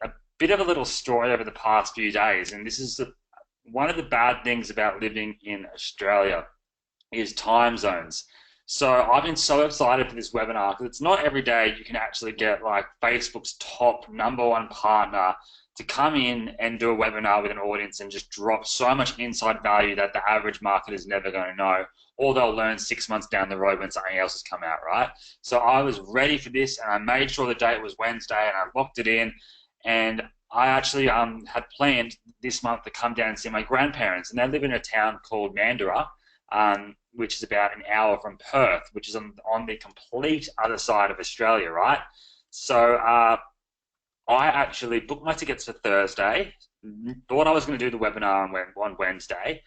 A bit of a little story over the past few days, and this is one of the bad things about living in Australia is time zones. So I've been so excited for this webinar because it's not every day you can actually get like Facebook's top #1 partner to come in and do a webinar with an audience and just drop so much inside value that the average market is never going to know, or they'll learn 6 months down the road when something else has come out, right? So I was ready for this, and I made sure the date was Wednesday, and I locked it in, and I actually had planned this month to come down and see my grandparents, and they live in a town called Mandurah, which is about an hour from Perth, which is on the complete other side of Australia, right? So I actually booked my tickets for Thursday, thought I was going to do the webinar on Wednesday,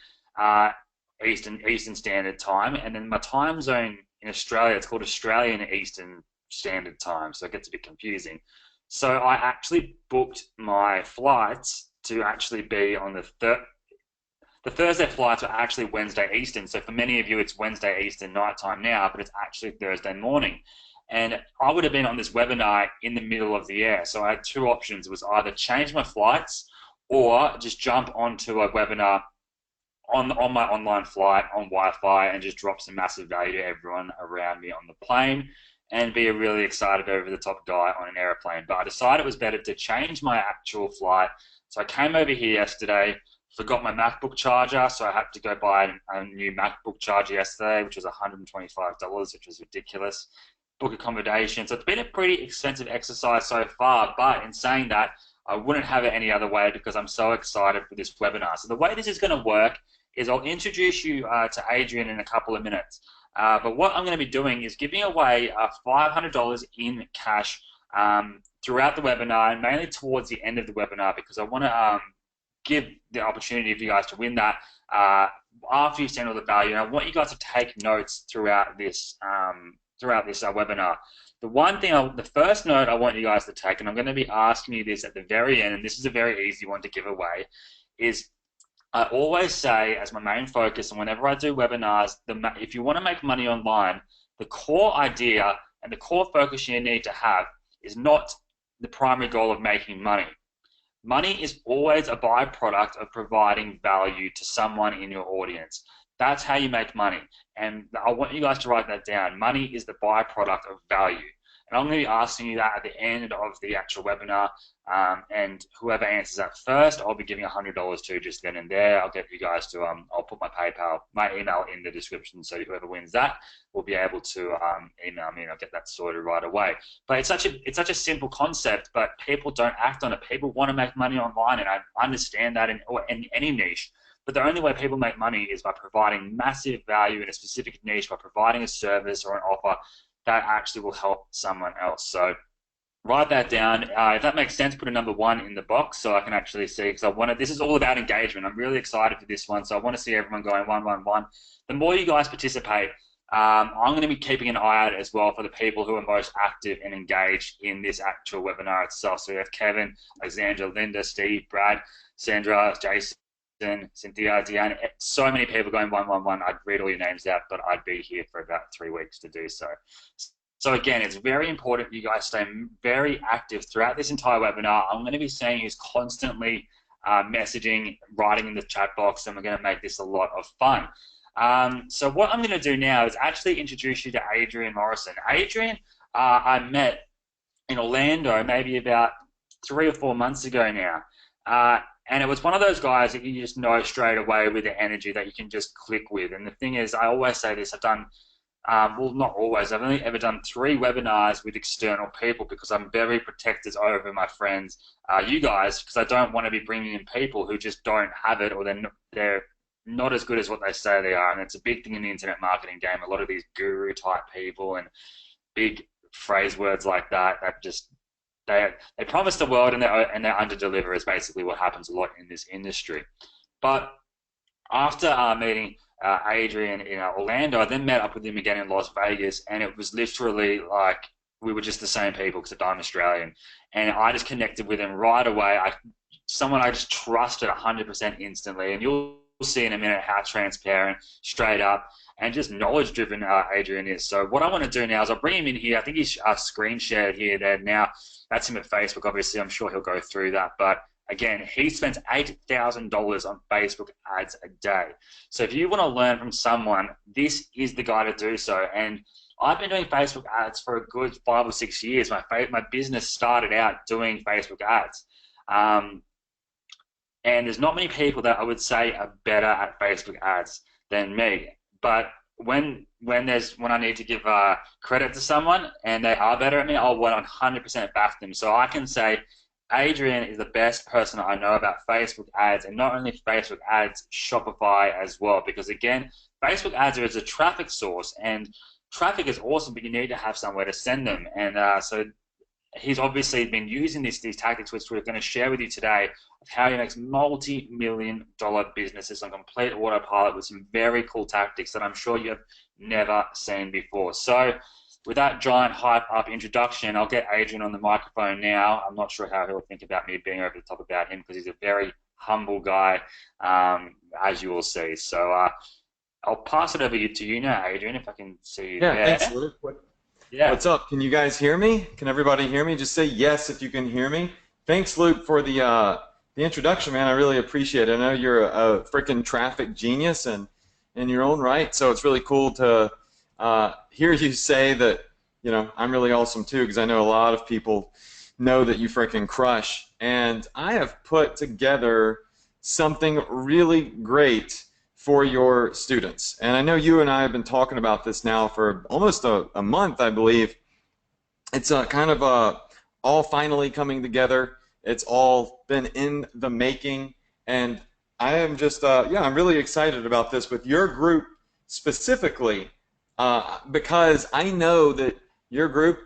Eastern Standard Time, and then my time zone in Australia, it's called Australian Eastern Standard Time, so it gets a bit confusing. So I actually booked my flights to actually be on the Thursday flights are actually Wednesday Eastern. So for many of you, it's Wednesday Eastern nighttime now, but it's actually Thursday morning. And I would have been on this webinar in the middle of the year. So I had two options. It was either change my flights or just jump onto a webinar on my online flight on Wi-Fi and just drop some massive value to everyone around me on the plane and be a really excited over-the-top guy on an airplane. But I decided it was better to change my actual flight. So I came over here yesterday, forgot my MacBook charger, so I had to go buy a new MacBook charger yesterday, which was $125, which was ridiculous. Book accommodation. So it's been a pretty expensive exercise so far, but in saying that, I wouldn't have it any other way because I'm so excited for this webinar. So the way this is going to work is I'll introduce you to Adrian in a couple of minutes. But what I'm going to be doing is giving away $500 in cash throughout the webinar, and mainly towards the end of the webinar, because I want to give the opportunity for you guys to win that after you've seen all the value. And I want you guys to take notes throughout this webinar. The first note I want you guys to take, and I'm going to be asking you this at the very end, and this is a very easy one to give away, is I always say as my main focus, and whenever I do webinars, if you want to make money online, the core idea and the core focus you need to have is not the primary goal of making money. Money is always a byproduct of providing value to someone in your audience. That's how you make money. And I want you guys to write that down. Money is the byproduct of value. And I'm going to be asking you that at the end of the actual webinar. And whoever answers that first, I'll be giving $100 to just then and there. I'll get you guys to, I'll put my email in the description, so whoever wins that will be able to email me, and I'll get that sorted right away. But it's such a simple concept, but people don't act on it. People want to make money online, and I understand that in any niche. But the only way people make money is by providing massive value in a specific niche, by providing a service or an offer that actually will help someone else. So write that down. If that makes sense, put a #1 in the box so I can actually see, because this is all about engagement. I'm really excited for this one, so I want to see everyone going 111. The more you guys participate, I'm going to be keeping an eye out as well for the people who are most active and engaged in this actual webinar itself. So we have Kevin, Alexandra, Linda, Steve, Brad, Sandra, Jason, Cynthia, Deanne, so many people going 111. I'd read all your names out, but I'd be here for about 3 weeks to do so. So again, it's very important you guys stay very active throughout this entire webinar. I'm going to be seeing who's constantly messaging, writing in the chat box, and we're going to make this a lot of fun. So what I'm going to do now is actually introduce you to Adrian Morrison. Adrian, I met in Orlando maybe about 3 or 4 months ago now. And it was one of those guys that you just know straight away with the energy that you can just click with. And the thing is, I always say this, I've done, well, not always, I've only ever done 3 webinars with external people because I'm very protective over my friends, you guys, because I don't want to be bringing in people who just don't have it, or they're not as good as what they say they are. And it's a big thing in the internet marketing game. A lot of these guru type people and big phrase words like that just, they promise the world and they under-deliver is basically what happens a lot in this industry. But after meeting Adrian in Orlando, I then met up with him again in Las Vegas, and it was literally like we were just the same people, except I'm Australian. And I just connected with him right away. Someone I just trusted 100% instantly. And you'll see in a minute how transparent, straight up, and just knowledge-driven Adrian is. So what I want to do now is I'll bring him in here. I think he's screen shared here there now. That's him at Facebook, obviously. I'm sure he'll go through that. But again, he spends $8,000 on Facebook ads a day. So if you want to learn from someone, this is the guy to do so. And I've been doing Facebook ads for a good 5 or 6 years. My business started out doing Facebook ads. And there's not many people that I would say are better at Facebook ads than me. But when I need to give credit to someone and they are better at me, I'll 100% back them. So I can say Adrian is the best person I know about Facebook ads, and not only Facebook ads, Shopify as well. Because again, Facebook ads are as a traffic source, and traffic is awesome, but you need to have somewhere to send them. And so he's obviously been using these tactics, which we're going to share with you today, of how he makes multi-million-dollar businesses on complete autopilot with some very cool tactics that I'm sure you have never seen before. So with that giant hype-up introduction, I'll get Adrian on the microphone now. I'm not sure how he'll think about me being over the top about him, because he's a very humble guy, as you will see. So I'll pass it over to you now, Adrian, if I can see you there. Thanks, Luke. What's up? Can you guys hear me? Can everybody hear me? Just say yes if you can hear me. Thanks, Luke, for the introduction, man. I really appreciate it. I know you're a freaking traffic genius in your own right, so it's really cool to hear you say that, you know, I'm really awesome too, because I know a lot of people know that you freaking crush. And I have put together something really great for your students. And I know you and I have been talking about this now for almost a month, I believe. It's kind of all finally coming together. It's all been in the making, and I am just, I'm really excited about this with your group specifically, because I know that your group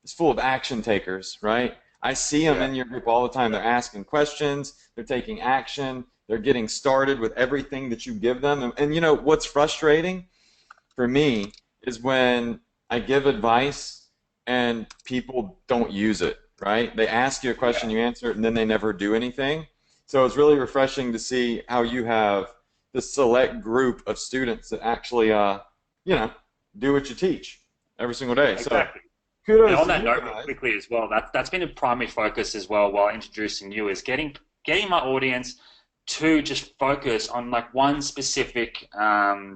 is full of action takers, right? I see them in your group all the time. They're asking questions, they're taking action, they're getting started with everything that you give them. And you know, what's frustrating for me is when I give advice and people don't use it, right? They ask you a question, you answer it, and then they never do anything. So it's really refreshing to see how you have this select group of students that actually, you know, do what you teach every single day. Exactly. So kudos and on to that you note, guys. quickly as well, that's been a primary focus as well while introducing you, is getting my audience to just focus on like one specific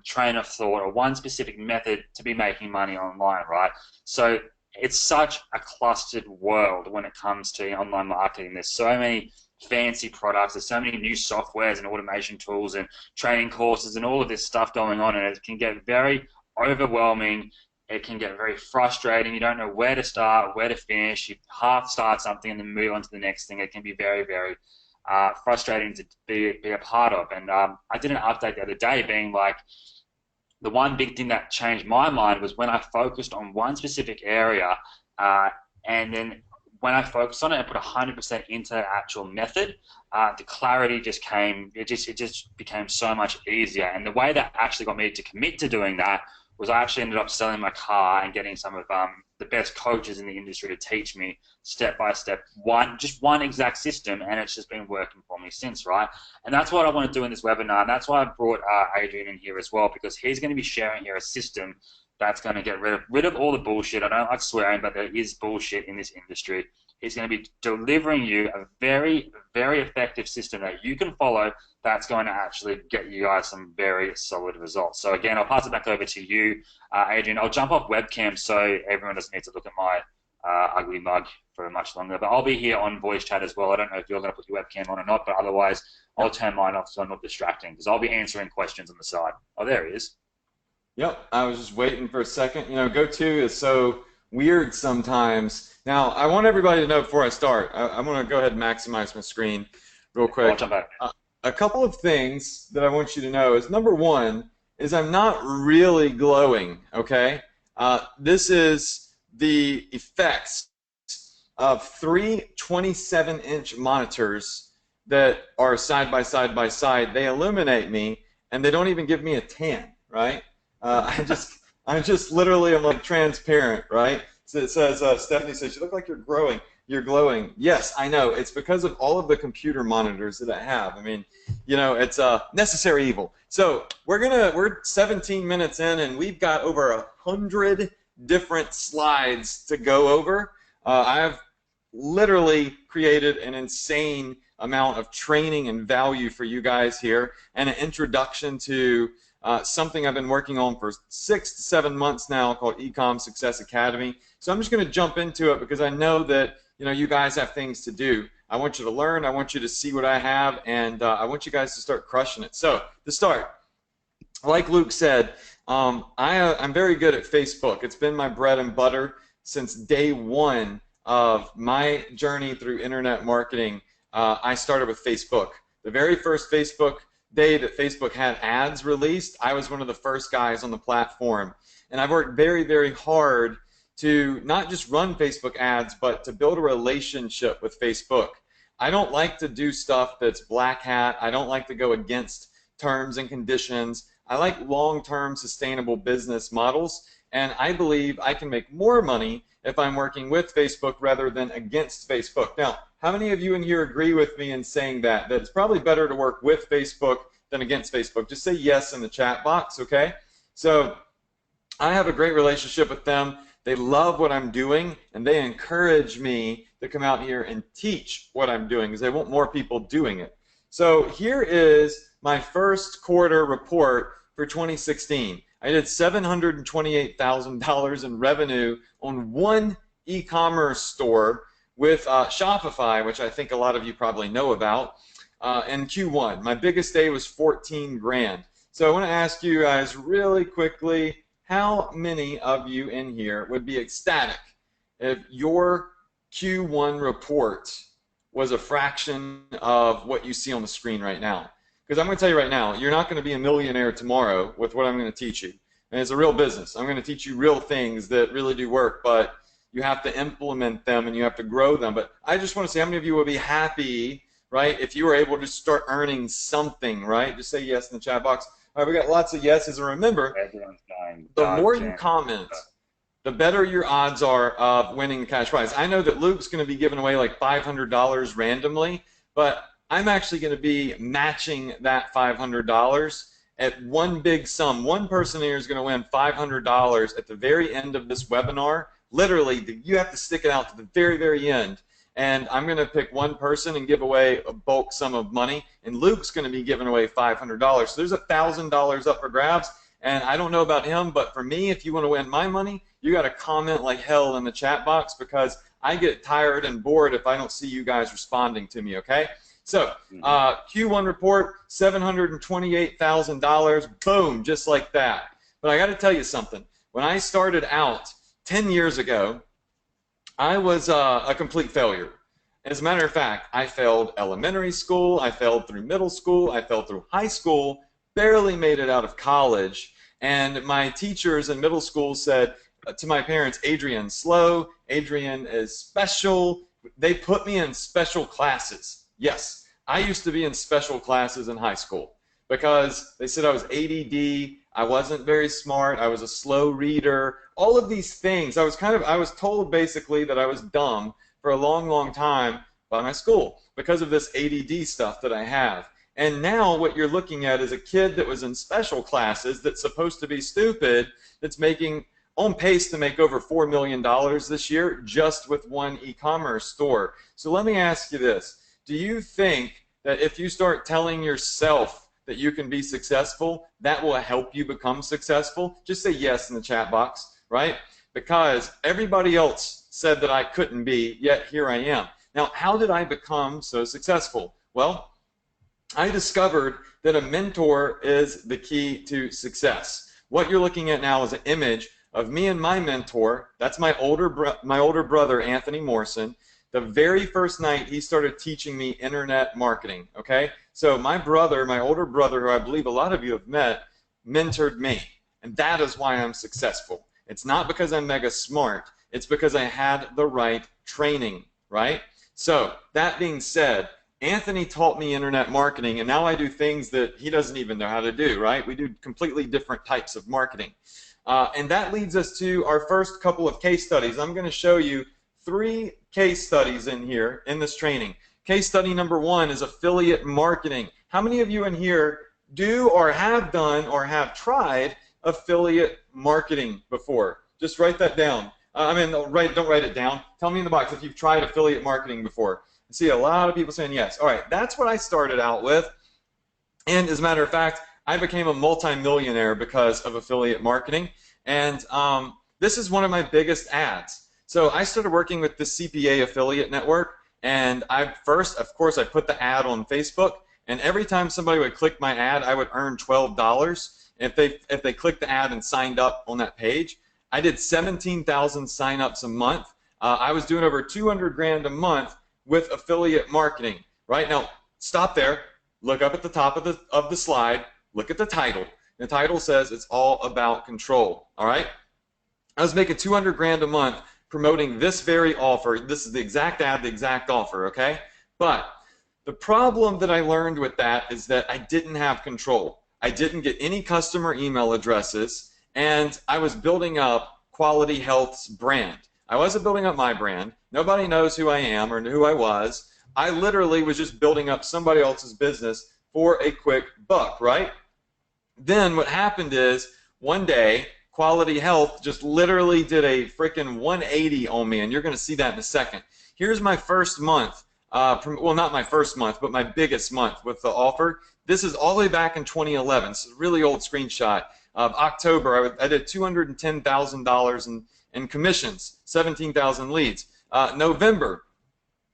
train of thought or one specific method to be making money online, right? So it's such a clustered world when it comes to online marketing. There's so many fancy products, there's so many new softwares and automation tools and training courses and all of this stuff going on, and it can get very overwhelming. It can get very frustrating. You don't know where to start, where to finish. You half start something and then move on to the next thing. It can be very, very frustrating to be a part of. And I did an update the other day being like, the one big thing that changed my mind was when I focused on one specific area, and then when I focused on it and put 100% into the actual method, the clarity just came. It just became so much easier. And the way that actually got me to commit to doing that was I actually ended up selling my car and getting some of the best coaches in the industry to teach me step by step just one exact system, and it's just been working for me since, right? And that's what I want to do in this webinar, and that's why I brought Adrian in here as well, because he's going to be sharing here a system that's going to get rid of all the bullshit. I don't like swearing, but there is bullshit in this industry. He's going to be delivering you a very, very effective system that you can follow that's going to actually get you guys some very solid results. So again, I'll pass it back over to you, Adrian. I'll jump off webcam so everyone doesn't need to look at my ugly mug for much longer. But I'll be here on voice chat as well. I don't know if you're going to put your webcam on or not, but otherwise I'll turn mine off so I'm not distracting, because I'll be answering questions on the side. Oh, there he is. Yep, I was just waiting for a second. You know, GoTo is so weird sometimes. Now, I want everybody to know before I start, I'm going to go ahead and maximize my screen real quick. I'll jump back. A couple of things that I want you to know is, number one, is I'm not really glowing, okay? This is the effects of 3 27-inch monitors that are side by side by side. They illuminate me, and they don't even give me a tan, right? I'm just literally, I'm like transparent, right? So it says, Stephanie says, you look like you're growing. You're glowing. Yes, I know. It's because of all of the computer monitors that I have. I mean, you know, it's a necessary evil. So we're 17 minutes in, and we've got over 100 different slides to go over. I've literally created an insane amount of training and value for you guys here, and an introduction to something I've been working on for 6 to 7 months now called Ecom Success Academy. So I'm just going to jump into it because I know that you guys have things to do. I want you to learn. I want you to see what I have, and I want you guys to start crushing it. So to start, like Luke said, I'm very good at Facebook. It's been my bread and butter since day one of my journey through internet marketing. I started with Facebook. The very first Facebook day that Facebook had ads released, I was one of the first guys on the platform. And I've worked very, very hard to not just run Facebook ads, but to build a relationship with Facebook. I don't like to do stuff that's black hat. I don't like to go against terms and conditions. I like long-term sustainable business models, and I believe I can make more money if I'm working with Facebook rather than against Facebook. Now, how many of you in here agree with me in saying that it's probably better to work with Facebook than against Facebook? Just say yes in the chat box, okay? So I have a great relationship with them. They love what I'm doing, and they encourage me to come out here and teach what I'm doing because they want more people doing it. So here is my first quarter report for 2016. I did $728,000 in revenue on one e-commerce store with Shopify, which I think a lot of you probably know about, in Q1. My biggest day was 14 grand. So I want to ask you guys really quickly, how many of you in here would be ecstatic if your Q1 report was a fraction of what you see on the screen right now? Because I'm going to tell you right now, you're not going to be a millionaire tomorrow with what I'm going to teach you. And it's a real business. I'm going to teach you real things that really do work, but you have to implement them and you have to grow them. But I just want to say, how many of you would be happy, right, if you were able to start earning something, right? Just say yes in the chat box. All right, we got lots of yeses. And remember, the more you comment, the better your odds are of winning the cash prize. I know that Luke's going to be giving away like $500 randomly, but I'm actually going to be matching that $500 at one big sum. One person here is going to win $500 at the very end of this webinar. Literally, you have to stick it out to the very, very end. And I'm going to pick one person and give away a bulk sum of money. And Luke's going to be giving away $500. So there's $1,000 up for grabs. And I don't know about him, but for me, if you want to win my money, you got to comment like hell in the chat box because I get tired and bored if I don't see you guys responding to me, okay? So Q1 report, $728,000, boom, just like that. But I got to tell you something. When I started out 10 years ago, I was a complete failure. As a matter of fact, I failed elementary school, I failed through middle school, I failed through high school, barely made it out of college. And my teachers in middle school said to my parents, Adrian, slow, Adrian is special. They put me in special classes. Yes, I used to be in special classes in high school because they said I was ADD, I wasn't very smart, I was a slow reader, all of these things. I was told basically that I was dumb for a long, long time by my school because of this ADD stuff that I have. And now what you're looking at is a kid that was in special classes that's supposed to be stupid, that's making on pace to make over $4 million this year just with one e-commerce store. So let me ask you this. Do you think that if you start telling yourself that you can be successful, that will help you become successful? Just say yes in the chat box, right? Because everybody else said that I couldn't be, yet here I am. Now, how did I become so successful? Well, I discovered that a mentor is the key to success. What you're looking at now is an image of me and my mentor. That's my older brother, Anthony Morrison. The very first night he started teaching me internet marketing, okay? So my brother, my older brother, who I believe a lot of you have met, mentored me. And that is why I'm successful. It's not because I'm mega smart. It's because I had the right training, right? So that being said, Anthony taught me internet marketing, and now I do things that he doesn't even know how to do, right? We do completely different types of marketing. And that leads us to our first couple of case studies. I'm going to show you 3 case studies in here in this training. Case study number 1 is affiliate marketing. How many of you in here do or have done or have tried affiliate marketing before? Just write that down. Don't write it down. Tell me in the box if you've tried affiliate marketing before. I see a lot of people saying yes. All right, that's what I started out with. And as a matter of fact, I became a multi-millionaire because of affiliate marketing. And this is one of my biggest ads. So I started working with the CPA affiliate network. And first, of course, I put the ad on Facebook. And every time somebody would click my ad, I would earn $12. If they clicked the ad and signed up on that page, I did 17,000 signups a month. I was doing over 200 grand a month with affiliate marketing. Right now, stop there. Look up at the top of the slide. Look at the title. The title says it's all about control. All right. I was making 200 grand a month promoting this very offer. This is the exact ad, the exact offer. Okay. But the problem that I learned with that is that I didn't have control. I didn't get any customer email addresses, and I was building up Quality Health's brand. I wasn't building up my brand. Nobody knows who I am or who I was. I literally was just building up somebody else's business for a quick buck, right? Then what happened is one day Quality Health just literally did a freaking 180 on me, and you're going to see that in a second. Here's my first month. Well, not my first month, but my biggest month with the offer. This is all the way back in 2011. It's a really old screenshot. Of October, I did $210,000 in commissions, 17,000 leads. November,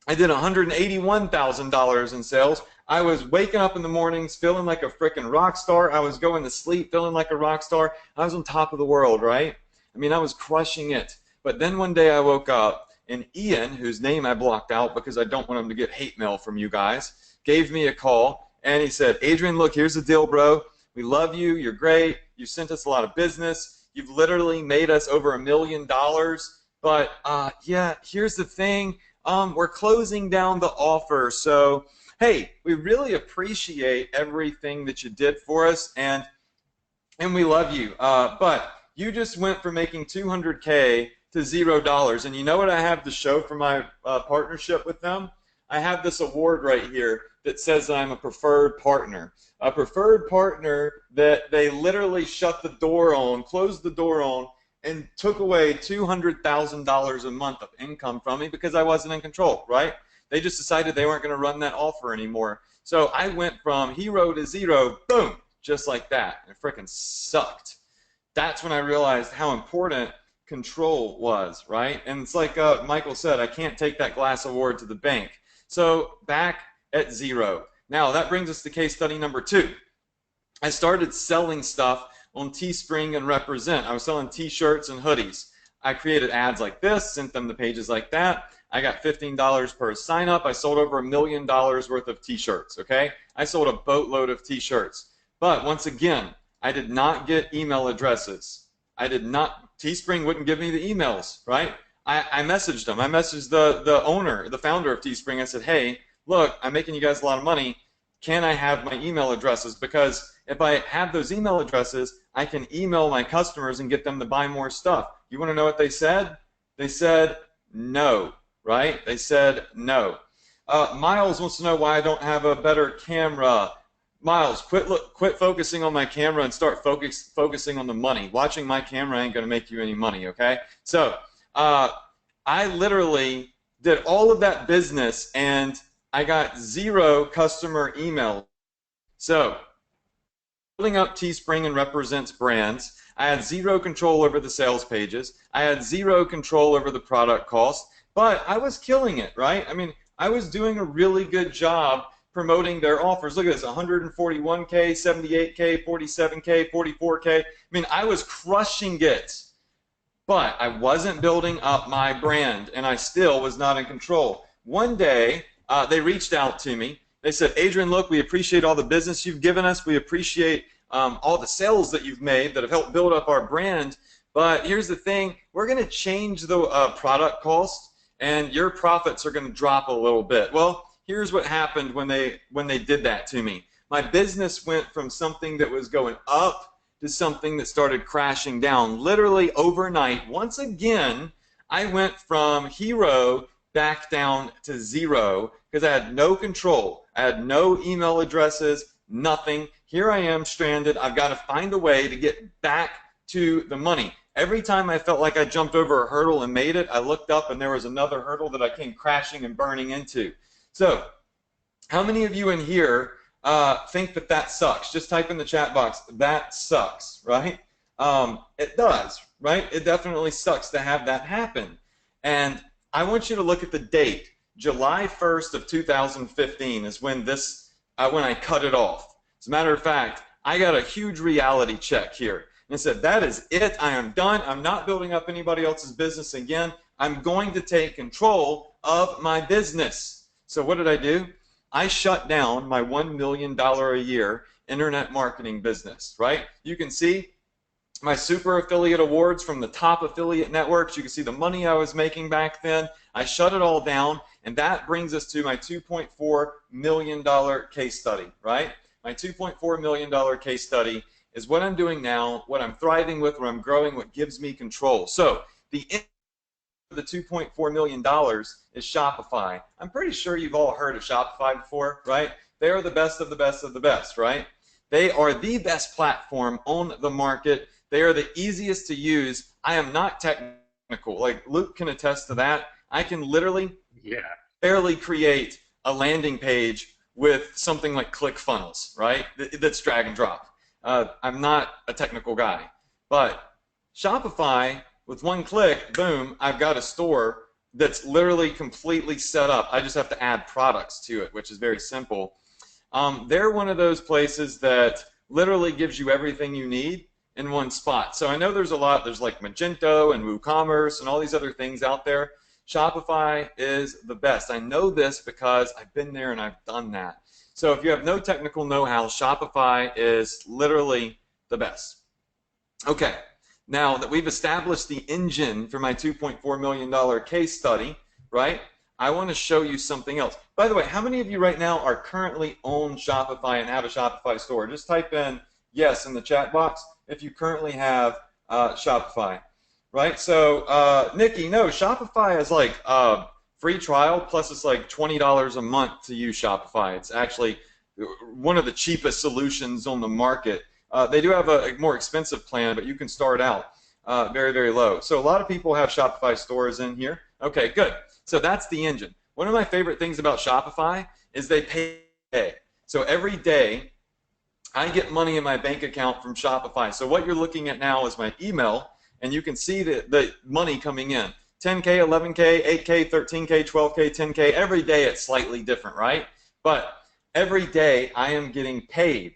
I did $181,000 in sales. I was waking up in the mornings feeling like a freaking rock star. I was going to sleep feeling like a rock star. I was on top of the world, right? I mean, I was crushing it. But then one day I woke up, and Ian, whose name I blocked out because I don't want him to get hate mail from you guys, gave me a call, and he said, Adrian, look, here's the deal, bro. We love you. You're great. You sent us a lot of business. You've literally made us over $1 million. But, yeah, here's the thing. We're closing down the offer. So, hey, we really appreciate everything that you did for us, and we love you. But you just went from making $200K to $0. And you know what I have to show for my partnership with them? I have this award right here that says I'm a preferred partner. A preferred partner that they literally shut the door on, closed the door on, and took away $200,000 a month of income from me because I wasn't in control, right? They just decided they weren't going to run that offer anymore. So I went from hero to zero, boom, just like that. It freaking sucked. That's when I realized how important control was, right? And it's like Michael said, I can't take that glass award to the bank. So back at zero. Now that brings us to case study number 2. I started selling stuff on Teespring and Represent. I was selling t-shirts and hoodies. I created ads like this, sent them to pages like that. I got $15 per sign up. I sold over $1 million worth of t-shirts, okay? I sold a boatload of t-shirts. But once again, I did not get email addresses. Teespring wouldn't give me the emails, right? I messaged them. I messaged the owner, the founder of Teespring. I said, hey, look, I'm making you guys a lot of money. Can I have my email addresses? Because if I have those email addresses, I can email my customers and get them to buy more stuff. You want to know what they said? They said no, right? They said no. Miles wants to know why I don't have a better camera. Miles, quit focusing on my camera and start focusing on the money. Watching my camera ain't going to make you any money, okay? So I literally did all of that business, and I got 0 customer email. So building up Teespring and Represents brands, I had 0 control over the sales pages. I had 0 control over the product cost, but I was killing it, right? I mean, I was doing a really good job promoting their offers. Look at this, 141K, 78K, 47K, 44K. I mean, I was crushing it, but I wasn't building up my brand, and I still was not in control. One day, they reached out to me. They said, Adrian, look, we appreciate all the business you've given us. We appreciate all the sales that you've made that have helped build up our brand. But here's the thing. We're going to change the product cost, and your profits are going to drop a little bit. Well, here's what happened when they did that to me. My business went from something that was going up to something that started crashing down. Literally overnight, once again, I went from hero back down to zero because I had no control. I had no email addresses, nothing. Here I am stranded. I've got to find a way to get back to the money. Every time I felt like I jumped over a hurdle and made it, I looked up and there was another hurdle that I came crashing and burning into. So, how many of you in here think that that sucks? Just type in the chat box, that sucks, right? It does, right? It definitely sucks to have that happen. And I want you to look at the date. July 1st of 2015 is when when I cut it off. As a matter of fact, I got a huge reality check here. And said, that is it. I am done. I'm not building up anybody else's business again. I'm going to take control of my business. So what did I do? I shut down my $1 million a year internet marketing business, right? You can see my super affiliate awards from the top affiliate networks. You can see the money I was making back then. I shut it all down, and that brings us to my $2.4 million case study, right? My $2.4 million case study is what I'm doing now, what I'm thriving with, what I'm growing, what gives me control. So the $2.4 million is Shopify. I'm pretty sure you've all heard of Shopify before, right? They are the best of the best of the best, right? They are the best platform on the market. They are the easiest to use. I am not technical. Like Luke can attest to that. I can literally barely create a landing page with something like ClickFunnels, right? That's drag and drop. I'm not a technical guy, but Shopify, with one click, boom, I've got a store that's literally completely set up. I just have to add products to it, which is very simple. They're one of those places that literally gives you everything you need in one spot. So I know there's like Magento and WooCommerce and all these other things out there. Shopify is the best. I know this because I've been there and I've done that. So if you have no technical know-how, Shopify is literally the best. Okay, now that we've established the engine for my $2.4 million case study, right, I want to show you something else. By the way, how many of you right now are currently on Shopify and have a Shopify store? Just type in yes in the chat box if you currently have Shopify, right? So, Nikki, no, Shopify is like free trial, plus it's like $20 a month to use Shopify. It's actually one of the cheapest solutions on the market. They do have a more expensive plan, but you can start out very, very low. So a lot of people have Shopify stores in here. Okay, good. So that's the engine. One of my favorite things about Shopify is they pay. So every day I get money in my bank account from Shopify. So what you're looking at now is my email, and you can see the money coming in. 10K, 11K, 8K, 13K, 12K, 10K. Every day it's slightly different, right? But every day I am getting paid.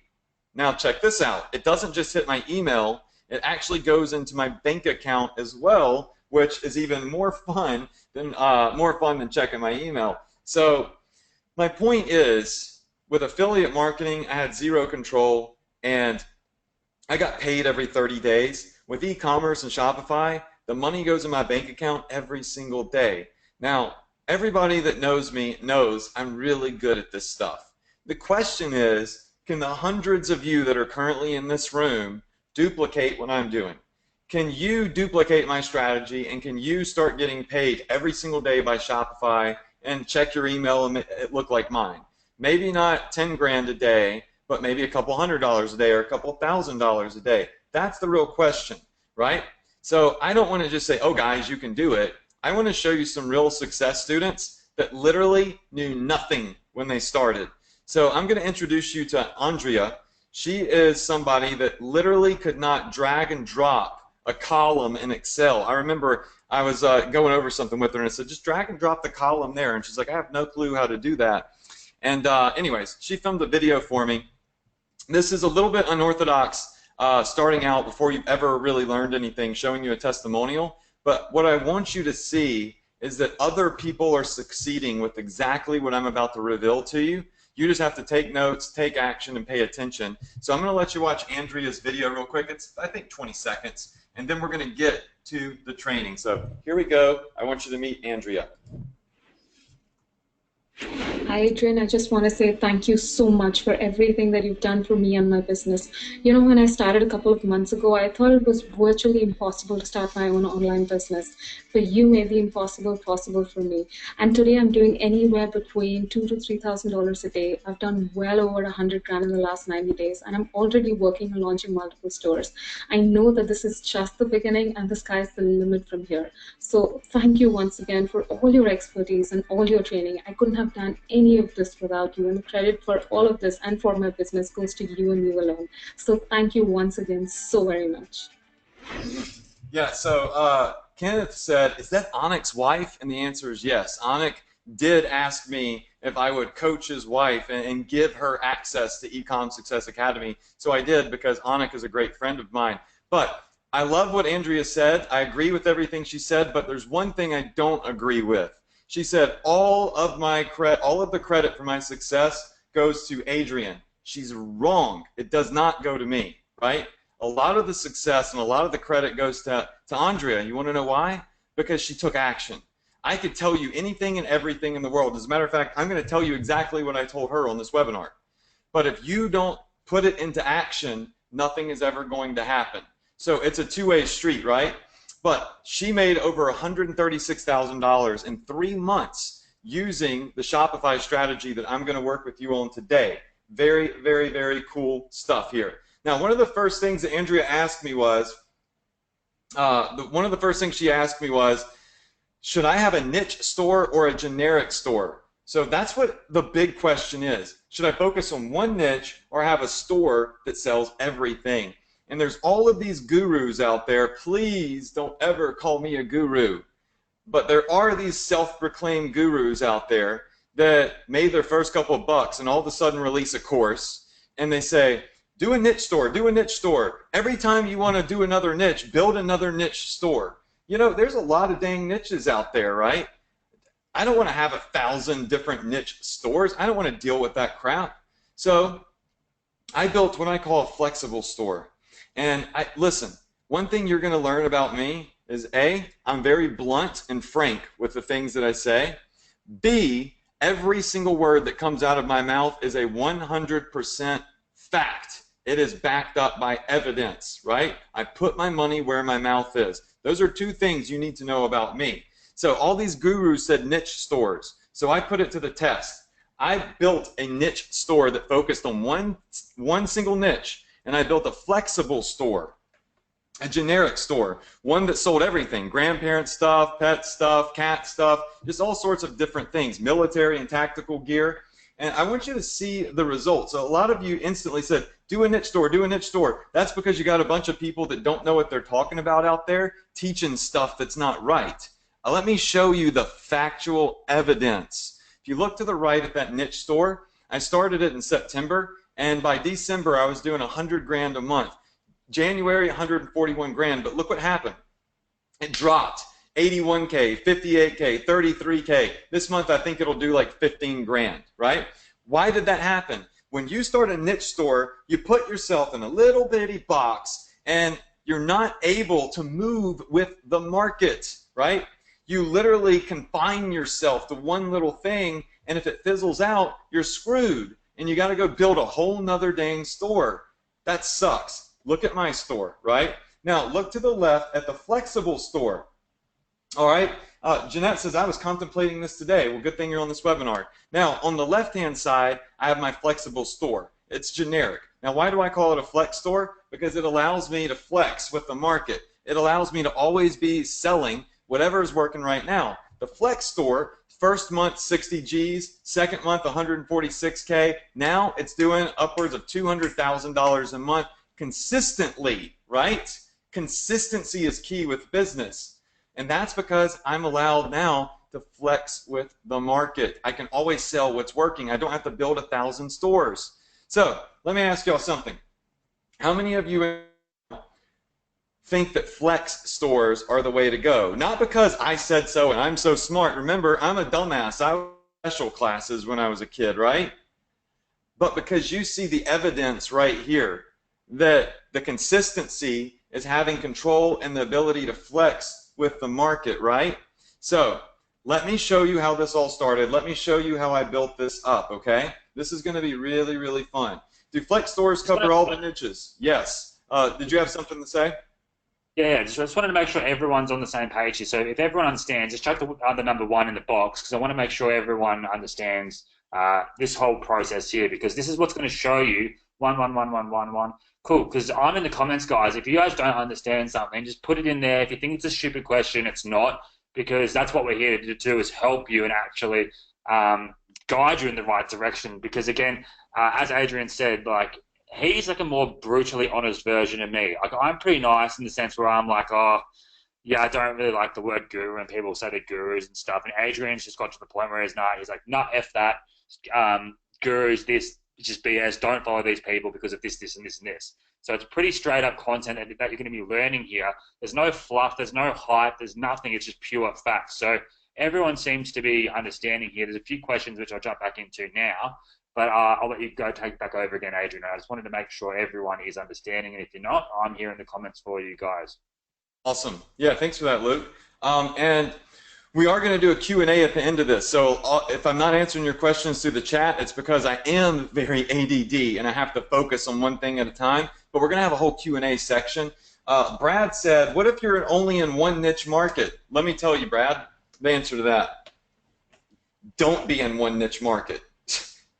Now check this out. It doesn't just hit my email. It actually goes into my bank account as well, which is even more fun than checking my email. So my point is, with affiliate marketing, I had zero control, and I got paid every 30 days. With e-commerce and Shopify, the money goes in my bank account every single day. Now, everybody that knows me knows I'm really good at this stuff. The question is, can the hundreds of you that are currently in this room duplicate what I'm doing? Can you duplicate my strategy, and can you start getting paid every single day by Shopify and check your email and it look like mine? Maybe not 10 grand a day, but maybe a couple $100 a day or a couple $1,000 a day. That's the real question, right? So I don't want to just say, oh guys, you can do it. I want to show you some real success students that literally knew nothing when they started. So I'm going to introduce you to Andrea. She is somebody that literally could not drag and drop a column in Excel. I remember I was going over something with her and I said, just drag and drop the column there. And she's like, I have no clue how to do that. And anyways, she filmed a video for me. This is a little bit unorthodox starting out before you've ever really learned anything, showing you a testimonial. But what I want you to see is that other people are succeeding with exactly what I'm about to reveal to you. You just have to take notes, take action, and pay attention. So I'm going to let you watch Andrea's video real quick. It's, I think, 20 seconds. And then we're going to get to the training. So here we go. I want you to meet Andrea. Hi, Adrian. I just want to say thank you so much for everything that you've done for me and my business. You know, when I started a couple of months ago, I thought it was virtually impossible to start my own online business. For you, made the impossible possible for me. And today, I'm doing anywhere between $2,000 to $3,000 a day. I've done well over 100 grand in the last 90 days, and I'm already working on launching multiple stores. I know that this is just the beginning, and the sky's the limit from here. So thank you once again for all your expertise and all your training. I couldn't have done any of this without you, and the credit for all of this and for my business goes to you and you alone. So thank you once again so very much. Yeah, so Kenneth said, is that Anik's wife? And the answer is yes. Anik did ask me if I would coach his wife and give her access to Ecom Success Academy. So I did, because Anik is a great friend of mine. But I love what Andrea said. I agree with everything she said, but there's one thing I don't agree with. She said all of the credit for my success goes to Adrian. She's wrong. It does not go to me, right? A lot of the success and a lot of the credit goes to Andrea. You want to know why? Because she took action. I could tell you anything and everything in the world. As a matter of fact, I'm going to tell you exactly what I told her on this webinar. But if you don't put it into action, nothing is ever going to happen. So it's a two-way street, right? But she made over $136,000 in 3 months using the Shopify strategy that I'm going to work with you on today. Very, very, very cool stuff here. Now, one of the first things that Andrea asked me was, should I have a niche store or a generic store? So that's what the big question is. Should I focus on one niche or have a store that sells everything? And there's all of these gurus out there. Please don't ever call me a guru. But there are these self-proclaimed gurus out there that made their first couple of bucks and all of a sudden release a course, and they say, do a niche store, do a niche store. Every time you want to do another niche, build another niche store. You know, there's a lot of dang niches out there, right? I don't want to have 1,000 different niche stores. I don't want to deal with that crap. So I built what I call a flexible store. And listen, one thing you're going to learn about me is A, I'm very blunt and frank with the things that I say. B, every single word that comes out of my mouth is a 100% fact. It is backed up by evidence, right? I put my money where my mouth is. Those are two things you need to know about me. So all these gurus said niche stores. So I put it to the test. I built a niche store that focused on one single niche, and I built a flexible store, a generic store, one that sold everything, grandparent stuff, pet stuff, cat stuff, just all sorts of different things, military and tactical gear. And I want you to see the results. So a lot of you instantly said, do a niche store, do a niche store. That's because you got a bunch of people that don't know what they're talking about out there teaching stuff that's not right. Let me show you the factual evidence. If you look to the right at that niche store, I started it in September, and by December I was doing 100 grand a month. January, 141 grand, but look what happened. It dropped. 81K, 58K, 33K. This month I think it'll do like 15 grand, right? Why did that happen? When you start a niche store, you put yourself in a little bitty box and you're not able to move with the market, right? You literally confine yourself to one little thing, and if it fizzles out, you're screwed and you got to go build a whole nother dang store. That sucks. Look at my store, right? Now look to the left at the flexible store. All right, Jeanette says, I was contemplating this today. Well, good thing you're on this webinar. Now, on the left-hand side, I have my flexible store. It's generic. Now, why do I call it a flex store? Because it allows me to flex with the market. It allows me to always be selling whatever is working right now. The flex store, first month 60 G's, second month 146K. Now it's doing upwards of $200,000 a month consistently, right? Consistency is key with business. And that's because I'm allowed now to flex with the market. I can always sell what's working. I don't have to build 1,000 stores. So let me ask y'all something. How many of you think that flex stores are the way to go? Not because I said so and I'm so smart. Remember, I'm a dumbass. I was in special classes when I was a kid, right? But because you see the evidence right here that the consistency is having control and the ability to flex with the market, right? So let me show you how this all started. Let me show you how I built this up, okay? This is going to be really, really fun. Do flex stores cover all the niches? Yes. Did you have something to say? Yeah, just wanted to make sure everyone's on the same page here. So if everyone understands, just check the number 1 in the box, because I want to make sure everyone understands this whole process here, because this is what's going to show you 1. Cool, because I'm in the comments, guys. If you guys don't understand something, just put it in there. If you think it's a stupid question, it's not, because that's what we're here to do, is help you and actually guide you in the right direction. Because again, as Adrian said, like, he's like a more brutally honest version of me. Like, I'm pretty nice in the sense where I'm like, oh, yeah, I don't really like the word guru, and people say they're gurus and stuff. And Adrian's just got to the point where he's like, nah, F that. Gurus, this, it's just BS. Don't follow these people because of this, this, and this, and this. So it's pretty straight up content that you're going to be learning here. There's no fluff, there's no hype, there's nothing. It's just pure facts. So everyone seems to be understanding here. There's a few questions which I'll jump back into now, but I'll let you go take back over again, Adrian. I just wanted to make sure everyone is understanding, and if you're not, I'm here in the comments for you guys. Awesome. Yeah, thanks for that, Luke. And we are going to do a Q&A at the end of this. So if I'm not answering your questions through the chat, it's because I am very ADD and I have to focus on one thing at a time. But we're going to have a whole Q&A section. Brad said, what if you're only in one niche market? Let me tell you, Brad, the answer to that. Don't be in one niche market.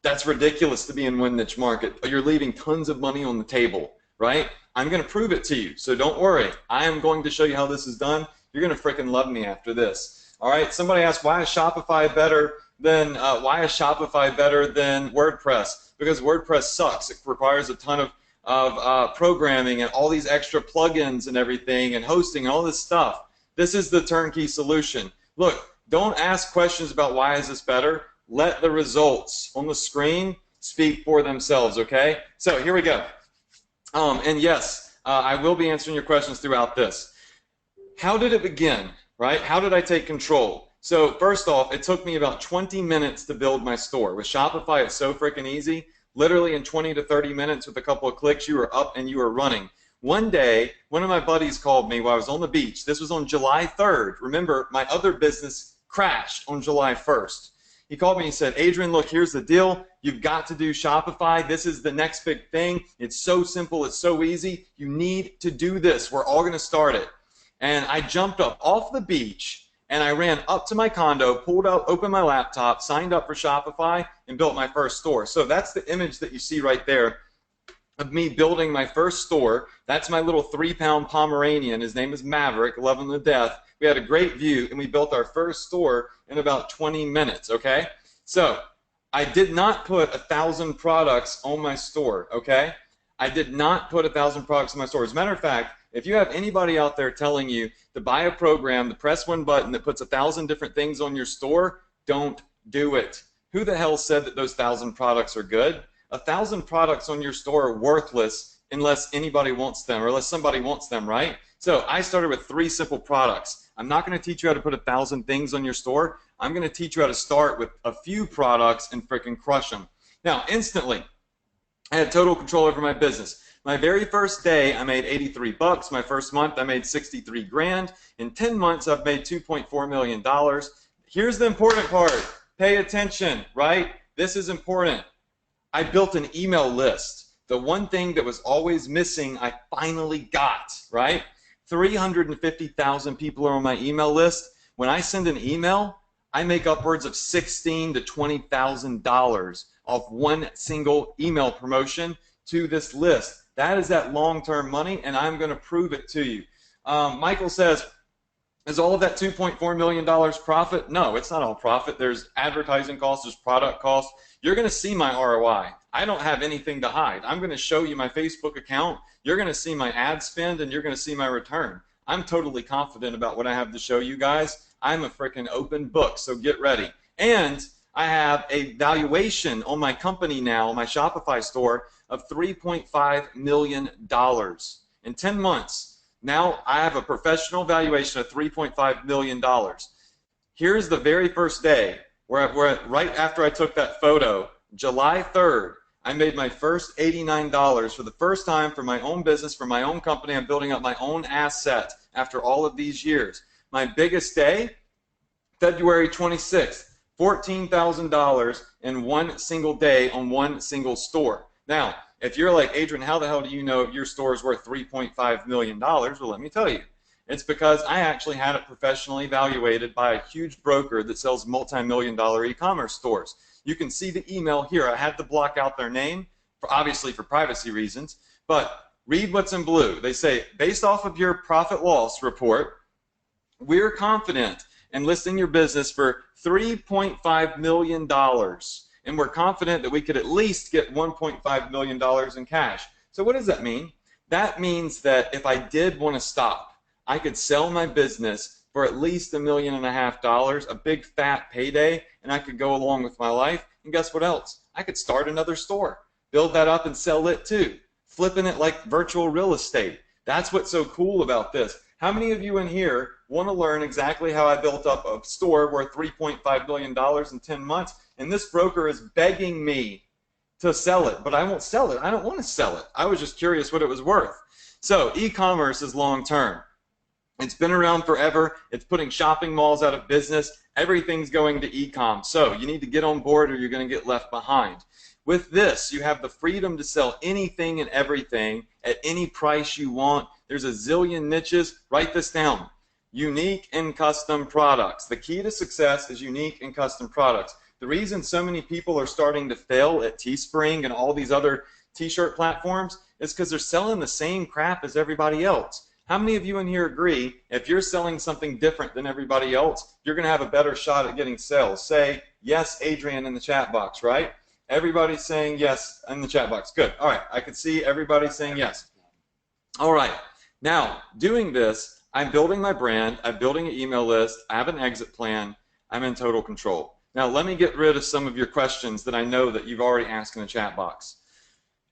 That's ridiculous to be in one niche market. You're leaving tons of money on the table, right? I'm going to prove it to you, so don't worry. I am going to show you how this is done. You're going to freaking love me after this. All right, somebody asked, why is Shopify better than WordPress? Because WordPress sucks. It requires a ton of programming and all these extra plugins and everything and hosting and all this stuff. This is the turnkey solution. Look, don't ask questions about why is this better. Let the results on the screen speak for themselves, okay? So here we go. And yes, I will be answering your questions throughout this. How did it begin, right? How did I take control? So first off, it took me about 20 minutes to build my store. With Shopify, it's so freaking easy. Literally in 20 to 30 minutes with a couple of clicks, you were up and you were running. One day, one of my buddies called me while I was on the beach. This was on July 3rd. Remember, my other business crashed on July 1st. He called me and he said, Adrian, look, here's the deal. You've got to do Shopify. This is the next big thing. It's so simple. It's so easy. You need to do this. We're all going to start it. And I jumped up off the beach and I ran up to my condo, pulled out, opened my laptop, signed up for Shopify, and built my first store. So that's the image that you see right there of me building my first store. That's my little 3-pound Pomeranian. His name is Maverick. Love him to death. We had a great view, and we built our first store in about 20 minutes, okay? So I did not put 1,000 products on my store, okay? I did not put 1,000 products on my store. As a matter of fact, if you have anybody out there telling you to buy a program, to press one button that puts 1,000 different things on your store, don't do it. Who the hell said that those 1,000 products are good? 1,000 products on your store are worthless unless anybody wants them, or unless somebody wants them, right? So I started with 3 simple products. I'm not going to teach you how to put 1,000 things on your store. I'm going to teach you how to start with a few products and freaking crush them. Now, instantly, I had total control over my business. My very first day, I made 83 bucks. My first month, I made 63 grand. In 10 months, I've made $2.4 million. Here's the important part. Pay attention, right? This is important. I built an email list. The one thing that was always missing, I finally got, right? 350,000 people are on my email list. When I send an email, I make upwards of $16,000 to $20,000 off one single email promotion to this list. That is that long-term money, and I'm going to prove it to you. Michael says, is all of that $2.4 million profit? No, it's not all profit. There's advertising costs, there's product costs. You're going to see my ROI. I don't have anything to hide. I'm going to show you my Facebook account. You're going to see my ad spend, and you're going to see my return. I'm totally confident about what I have to show you guys. I'm a freaking open book, so get ready. And I have a valuation on my company now, my Shopify store, of $3.5 million in 10 months. Now I have a professional valuation of $3.5 million. Here's the very first day where right after I took that photo, July 3rd, I made my first $89 for the first time for my own business, for my own company. I'm building up my own asset after all of these years. My biggest day, February 26th, $14,000 in one single day on one single store. Now, if you're like, Adrian, how the hell do you know if your store is worth $3.5 million? Well, let me tell you. It's because I actually had it professionally evaluated by a huge broker that sells multi-million-dollar e-commerce stores. You can see the email here. I had to block out their name, obviously for privacy reasons, but read what's in blue. They say, based off of your profit loss report, we're confident in listing your business for $3.5 million, and we're confident that we could at least get $1.5 million in cash. So what does that mean? That means that if I did want to stop, I could sell my business for at least $1.5 million, a big fat payday, and I could go along with my life. And guess what else? I could start another store, build that up and sell it too, flipping it like virtual real estate. That's what's so cool about this. How many of you in here want to learn exactly how I built up a store worth $3.5 million in 10 months? And this broker is begging me to sell it, but I won't sell it. I don't want to sell it. I was just curious what it was worth. So e-commerce is long term. It's been around forever. It's putting shopping malls out of business. Everything's going to e-com. So you need to get on board or you're going to get left behind. With this, you have the freedom to sell anything and everything at any price you want. There's a zillion niches. Write this down. Unique and custom products. The key to success is unique and custom products. The reason so many people are starting to fail at Teespring and all these other t-shirt platforms is because they're selling the same crap as everybody else. How many of you in here agree if you're selling something different than everybody else, you're going to have a better shot at getting sales? Say, yes, Adrian, in the chat box, right? Everybody's saying yes in the chat box. Good. All right. I can see everybody saying yes. All right. Now, doing this, I'm building my brand. I'm building an email list. I have an exit plan. I'm in total control. Now, let me get rid of some of your questions that I know that you've already asked in the chat box.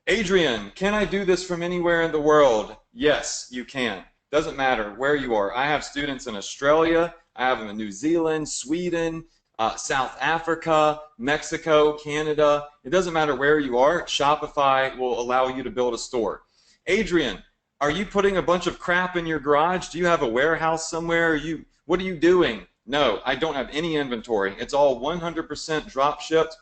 Adrian, can I do this from anywhere in the world? Yes, you can. Doesn't matter where you are. I have students in Australia. I have them in New Zealand, Sweden, South Africa, Mexico, Canada. It doesn't matter where you are. Shopify will allow you to build a store. Adrian, are you putting a bunch of crap in your garage? Do you have a warehouse somewhere? What are you doing? No, I don't have any inventory. It's all 100% drop shipped.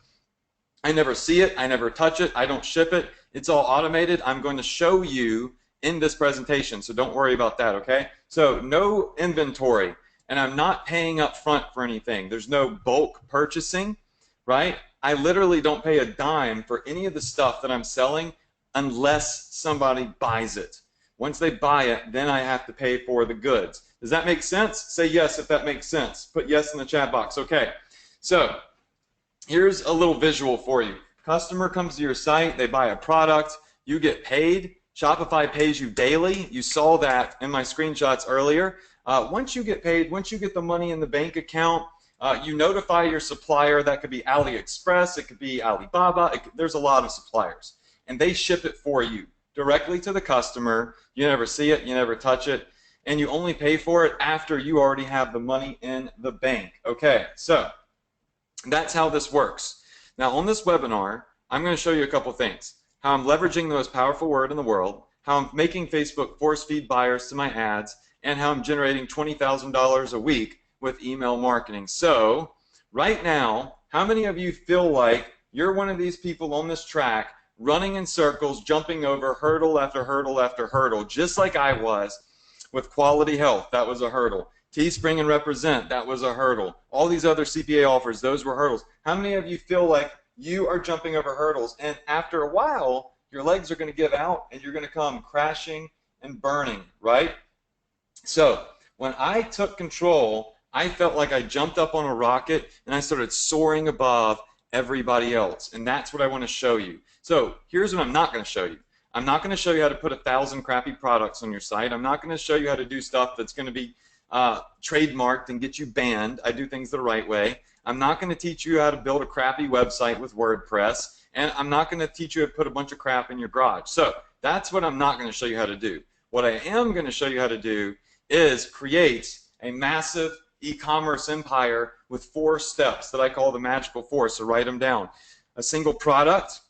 I never see it. I never touch it. I don't ship it. It's all automated. I'm going to show you in this presentation, so don't worry about that, okay? So no inventory, and I'm not paying up front for anything. There's no bulk purchasing, right? I literally don't pay a dime for any of the stuff that I'm selling unless somebody buys it. Once they buy it, then I have to pay for the goods. Does that make sense? Say yes if that makes sense. Put yes in the chat box. Okay, so here's a little visual for you. Customer comes to your site, they buy a product, you get paid. Shopify pays you daily. You saw that in my screenshots earlier. Once you get paid, once you get the money in the bank account, you notify your supplier. That could be AliExpress, it could be Alibaba, there's a lot of suppliers. And they ship it for you directly to the customer. You never see it, you never touch it, and you only pay for it after you already have the money in the bank. Okay, so that's how this works. Now on this webinar, I'm going to show you a couple things. How I'm leveraging the most powerful word in the world, how I'm making Facebook force feed buyers to my ads, and how I'm generating $20,000 a week with email marketing. So right now, how many of you feel like you're one of these people on this track running in circles, jumping over hurdle after hurdle after hurdle, just like I was with Quality Health? That was a hurdle. Teespring and Represent, that was a hurdle. All these other CPA offers, those were hurdles. How many of you feel like you are jumping over hurdles, and after a while, your legs are going to give out, and you're going to come crashing and burning, right? So when I took control, I felt like I jumped up on a rocket, and I started soaring above everybody else, and that's what I want to show you. So here's what I'm not going to show you. I'm not going to show you how to put 1,000 crappy products on your site. I'm not going to show you how to do stuff that's going to be trademarked and get you banned. I do things the right way. I'm not going to teach you how to build a crappy website with WordPress, and I'm not going to teach you how to put a bunch of crap in your garage. So that's what I'm not going to show you how to do. What I am going to show you how to do is create a massive e-commerce empire with 4 steps that I call the magical 4, so write them down. A single product,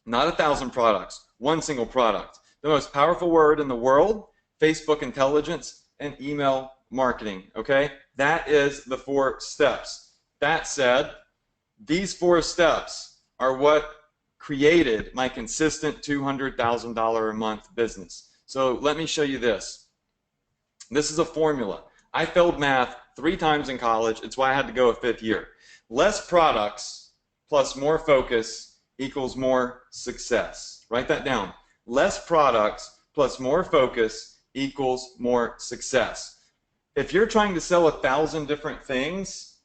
not 1,000 products, 1 single product. The most powerful word in the world, Facebook intelligence, and email marketing, okay? That is the 4 steps. That said, these 4 steps are what created my consistent $200,000 a month business. So let me show you this. This is a formula. I failed math 3 times in college. It's why I had to go a 5th year. Less products plus more focus equals more success. Write that down. Less products plus more focus equals more success. If you're trying to sell 1,000 different things,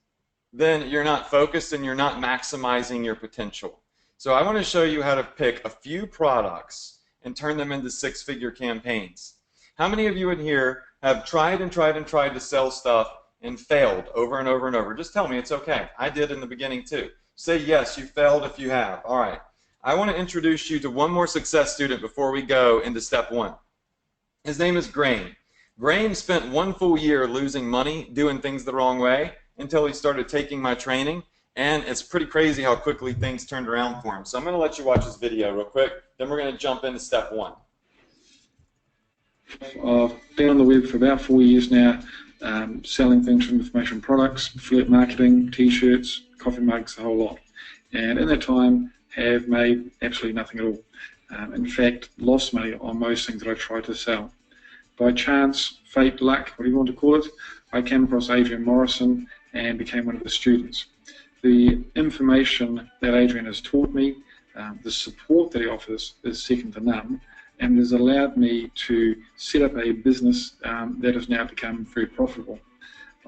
then you're not focused and you're not maximizing your potential. So I want to show you how to pick a few products and turn them into 6-figure campaigns. How many of you in here have tried and tried and tried to sell stuff and failed over and over and over? Just tell me, it's okay. I did in the beginning too. Say yes, you failed if you have. All right. I want to introduce you to one more success student before we go into step 1. His name is Grain. Grain spent 1 full year losing money doing things the wrong way until he started taking my training, and it's pretty crazy how quickly things turned around for him. So I'm going to let you watch this video real quick, then we're going to jump into step 1. I've been on the web for about 4 years now, selling things from information products, affiliate marketing, t-shirts, coffee mugs, a whole lot. And in that time, have made absolutely nothing at all. In fact, lost money on most things that I tried to sell. By chance, fate, luck, whatever you want to call it, I came across Adrian Morrison and became one of the students. The information that Adrian has taught me, the support that he offers is second to none, and has allowed me to set up a business that has now become very profitable.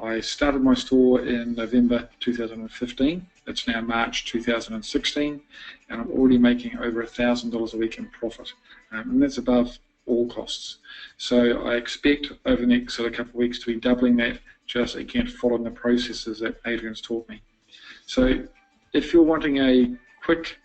I started my store in November 2015. It's now March 2016, and I'm already making over $1,000 a week in profit, and that's above all costs. So I expect over the next couple of weeks to be doubling that, just again following the processes that Adrian's taught me. So if you're wanting a quick,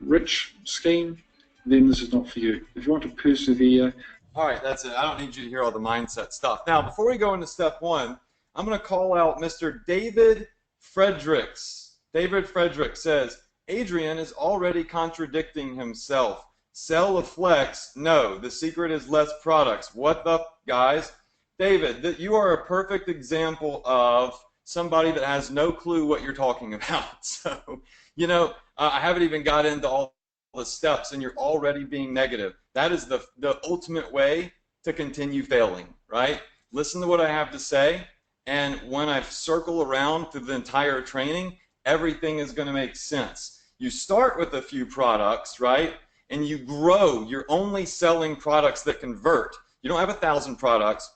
rich scheme, then this is not for you. If you want to persevere. All right, that's it. I don't need you to hear all the mindset stuff. Now, before we go into step 1, I'm going to call out Mr. David Fredericks. David Fredericks says, Adrian is already contradicting himself. Sell a flex? No. The secret is less products. What the, guys? David, you are a perfect example of somebody that has no clue what you're talking about. So, you know, I haven't even got into all the steps and you're already being negative. That is the ultimate way to continue failing, right? Listen to what I have to say, and when I circle around through the entire training, everything is going to make sense. You start with a few products, right? And you grow. You're only selling products that convert. You don't have 1,000 products.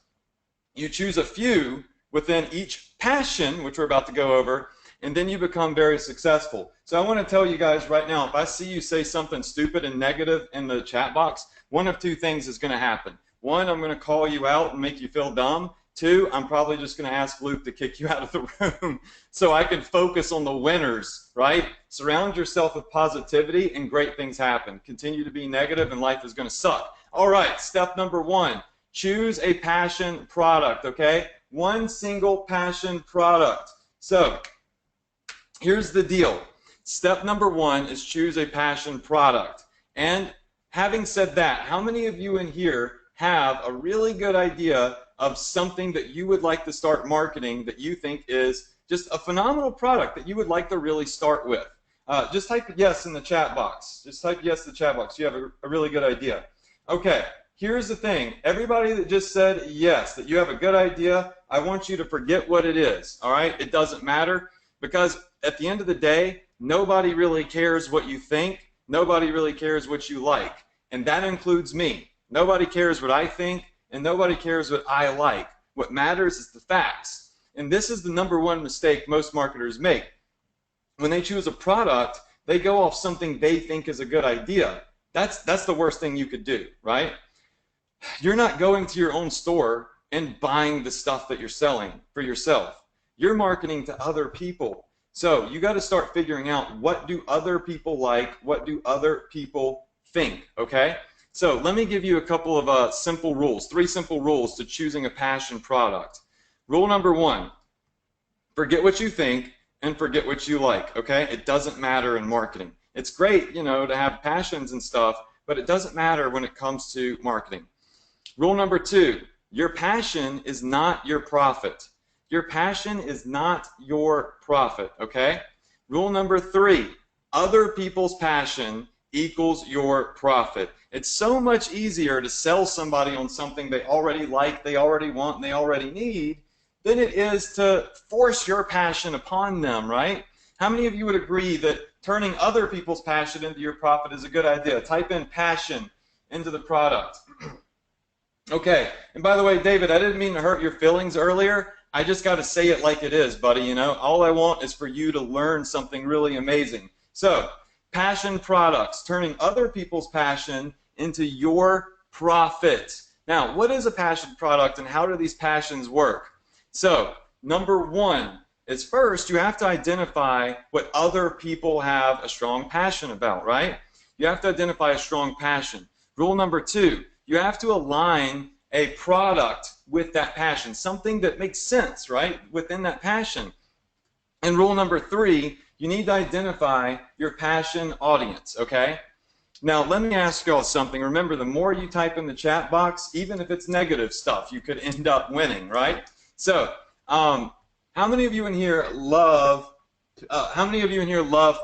You choose a few within each passion, which we're about to go over, and then you become very successful. So I want to tell you guys right now, if I see you say something stupid and negative in the chat box, one of 2 things is going to happen. 1, I'm going to call you out and make you feel dumb. 2, I'm probably just going to ask Luke to kick you out of the room so I can focus on the winners, right? Surround yourself with positivity and great things happen. Continue to be negative and life is going to suck. All right, step number 1, choose a passion product, okay? 1 single passion product. So here's the deal. Step number 1 is choose a passion product. And having said that, how many of you in here have a really good idea of something that you would like to start marketing that you think is just a phenomenal product that you would like to really start with? Just type yes in the chat box. Just type yes in the chat box. You have a really good idea. Okay, here's the thing. Everybody that just said yes, that you have a good idea, I want you to forget what it is, all right? It doesn't matter, because at the end of the day, nobody really cares what you think. Nobody really cares what you like, and that includes me. Nobody cares what I think, and nobody cares what I like. What matters is the facts. And this is the number 1 mistake most marketers make. When they choose a product, they go off something they think is a good idea. That's the worst thing you could do, right? You're not going to your own store and buying the stuff that you're selling for yourself. You're marketing to other people. So you got to start figuring out, what do other people like? What do other people think, okay? So let me give you a couple of simple rules, 3 simple rules to choosing a passion product. Rule number 1, forget what you think and forget what you like, okay? It doesn't matter in marketing. It's great, you know, to have passions and stuff, but it doesn't matter when it comes to marketing. Rule number 2, Your passion is not your profit. Your passion is not your profit, okay? Rule number 3, other people's passion equals your profit. It's so much easier to sell somebody on something they already like, they already want, and they already need than it is to force your passion upon them, right? How many of you would agree that turning other people's passion into your profit is a good idea? Type in passion into the product. Okay, and by the way, David, I didn't mean to hurt your feelings earlier. I just got to say it like it is, buddy, you know? All I want is for you to learn something really amazing. So, passion products, turning other people's passion into your profit. Now, what is a passion product and how do these passions work? So, number 1 is first, you have to identify what other people have a strong passion about, right? You have to identify a strong passion. Rule number 2, you have to align a product with that passion, something that makes sense, right, within that passion. And rule number 3, you need to identify your passion audience, okay? Now, let me ask y'all something. Remember, the more you type in the chat box, even if it's negative stuff, you could end up winning, right? So, how many of you in here love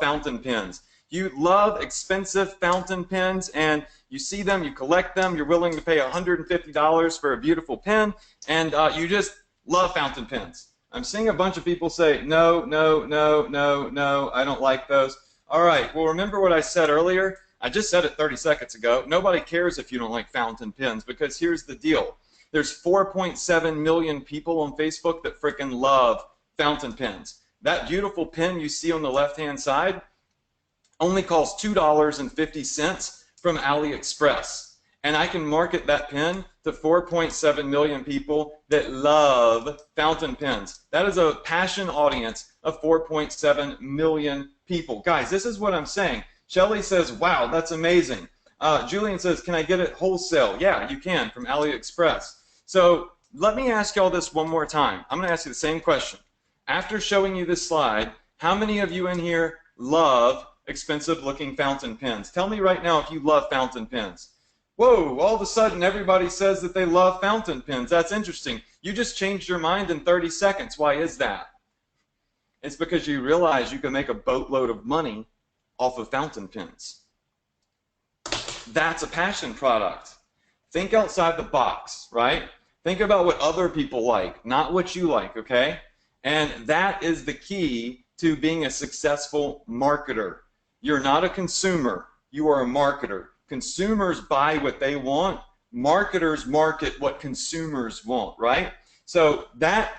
fountain pens? You love expensive fountain pens, and you see them, you collect them, you're willing to pay $150 for a beautiful pen, and you just love fountain pens. I'm seeing a bunch of people say, no, no, no, no, no, I don't like those. All right, well, remember what I said earlier? I just said it 30 seconds ago. Nobody cares if you don't like fountain pens, because here's the deal. There's 4.7 million people on Facebook that frickin' love fountain pens. That beautiful pen you see on the left-hand side only costs $2.50 from AliExpress. And I can market that pen to 4.7 million people that love fountain pens. That is a passion audience of 4.7 million people. Guys, this is what I'm saying. Shelly says, wow, that's amazing. Julian says, can I get it wholesale? Yeah, you can from AliExpress. So let me ask y'all this one more time. I'm going to ask you the same question. After showing you this slide, how many of you in here love expensive looking fountain pens? Tell me right now if you love fountain pens. Whoa, all of a sudden everybody says that they love fountain pens. That's interesting. You just changed your mind in 30 seconds. Why is that? It's because you realize you can make a boatload of money off of fountain pens. That's a passion product. Think outside the box, right? Think about what other people like, not what you like, okay? And that is the key to being a successful marketer. You're not a consumer, you are a marketer. Consumers buy what they want, marketers market what consumers want, right? So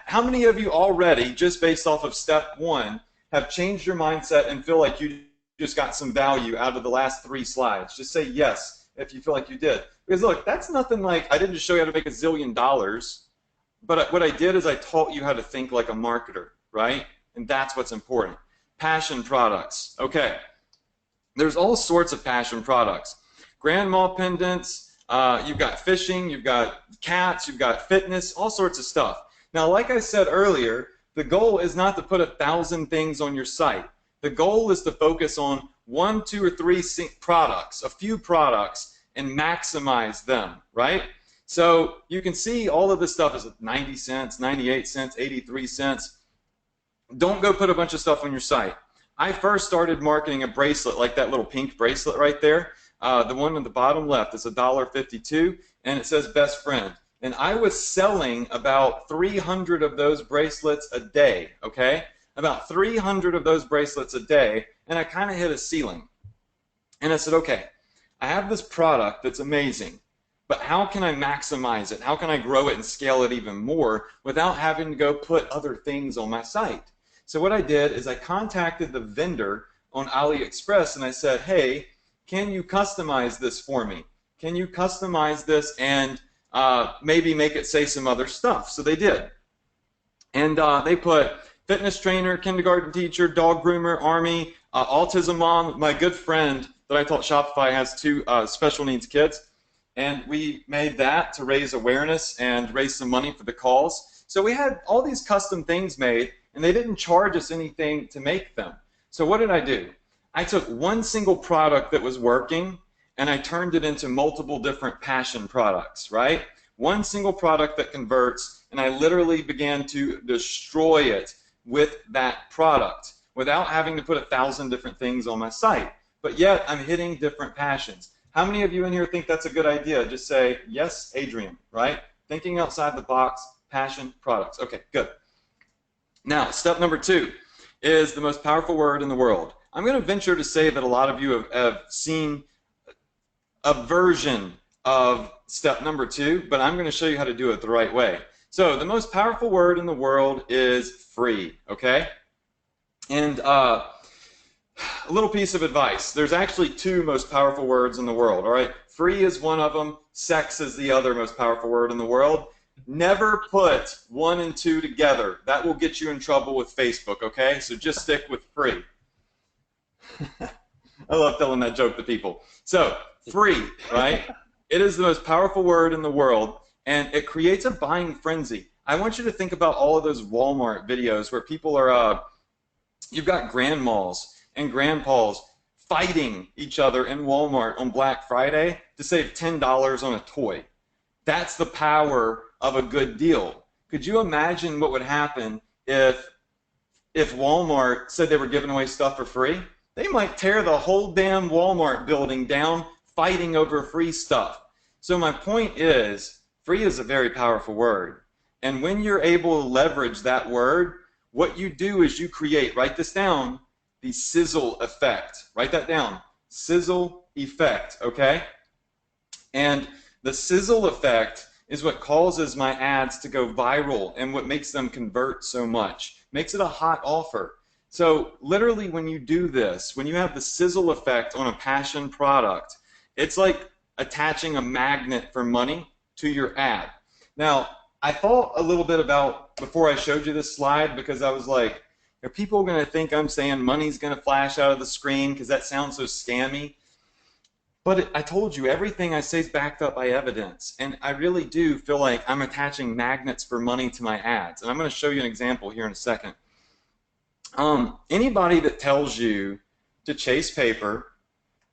how many of you already, just based off of step 1, have changed your mindset and feel like you just got some value out of the last 3 slides? Just say yes if you feel like you did. Because look, that's nothing like, I didn't just show you how to make $1 zillion, but what I did is I taught you how to think like a marketer, right? And that's what's important. Passion products. Okay. There's all sorts of passion products. Grandma pendants, you've got fishing, you've got cats, you've got fitness, all sorts of stuff. Now, like I said earlier, the goal is not to put 1,000 things on your site. The goal is to focus on 1, 2, or 3 products, a few products, and maximize them, right? So you can see all of this stuff is 90 cents, 98 cents, 83 cents. Don't go put a bunch of stuff on your site. I first started marketing a bracelet like that little pink bracelet right there. The one on the bottom left is $1.52, and it says best friend. And I was selling about 300 of those bracelets a day, okay? About 300 of those bracelets a day, and I kind of hit a ceiling. And I said, okay, I have this product that's amazing, but how can I maximize it? How can I grow it and scale it even more without having to go put other things on my site? So what I did is I contacted the vendor on AliExpress and I said, hey, can you customize this for me? Can you customize this and maybe make it say some other stuff? So they did. And they put fitness trainer, kindergarten teacher, dog groomer, army, autism mom. My good friend that I taught Shopify has 2 special needs kids. And we made that to raise awareness and raise some money for the cause. So we had all these custom things made, and they didn't charge us anything to make them. So what did I do? I took one single product that was working, and I turned it into multiple different passion products, right? one single product that converts, and I literally began to destroy it with that product without having to put 1,000 different things on my site. But yet, I'm hitting different passions. How many of you in here think that's a good idea? Just say, yes, Adrian, right? Thinking outside the box, passion, products. Okay, good. Now, step number 2 is the most powerful word in the world. I'm going to venture to say that a lot of you have seen a version of step number 2, but I'm going to show you how to do it the right way. So the most powerful word in the world is free, okay? And a little piece of advice. There's actually 2 most powerful words in the world, all right? Free is one of them. Sex is the other most powerful word in the world. Never put 1 and 2 together. That will get you in trouble with Facebook, okay? So just stick with free. I love telling that joke to people. So, free, right? It is the most powerful word in the world, and it creates a buying frenzy. I want you to think about all of those Walmart videos where people are, you've got grandmas and grandpas fighting each other in Walmart on Black Friday to save $10 on a toy. That's the power of a good deal. Could you imagine what would happen if Walmart said they were giving away stuff for free? They might tear the whole damn Walmart building down fighting over free stuff. So my point is, free is a very powerful word. And when you're able to leverage that word, what you do is you create, write this down, the sizzle effect. Write that down. Sizzle effect, okay? And the sizzle effect is what causes my ads to go viral and what makes them convert so much. Makes it a hot offer. So literally when you do this, when you have the sizzle effect on a passion product, it's like attaching a magnet for money to your ad. Now, I thought a little bit about, before I showed you this slide, because I was like, are people going to think I'm saying money's going to flash out of the screen because that sounds so scammy? But I told you, everything I say is backed up by evidence. And I really do feel like I'm attaching magnets for money to my ads. And I'm going to show you an example here in a second. Anybody that tells you to chase paper,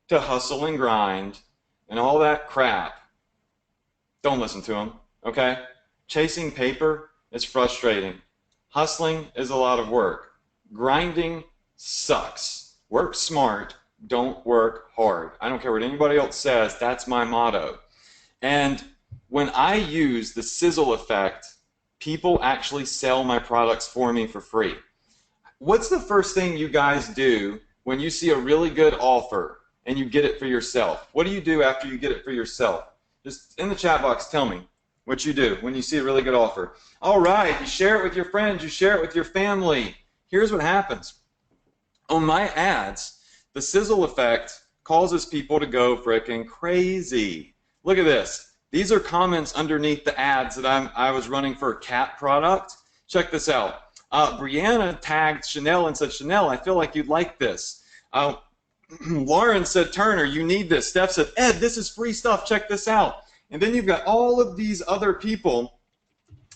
to hustle and grind, and all that crap, don't listen to them, okay? Chasing paper is frustrating. Hustling is a lot of work. Grinding sucks. Work smart, don't work hard. I don't care what anybody else says, that's my motto. And when I use the sizzle effect, people actually sell my products for me for free. What's the first thing you guys do when you see a really good offer and you get it for yourself? What do you do after you get it for yourself? Just in the chat box, tell me what you do when you see a really good offer. All right, you share it with your friends, you share it with your family. Here's what happens. On my ads, the sizzle effect causes people to go freaking crazy. Look at this. These are comments underneath the ads that I was running for a cat product. Check this out. Brianna tagged Chanel and said, Chanel, I feel like you'd like this. Lauren said, Turner, you need this. Steph said, Ed, this is free stuff. Check this out. And then you've got all of these other people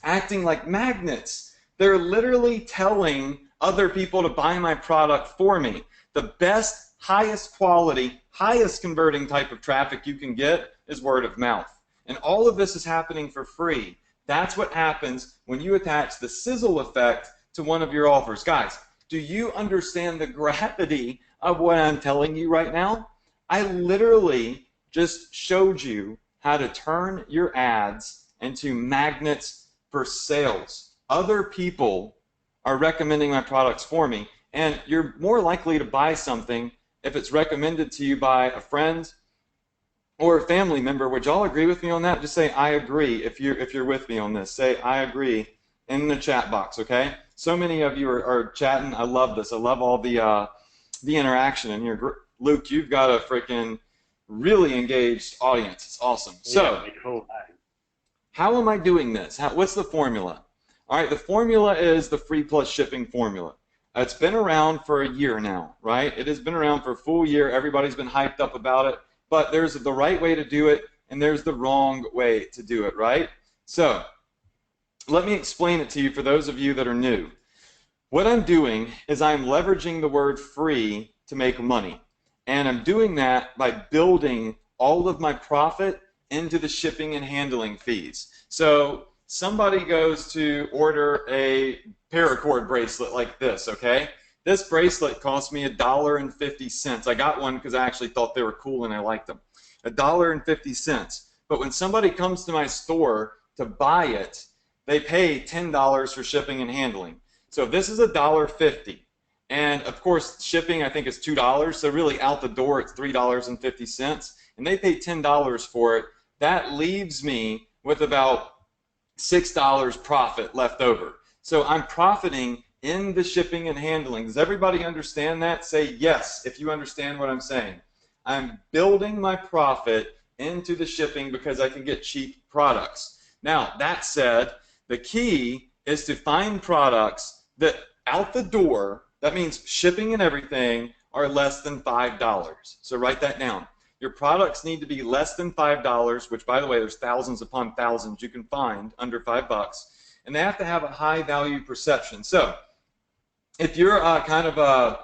acting like magnets. They're literally telling other people to buy my product for me. The best, highest quality, highest converting type of traffic you can get is word of mouth. And all of this is happening for free. That's what happens when you attach the sizzle effect to one of your offers. Guys, do you understand the gravity of what I'm telling you right now? I literally just showed you how to turn your ads into magnets for sales. Other people are recommending my products for me, and you're more likely to buy something if it's recommended to you by a friend or a family member. Would y'all agree with me on that? Just say, I agree if you're with me on this. Say, I agree in the chat box, okay? So many of you are chatting. I love this. I love all the interaction in here. Luke, you've got a freaking really engaged audience. It's awesome. So, yeah, cool. How am I doing this? What's the formula? All right, the formula is the free plus shipping formula. It's been around for a year now, right? It has been around for a full year. Everybody's been hyped up about it. But there's the right way to do it, and there's the wrong way to do it, right? So let me explain it to you for those of you that are new. What I'm doing is I'm leveraging the word free to make money. And I'm doing that by building all of my profit into the shipping and handling fees. So somebody goes to order a paracord bracelet like this, okay? This bracelet cost me $1.50. I got one because I actually thought they were cool and I liked them. $1.50. But when somebody comes to my store to buy it, they pay $10 for shipping and handling. So if this is $1.50, and of course shipping I think is $2, so really out the door it's $3.50, and they pay $10 for it, that leaves me with about $6 profit left over. So I'm profiting in the shipping and handling. Does everybody understand that? Say yes if you understand what I'm saying. I'm building my profit into the shipping because I can get cheap products. Now, that said, the key is to find products that out the door, that means shipping and everything, are less than $5. So write that down. Your products need to be less than $5, which, by the way, there's thousands upon thousands you can find under $5, and they have to have a high value perception. So if you're kind of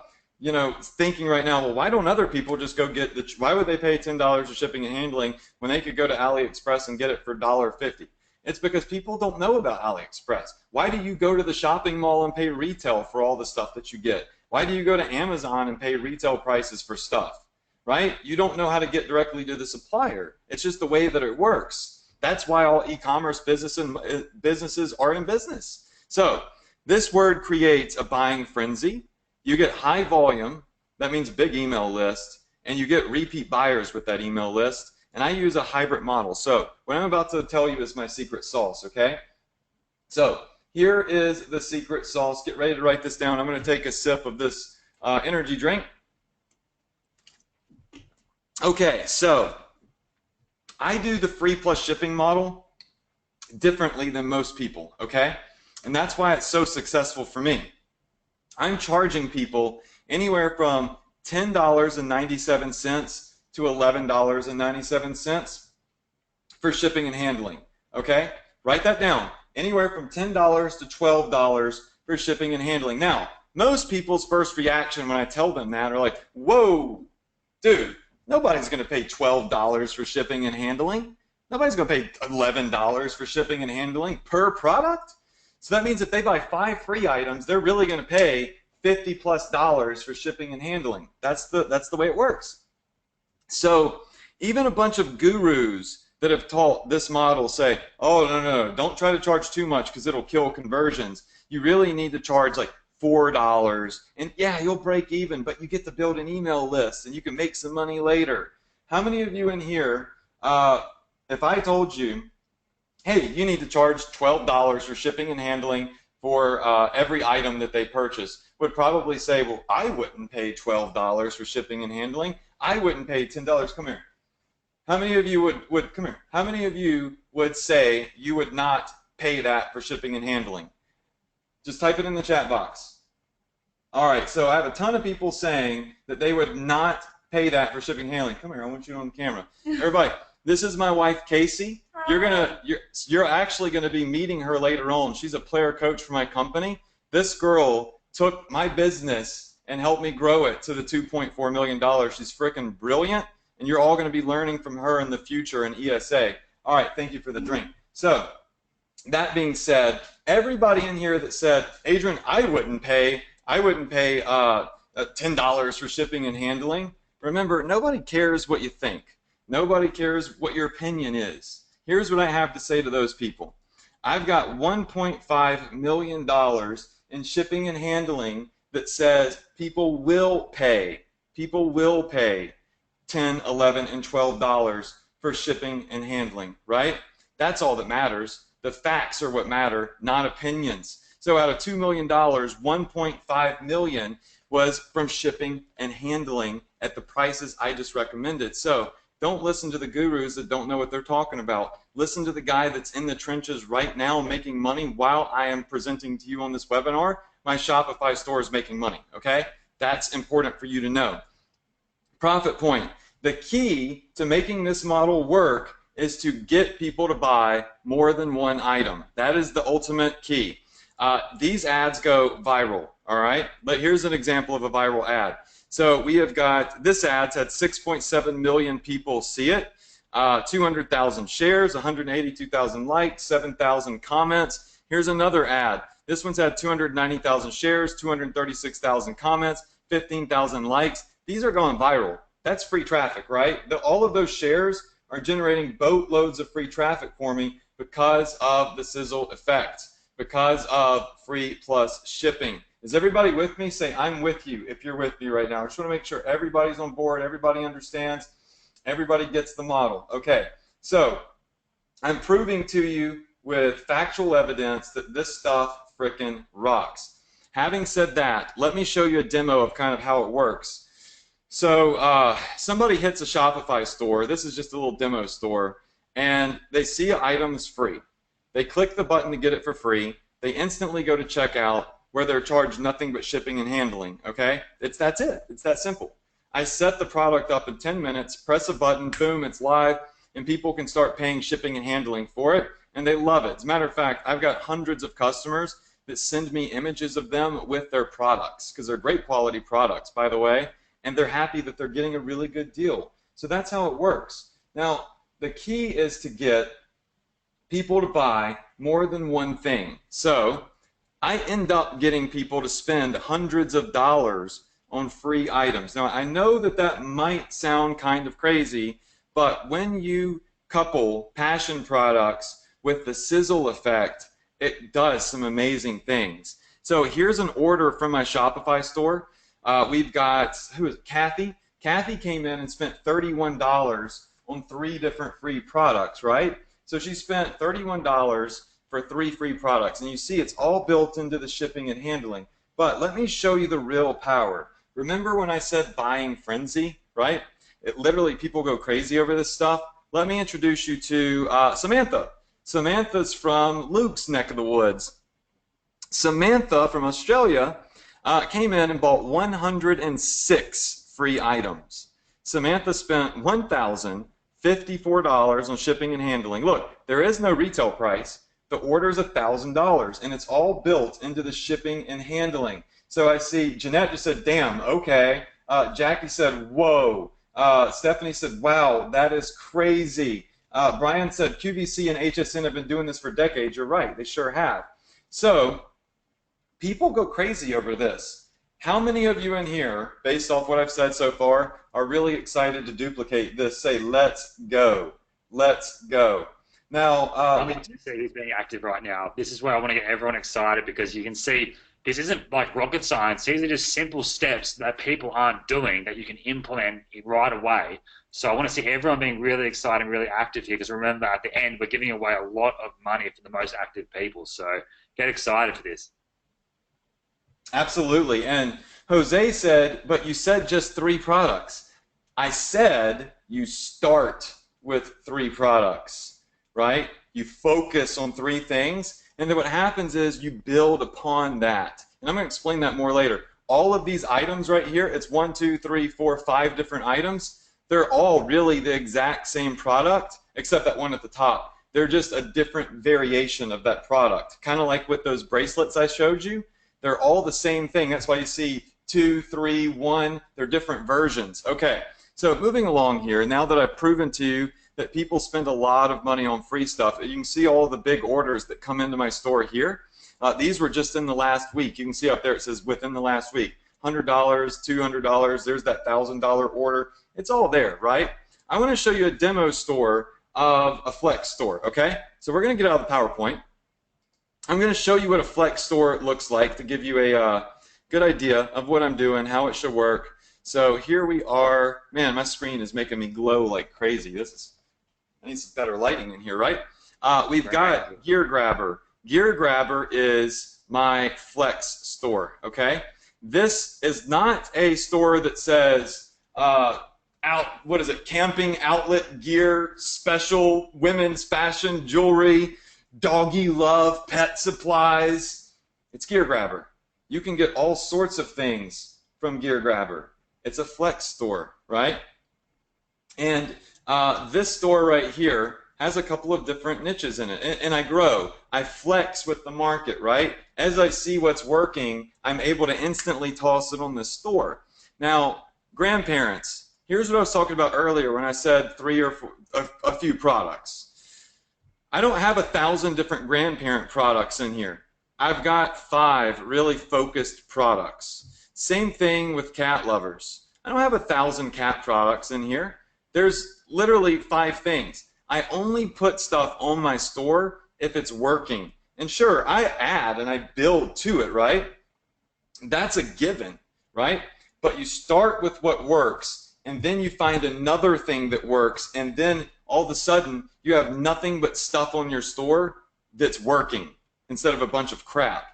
thinking right now, well, why don't other people just go get why would they pay $10 for shipping and handling when they could go to AliExpress and get it for $1.50? It's because people don't know about AliExpress. Why do you go to the shopping mall and pay retail for all the stuff that you get? Why do you go to Amazon and pay retail prices for stuff? Right? You don't know how to get directly to the supplier. It's just the way that it works. That's why all e-commerce businesses are in business. So this word creates a buying frenzy. You get high volume, that means big email list, and you get repeat buyers with that email list. And I use a hybrid model. So what I'm about to tell you is my secret sauce, okay? So here is the secret sauce. Get ready to write this down. I'm going to take a sip of this energy drink. Okay, so I do the free plus shipping model differently than most people, okay? And that's why it's so successful for me. I'm charging people anywhere from $10.97 to $11.97 for shipping and handling, okay? Write that down. Anywhere from $10 to $12 for shipping and handling. Now, most people's first reaction when I tell them that are like, whoa, dude, nobody's going to pay $12 for shipping and handling. Nobody's going to pay $11 for shipping and handling per product. So that means if they buy 5 free items, they're really going to pay $50+ for shipping and handling. That's the way it works. So even a bunch of gurus that have taught this model say, oh, no, don't try to charge too much because it'll kill conversions. You really need to charge like $4, and yeah, you'll break even, but you get to build an email list and you can make some money later. How many of you in here, if I told you, hey, you need to charge $12 for shipping and handling for every item that they purchase, would probably say, well, I wouldn't pay $12 for shipping and handling. I wouldn't pay $10. Come here. How many of you would come here? How many of you would say you would not pay that for shipping and handling? Just type it in the chat box. All right, so I have a ton of people saying that they would not pay that for shipping and handling. Come here, I want you on camera. Everybody, this is my wife, Casey. You're actually gonna be meeting her later on. She's a player coach for my company. This girl took my business and helped me grow it to the $2.4 million. She's freaking brilliant, and you're all gonna be learning from her in the future in ESA. All right, thank you for the drink. So, that being said, everybody in here that said, Adrian, I wouldn't pay $10 for shipping and handling. Remember, nobody cares what you think. Nobody cares what your opinion is. Here's what I have to say to those people. I've got $1.5 million in shipping and handling that says people will pay $10, $11, and $12 for shipping and handling, right? That's all that matters. The facts are what matter, not opinions. So out of $2 million, $1.5 million was from shipping and handling at the prices I just recommended. So don't listen to the gurus that don't know what they're talking about. Listen to the guy that's in the trenches right now making money while I am presenting to you on this webinar. My Shopify store is making money, okay? That's important for you to know. Profit point. The key to making this model work is to get people to buy more than one item. That is the ultimate key. These ads go viral, all right? But here's an example of a viral ad. So we have got, this ad's had 6.7 million people see it. 200,000 shares, 182,000 likes, 7,000 comments. Here's another ad. This one's had 290,000 shares, 236,000 comments, 15,000 likes. These are going viral. That's free traffic, right? All of those shares are generating boatloads of free traffic for me because of the sizzle effect, because of free plus shipping. Is everybody with me? Say, I'm with you if you're with me right now. I just want to make sure everybody's on board, everybody understands, everybody gets the model. Okay, so I'm proving to you with factual evidence that this stuff frickin' rocks. Having said that, let me show you a demo of kind of how it works. So somebody hits a Shopify store. This is just a little demo store, and they see an item is free. They click the button to get it for free. They instantly go to checkout, where they're charged nothing but shipping and handling. Okay, that's it. It's that simple. I set the product up in 10 minutes, press a button, boom, it's live, and people can start paying shipping and handling for it, and they love it. As a matter of fact, I've got hundreds of customers that send me images of them with their products, because they're great quality products, by the way, and they're happy that they're getting a really good deal. So that's how it works. Now, the key is to get people to buy more than one thing. So I end up getting people to spend hundreds of dollars on free items. Now, I know that that might sound kind of crazy, but when you couple passion products with the sizzle effect, it does some amazing things. So here's an order from my Shopify store. We've got, who is it, Kathy? Kathy came in and spent $31 on 3 different free products, right? So she spent $31 for 3 free products. And you see it's all built into the shipping and handling. But let me show you the real power. Remember when I said buying frenzy, right? It literally, people go crazy over this stuff. Let me introduce you to Samantha. Samantha's from Luke's neck of the woods. Samantha from Australia came in and bought 106 free items. Samantha spent $1,054 on shipping and handling. Look, there is no retail price. The order is $1,000, and it's all built into the shipping and handling. So I see Jeanette just said, damn, okay. Jackie said, whoa. Stephanie said, wow, that is crazy. Brian said, QVC and HSN have been doing this for decades. You're right, they sure have. So people go crazy over this. How many of you in here, based off what I've said so far, are really excited to duplicate this? Say, let's go. Let's go. Now, I mean, to see who's being active right now. This is where I want to get everyone excited, because you can see this isn't like rocket science. These are just simple steps that people aren't doing that you can implement right away. So I want to see everyone being really excited and really active here, because remember, at the end, we're giving away a lot of money for the most active people. So get excited for this. Absolutely. And Jose said, but you said just 3 products. I said you start with 3 products, right? You focus on 3 things, and then what happens is you build upon that. And I'm going to explain that more later. All of these items right here, it's 1, 2, 3, 4, 5 different items. They're all really the exact same product, except that one at the top. They're just a different variation of that product. Kind of like with those bracelets I showed you. They're all the same thing. That's why you see 2, 3, 1. They're different versions. Okay, so moving along here, now that I've proven to you that people spend a lot of money on free stuff, you can see all the big orders that come into my store here. These were just in the last week. You can see up there it says within the last week. $100, $200, there's that $1,000 order. It's all there, right? I want to show you a demo store of a Flex store, okay? So we're going to get out of the PowerPoint. I'm going to show you what a Flex store looks like to give you a good idea of what I'm doing, how it should work. So here we are. Man, my screen is making me glow like crazy. I need some better lighting in here, right? We've got Gear Grabber. Gear Grabber is my Flex store, okay? This is not a store that says camping outlet gear, special women's fashion, jewelry, doggy love, pet supplies. It's Gear Grabber. You can get all sorts of things from Gear Grabber. It's a Flex store, right? And this store right here has a couple of different niches in it, and I grow. I flex with the market, right? As I see what's working, I'm able to instantly toss it on this store. Now, grandparents, here's what I was talking about earlier when I said 3 a few products. I don't have 1,000 different grandparent products in here. I've got 5 really focused products. Same thing with cat lovers. I don't have 1,000 cat products in here. There's literally 5 things. I only put stuff on my store if it's working. And sure, I add and I build to it, right? That's a given, right? But you start with what works, and then you find another thing that works, and then all of a sudden you have nothing but stuff on your store that's working instead of a bunch of crap.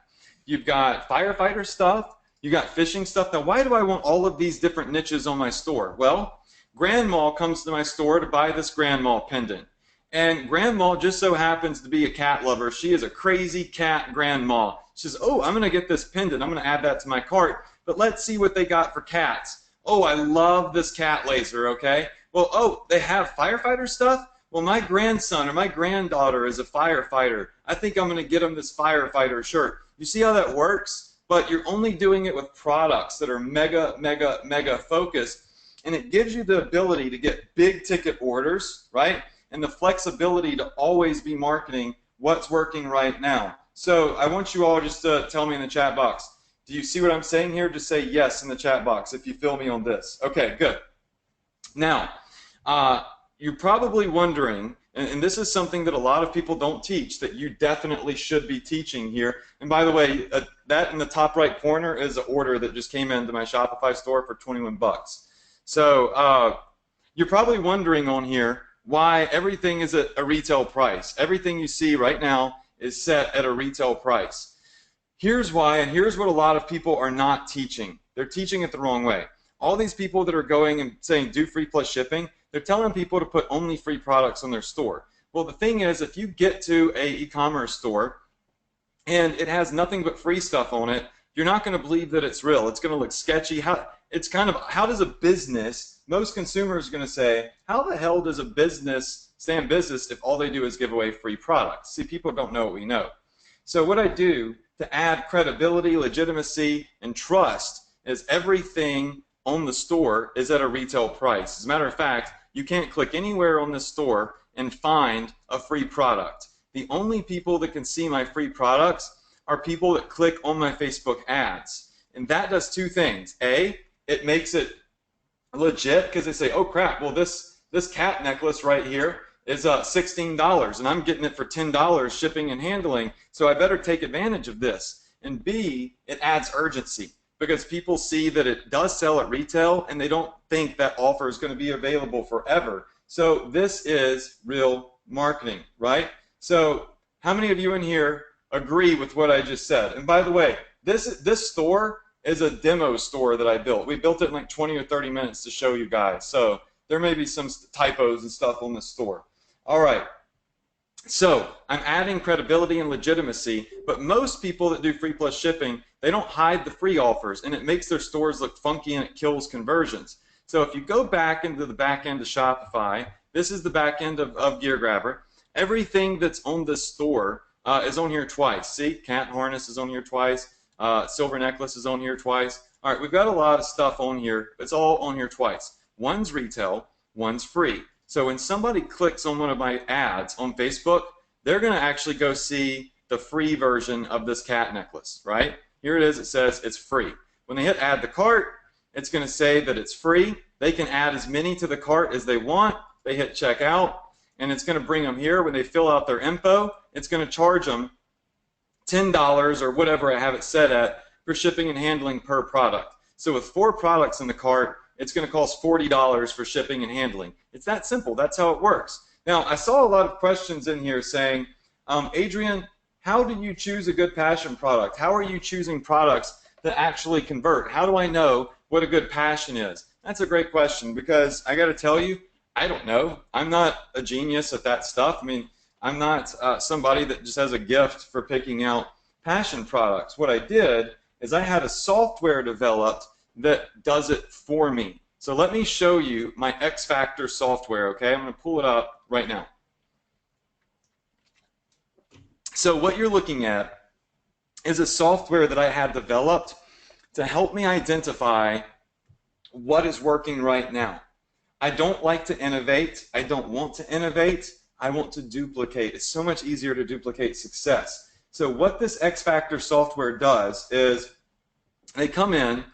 You've got firefighter stuff, you got fishing stuff. Now, why do I want all of these different niches on my store? Well, Grandma comes to my store to buy this Grandma pendant. And Grandma just so happens to be a cat lover. She is a crazy cat grandma. She says, oh, I'm going to get this pendant. I'm going to add that to my cart. But let's see what they got for cats. Oh, I love this cat laser, okay? Well, oh, they have firefighter stuff? Well, my grandson or my granddaughter is a firefighter. I think I'm going to get them this firefighter shirt. You see how that works? But you're only doing it with products that are mega, mega, mega focused. And it gives you the ability to get big ticket orders, right? And the flexibility to always be marketing what's working right now. So I want you all just to tell me in the chat box. Do you see what I'm saying here? Just say yes in the chat box if you feel me on this. Okay, good. Now, you're probably wondering, and this is something that a lot of people don't teach, that you definitely should be teaching here. And by the way, that in the top right corner is an order that just came into my Shopify store for 21 bucks. So you're probably wondering on here why everything is at a retail price. Everything you see right now is set at a retail price. Here's why, and here's what a lot of people are not teaching. They're teaching it the wrong way. All these people that are going and saying do free plus shipping, they're telling people to put only free products on their store. Well, the thing is, if you get to a e-commerce store and it has nothing but free stuff on it, you're not going to believe that it's real. It's going to look sketchy. How does a business, most consumers are going to say, how the hell does a business stay in business if all they do is give away free products? See, people don't know what we know. So what I do to add credibility, legitimacy, and trust is everything on the store is at a retail price. As a matter of fact, you can't click anywhere on this store and find a free product. The only people that can see my free products are people that click on my Facebook ads. And that does 2 things. A, it makes it legit because they say, oh crap, well this cat necklace right here is $16 and I'm getting it for $10 shipping and handling, so I better take advantage of this. And B, it adds urgency because people see that it does sell at retail and they don't think that offer is going to be available forever. So this is real marketing, right? So how many of you in here agree with what I just said? And by the way, this store is a demo store that I built. We built it in like 20 or 30 minutes to show you guys. So there may be some typos and stuff on this store. All right, so I'm adding credibility and legitimacy, but most people that do free plus shipping, they don't hide the free offers, and it makes their stores look funky and it kills conversions. So if you go back into the back end of Shopify, this is the back end of Gear Grabber. Everything that's on this store is on here twice. See, cat harness is on here twice, silver necklace is on here twice. All right, we've got a lot of stuff on here. It's all on here twice. One's retail, one's free. So when somebody clicks on one of my ads on Facebook, they're going to actually go see the free version of this cat necklace, right? Here it is. It says it's free. When they hit add to cart, it's going to say that it's free. They can add as many to the cart as they want. They hit checkout, and it's going to bring them here. When they fill out their info, it's going to charge them $10 or whatever I have it set at for shipping and handling per product. So with 4 products in the cart, it's going to cost $40 for shipping and handling. It's that simple. That's how it works. Now, I saw a lot of questions in here saying, Adrian, how do you choose a good passion product? How are you choosing products that actually convert? How do I know what a good passion is? That's a great question because I got to tell you, I don't know. I'm not a genius at that stuff. I mean, I'm not somebody that just has a gift for picking out passion products. What I did is I had a software developed that does it for me. So let me show you my XFactor software, okay? I'm going to pull it up right now. So what you're looking at is a software that I had developed to help me identify what is working right now. I don't like to innovate. I don't want to innovate. I want to duplicate. It's so much easier to duplicate success. So what this XFactor software does is they come in,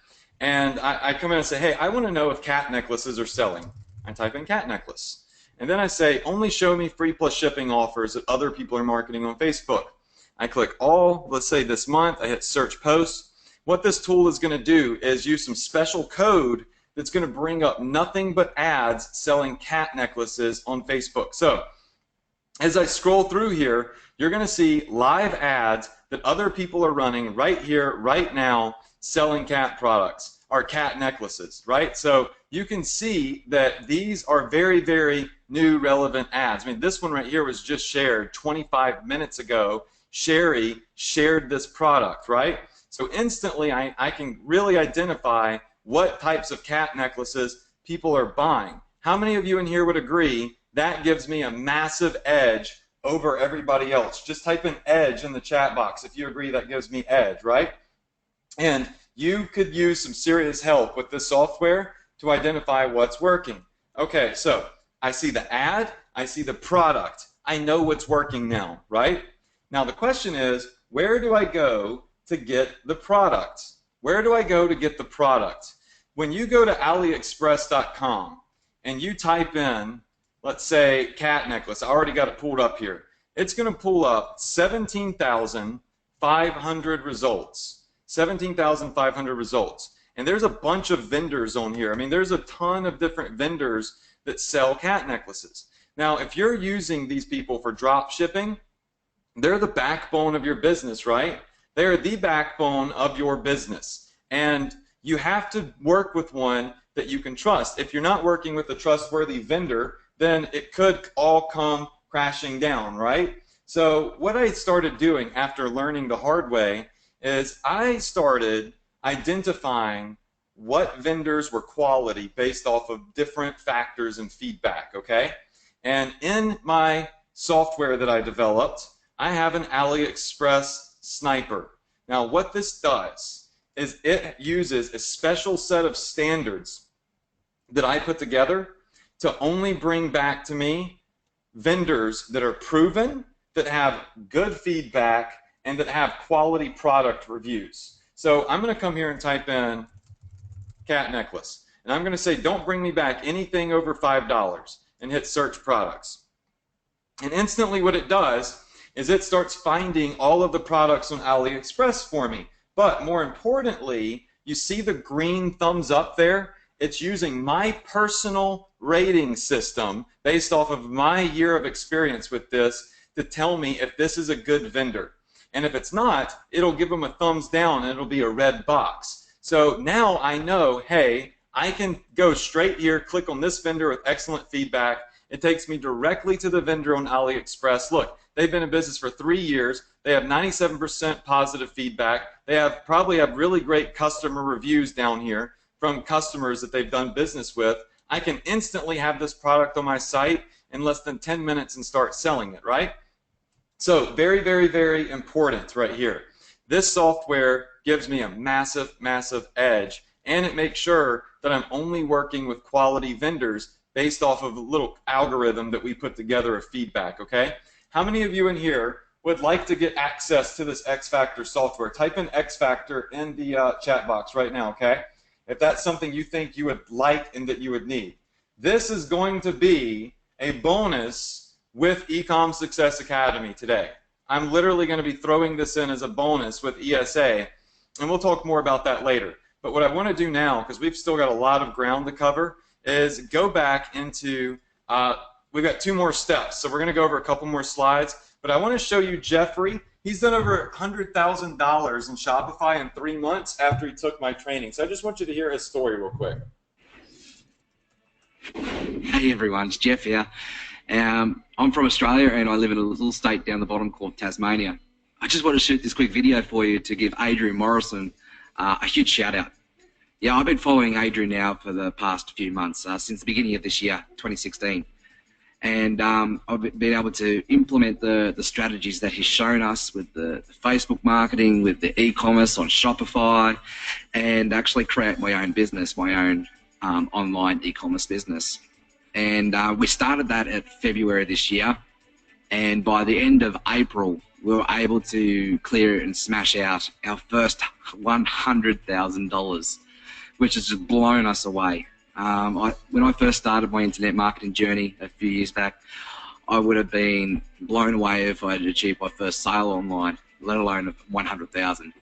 and I come in and say, hey, I want to know if cat necklaces are selling. I type in cat necklace. And then I say, only show me free plus shipping offers that other people are marketing on Facebook. I click all, let's say this month, I hit search posts. What this tool is going to do is use some special code that's going to bring up nothing but ads selling cat necklaces on Facebook. So as I scroll through here, you're going to see live ads that other people are running right here, right now, selling cat products or cat necklaces, right? So you can see that these are very, very new, relevant ads. I mean, this one right here was just shared 25 minutes ago. Sherry shared this product, right? So instantly I can really identify what types of cat necklaces people are buying. How many of you in here would agree that gives me a massive edge over everybody else? Just type in edge in the chat box if you agree that gives me edge, right? And you could use some serious help with this software to identify what's working. Okay, so I see the ad, I see the product. I know what's working now, right? Now the question is, where do I go to get the product? Where do I go to get the product? When you go to AliExpress.com and you type in, let's say, cat necklace, I already got it pulled up here. It's going to pull up 17,500 results. 17,500 results. And there's a bunch of vendors on here. I mean, there's a ton of different vendors that sell cat necklaces. Now, if you're using these people for drop shipping, they're the backbone of your business, right? They're the backbone of your business. And you have to work with one that you can trust. If you're not working with a trustworthy vendor, then it could all come crashing down, right? So what I started doing after learning the hard way is I started identifying what vendors were quality based off of different factors and feedback, okay? And in my software that I developed, I have an AliExpress sniper. Now what this does is it uses a special set of standards that I put together to only bring back to me vendors that are proven, that have good feedback, and that have quality product reviews. So I'm going to come here and type in cat necklace. And I'm going to say, don't bring me back anything over $5 and hit search products. And instantly what it does is it starts finding all of the products on AliExpress for me. But more importantly, you see the green thumbs up there? It's using my personal rating system based off of my year of experience with this to tell me if this is a good vendor. And if it's not, it'll give them a thumbs down and it'll be a red box. So now I know, hey, I can go straight here, click on this vendor with excellent feedback. It takes me directly to the vendor on AliExpress. Look, they've been in business for 3 years. They have 97% positive feedback. They probably have really great customer reviews down here from customers that they've done business with. I can instantly have this product on my site in less than 10 minutes and start selling it, right? So very, very, very important right here. This software gives me a massive, massive edge, and it makes sure that I'm only working with quality vendors based off of a little algorithm that we put together of feedback, okay? How many of you in here would like to get access to this XFactor software? Type in XFactor in the chat box right now, okay? If that's something you think you would like and that you would need. This is going to be a bonus with Ecom Success Academy today. I'm literally going to be throwing this in as a bonus with ESA, and we'll talk more about that later. But what I want to do now, because we've still got a lot of ground to cover, is go back into, we've got 2 more steps, so we're going to go over a couple more slides, but I want to show you Jeffrey. He's done over $100,000 in Shopify in 3 months after he took my training. So I just want you to hear his story real quick. Hey everyone, it's Jeff here. I'm from Australia and I live in a little state down the bottom called Tasmania. I just want to shoot this quick video for you to give Adrian Morrison a huge shout out. Yeah, I've been following Adrian now for the past few months, since the beginning of this year, 2016. And I've been able to implement the strategies that he's shown us with the Facebook marketing, with the e-commerce on Shopify, and actually create my own business, my own online e-commerce business. And we started that at February this year, and by the end of April, we were able to clear and smash out our first $100,000, which has just blown us away. When I first started my internet marketing journey a few years back, I would have been blown away if I had achieved my first sale online, let alone $100,000.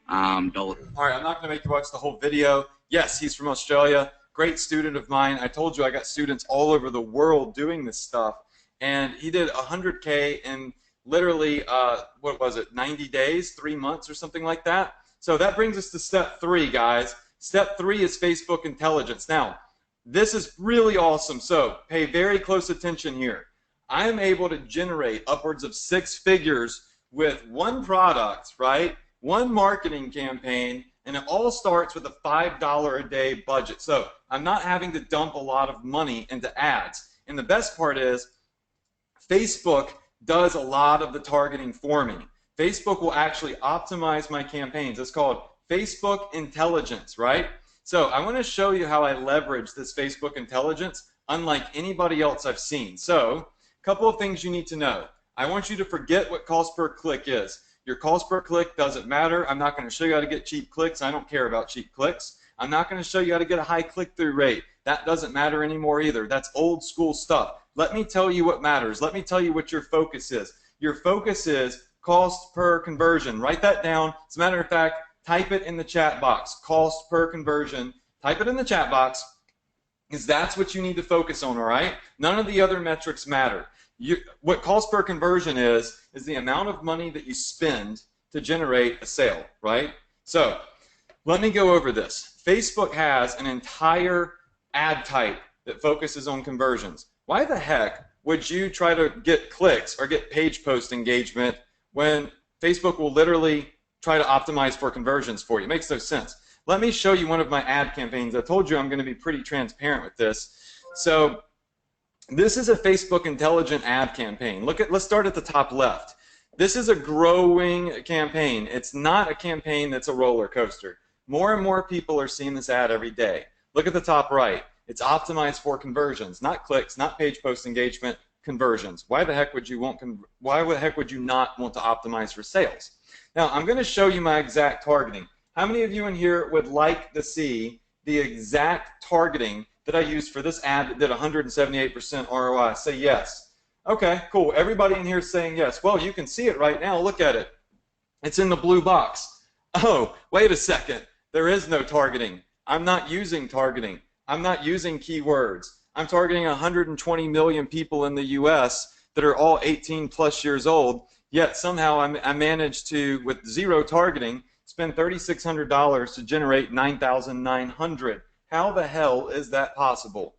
All right, I'm not going to make you watch the whole video. Yes, he's from Australia. Great student of mine. I told you I got students all over the world doing this stuff. And he did 100K in literally, what was it, 90 days, 3 months or something like that. So that brings us to step 3, guys. Step 3 is Facebook intelligence. Now, this is really awesome. So pay very close attention here. I am able to generate upwards of 6 figures with one product, right? One marketing campaign, and it all starts with a $5 a day budget. So I'm not having to dump a lot of money into ads. And the best part is Facebook does a lot of the targeting for me. Facebook will actually optimize my campaigns. It's called Facebook intelligence, right? So I want to show you how I leverage this Facebook intelligence unlike anybody else I've seen. So a couple of things you need to know. I want you to forget what cost per click is. Your cost per click doesn't matter. I'm not going to show you how to get cheap clicks. I don't care about cheap clicks. I'm not going to show you how to get a high click-through rate. That doesn't matter anymore either. That's old school stuff. Let me tell you what matters. Let me tell you what your focus is. Your focus is cost per conversion. Write that down. As a matter of fact, type it in the chat box. Cost per conversion. Type it in the chat box because that's what you need to focus on, all right? None of the other metrics matter. What cost per conversion is the amount of money that you spend to generate a sale, right? So let me go over this. Facebook has an entire ad type that focuses on conversions. Why the heck would you try to get clicks or get page post engagement when Facebook will literally try to optimize for conversions for you? It makes no sense. Let me show you one of my ad campaigns. I told you I'm going to be pretty transparent with this. So this is a Facebook intelligent ad campaign. Let's start at the top left. This is a growing campaign. It's not a campaign that's a roller coaster. More and more people are seeing this ad every day. Look at the top right. It's optimized for conversions, not clicks, not page post engagement, conversions. Why the heck would you not want to optimize for sales? Now, I'm going to show you my exact targeting. How many of you in here would like to see the exact targeting that I used for this ad that did 178% ROI? Say yes. Okay, cool. Everybody in here is saying yes. Well, you can see it right now. Look at it. It's in the blue box. Oh, wait a second. There is no targeting. I'm not using targeting. I'm not using keywords. I'm targeting 120 million people in the US that are all 18 plus years old, yet somehow I managed to, with zero targeting, spend $3,600 to generate 9,900. How the hell is that possible?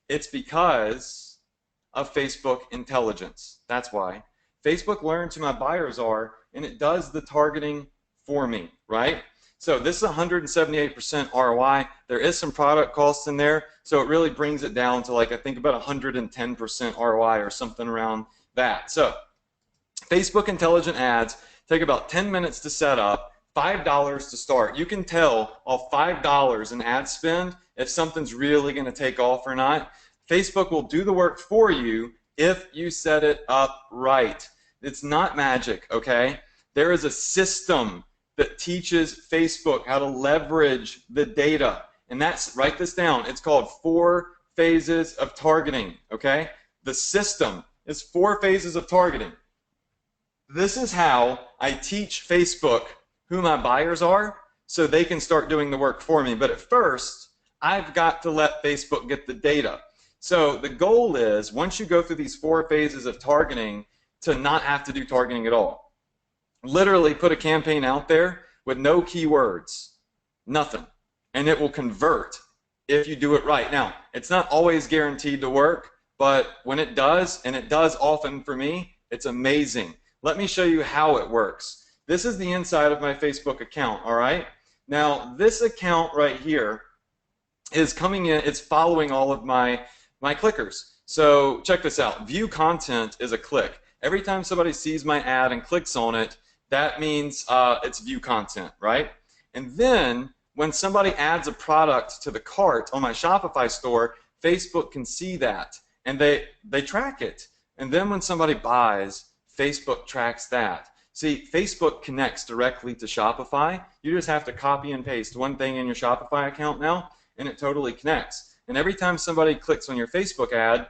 It's because of Facebook intelligence. That's why. Facebook learns who my buyers are, and it does the targeting for me, right? So this is 178% ROI. There is some product costs in there, so it really brings it down to, like, I think about 110% ROI or something around that. So Facebook intelligent ads take about 10 minutes to set up, $5 to start. You can tell off $5 in ad spend if something's really going to take off or not. Facebook will do the work for you if you set it up right. It's not magic, okay? There is a system that teaches Facebook how to leverage the data. And that's, write this down, it's called 4 phases of targeting, okay? The system is 4 phases of targeting. This is how I teach Facebook who my buyers are so they can start doing the work for me. But at first, I've got to let Facebook get the data. So the goal is, once you go through these 4 phases of targeting, to not have to do targeting at all. Literally put a campaign out there with no keywords, nothing, and it will convert if you do it right. Now, it's not always guaranteed to work, but when it does, and it does often for me, it's amazing. Let me show you how it works. This is the inside of my Facebook account, all right? Now, this account right here is coming in, it's following all of my clickers. So check this out. View content is a click. Every time somebody sees my ad and clicks on it, that means it's view content, right? And then when somebody adds a product to the cart on my Shopify store, Facebook can see that. and they track it. And then when somebody buys, Facebook tracks that. See, Facebook connects directly to Shopify. You just have to copy and paste one thing in your Shopify account now, and it totally connects. And every time somebody clicks on your Facebook ad,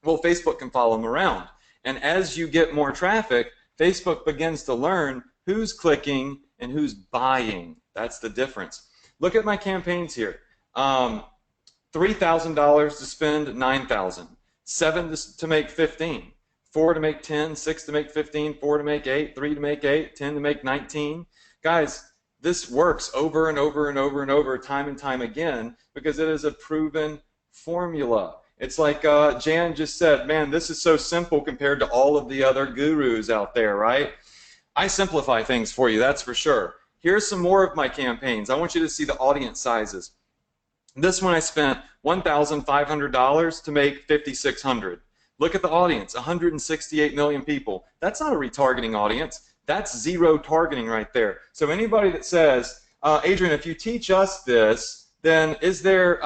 well, Facebook can follow them around. And as you get more traffic, Facebook begins to learn who's clicking and who's buying. That's the difference. Look at my campaigns here. $3,000 to spend, $9,000. 7 to make 15. 4 to make 10, 6 to make 15, 4 to make 8, 3 to make 8, 10 to make 19. Guys, this works over and over and over and over, time and time again, because it is a proven formula. It's like Jan just said, man, this is so simple compared to all of the other gurus out there, right? I simplify things for you, that's for sure. Here's some more of my campaigns. I want you to see the audience sizes. This one I spent $1,500 to make $5,600. Look at the audience, 168 million people. That's not a retargeting audience. That's zero targeting right there. So anybody that says, Adrian, if you teach us this, then is there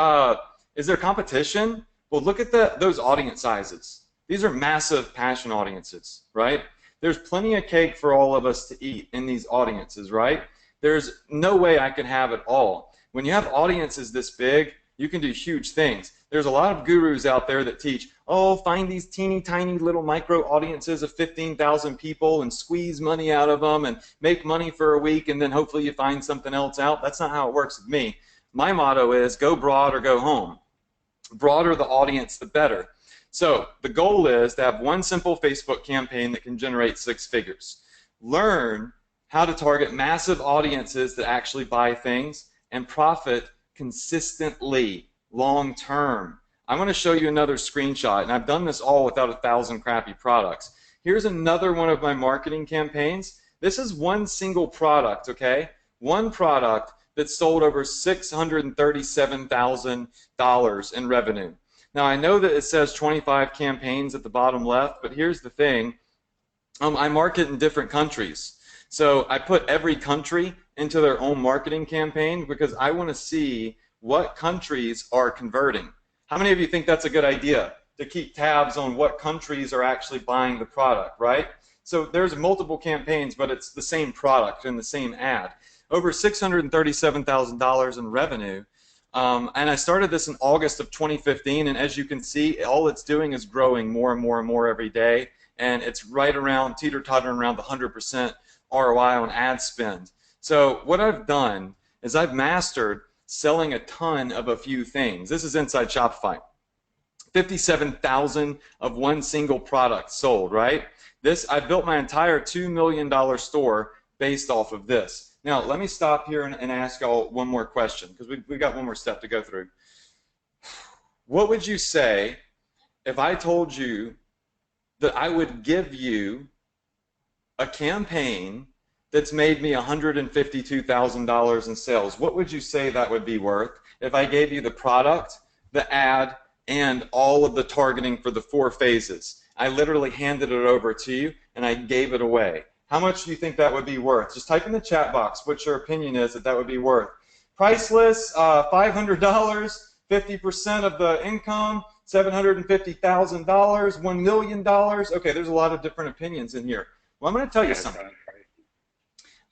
competition? Well, look at those audience sizes. These are massive passion audiences, right? There's plenty of cake for all of us to eat in these audiences, right? There's no way I can have it all. When you have audiences this big, you can do huge things. There's a lot of gurus out there that teach, oh, find these teeny tiny little micro audiences of 15,000 people and squeeze money out of them and make money for a week and then hopefully you find something else out. That's not how it works with me. My motto is go broad or go home. Broader the audience, the better. So the goal is to have one simple Facebook campaign that can generate 6 figures. Learn how to target massive audiences that actually buy things and profit consistently, long term. I'm going to show you another screenshot, and I've done this all without 1,000 crappy products. Here's another one of my marketing campaigns. This is one single product, okay? One product that sold over $637,000 in revenue. Now, I know that it says 25 campaigns at the bottom left, but here's the thing. I market in different countries. So I put every country into their own marketing campaign because I want to see what countries are converting. How many of you think that's a good idea, to keep tabs on what countries are actually buying the product, right? So there's multiple campaigns, but it's the same product in the same ad. Over $637,000 in revenue. And I started this in August of 2015, and as you can see, all it's doing is growing more and more and more every day, and it's right around, teeter-tottering around the 100% ROI on ad spend. So what I've done is I've mastered selling a ton of a few things. This is inside Shopify. 57,000 of one single product sold, right? I built my entire $2 million store based off of this. Now, let me stop here and ask y'all one more question, because we've got one more step to go through. What would you say if I told you that I would give you a campaign that's made me $152,000 in sales? What would you say that would be worth if I gave you the product, the ad, and all of the targeting for the 4 phases? I literally handed it over to you, and I gave it away. How much do you think that would be worth? Just type in the chat box what your opinion is that would be worth. Priceless, $500, 50% of the income, $750,000, $1 million. Okay, there's a lot of different opinions in here. Well, I'm going to tell you something.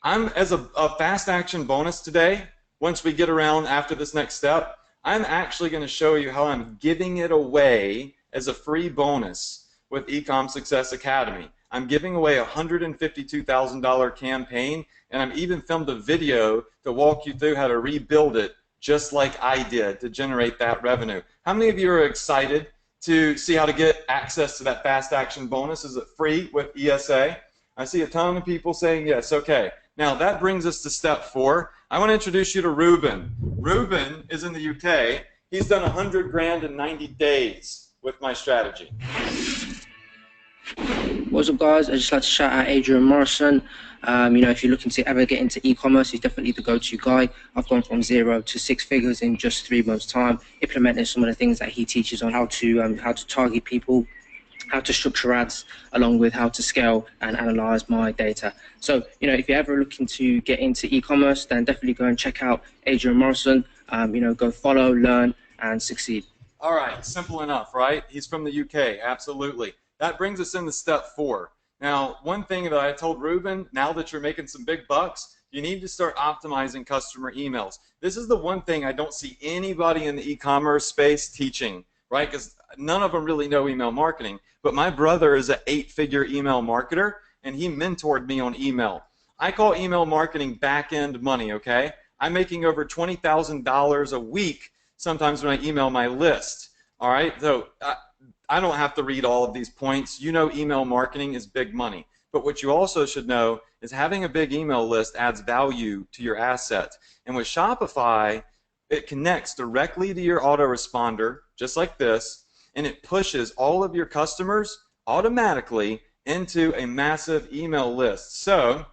As a fast action bonus today, once we get around after this next step, I'm actually going to show you how I'm giving it away as a free bonus with Ecom Success Academy. I'm giving away a $152,000 campaign, and I've even filmed a video to walk you through how to rebuild it just like I did to generate that revenue. How many of you are excited to see how to get access to that fast action bonus? Is it free with ESA? I see a ton of people saying yes. Okay. Now that brings us to step 4. I want to introduce you to Ruben. Ruben is in the UK. He's done 100 grand in 90 days with my strategy. What's up, guys? I'd just like to shout out Adrian Morrison. If you're looking to ever get into e-commerce, he's definitely the go-to guy. I've gone from 0 to 6 figures in just 3 months' time, implementing some of the things that he teaches on how to target people, how to structure ads, along with how to scale and analyze my data. So, if you're ever looking to get into e-commerce, then definitely go and check out Adrian Morrison. Go follow, learn, and succeed. All right, simple enough, right? He's from the UK, absolutely. That brings us into step 4. Now, one thing that I told Ruben, now that you're making some big bucks, you need to start optimizing customer emails. This is the one thing I don't see anybody in the e-commerce space teaching, right? Because none of them really know email marketing. But my brother is an 8-figure email marketer, and he mentored me on email. I call email marketing back-end money, okay? I'm making over $20,000 a week sometimes when I email my list, all right? So I don't have to read all of these points. You know email marketing is big money. But what you also should know is having a big email list adds value to your asset. And with Shopify, it connects directly to your autoresponder, just like this, and it pushes all of your customers automatically into a massive email list. So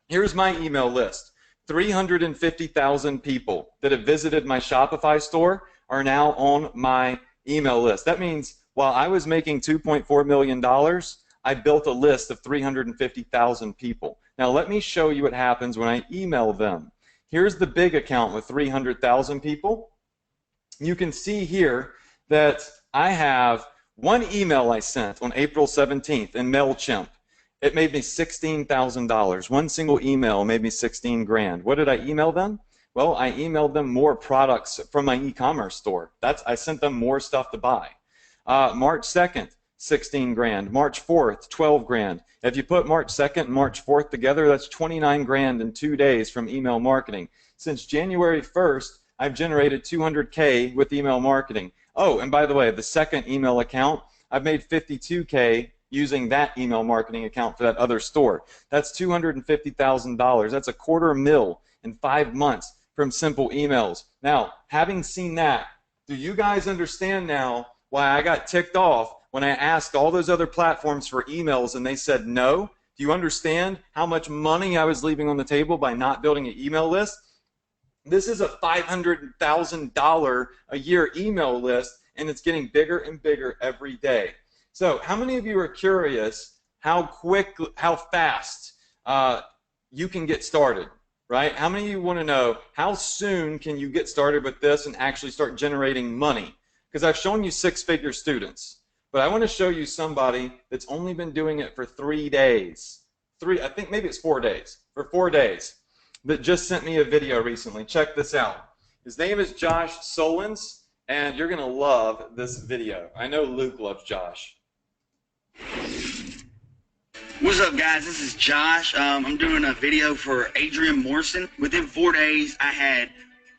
here's my email list. 350,000 people that have visited my Shopify store are now on my email list. That means while I was making $2.4 million, I built a list of 350,000 people. Now let me show you what happens when I email them. Here's the big account with 300,000 people. You can see here that I have one email I sent on April 17th in MailChimp. It made me $16,000. One single email made me 16 grand. What did I email them? Well, I emailed them more products from my e-commerce store. I sent them more stuff to buy. March 2nd, 16 grand. March 4th, 12 grand. If you put March 2nd and March 4th together, that's 29 grand in 2 days from email marketing. Since January 1st, I've generated 200K with email marketing. Oh, and by the way, the second email account, I've made 52K using that email marketing account for that other store. That's $250,000. That's $250,000 in 5 months from simple emails. Now, having seen that, do you guys understand now why I got ticked off when I asked all those other platforms for emails and they said no? Do you understand how much money I was leaving on the table by not building an email list? This is a $500,000 a year email list, and it's getting bigger and bigger every day. So how many of you are curious how fast you can get started, right? How many of you want to know how soon can you get started with this and actually start generating money? Because I've shown you 6-figure students, but I want to show you somebody that's only been doing it for 3 days. I think maybe it's 4 days. For 4 days, that just sent me a video recently. Check this out. His name is Josh Solons, and you're going to love this video. I know Luke loves Josh. What's up, guys? This is Josh. I'm doing a video for Adrian Morrison. Within 4 days, I had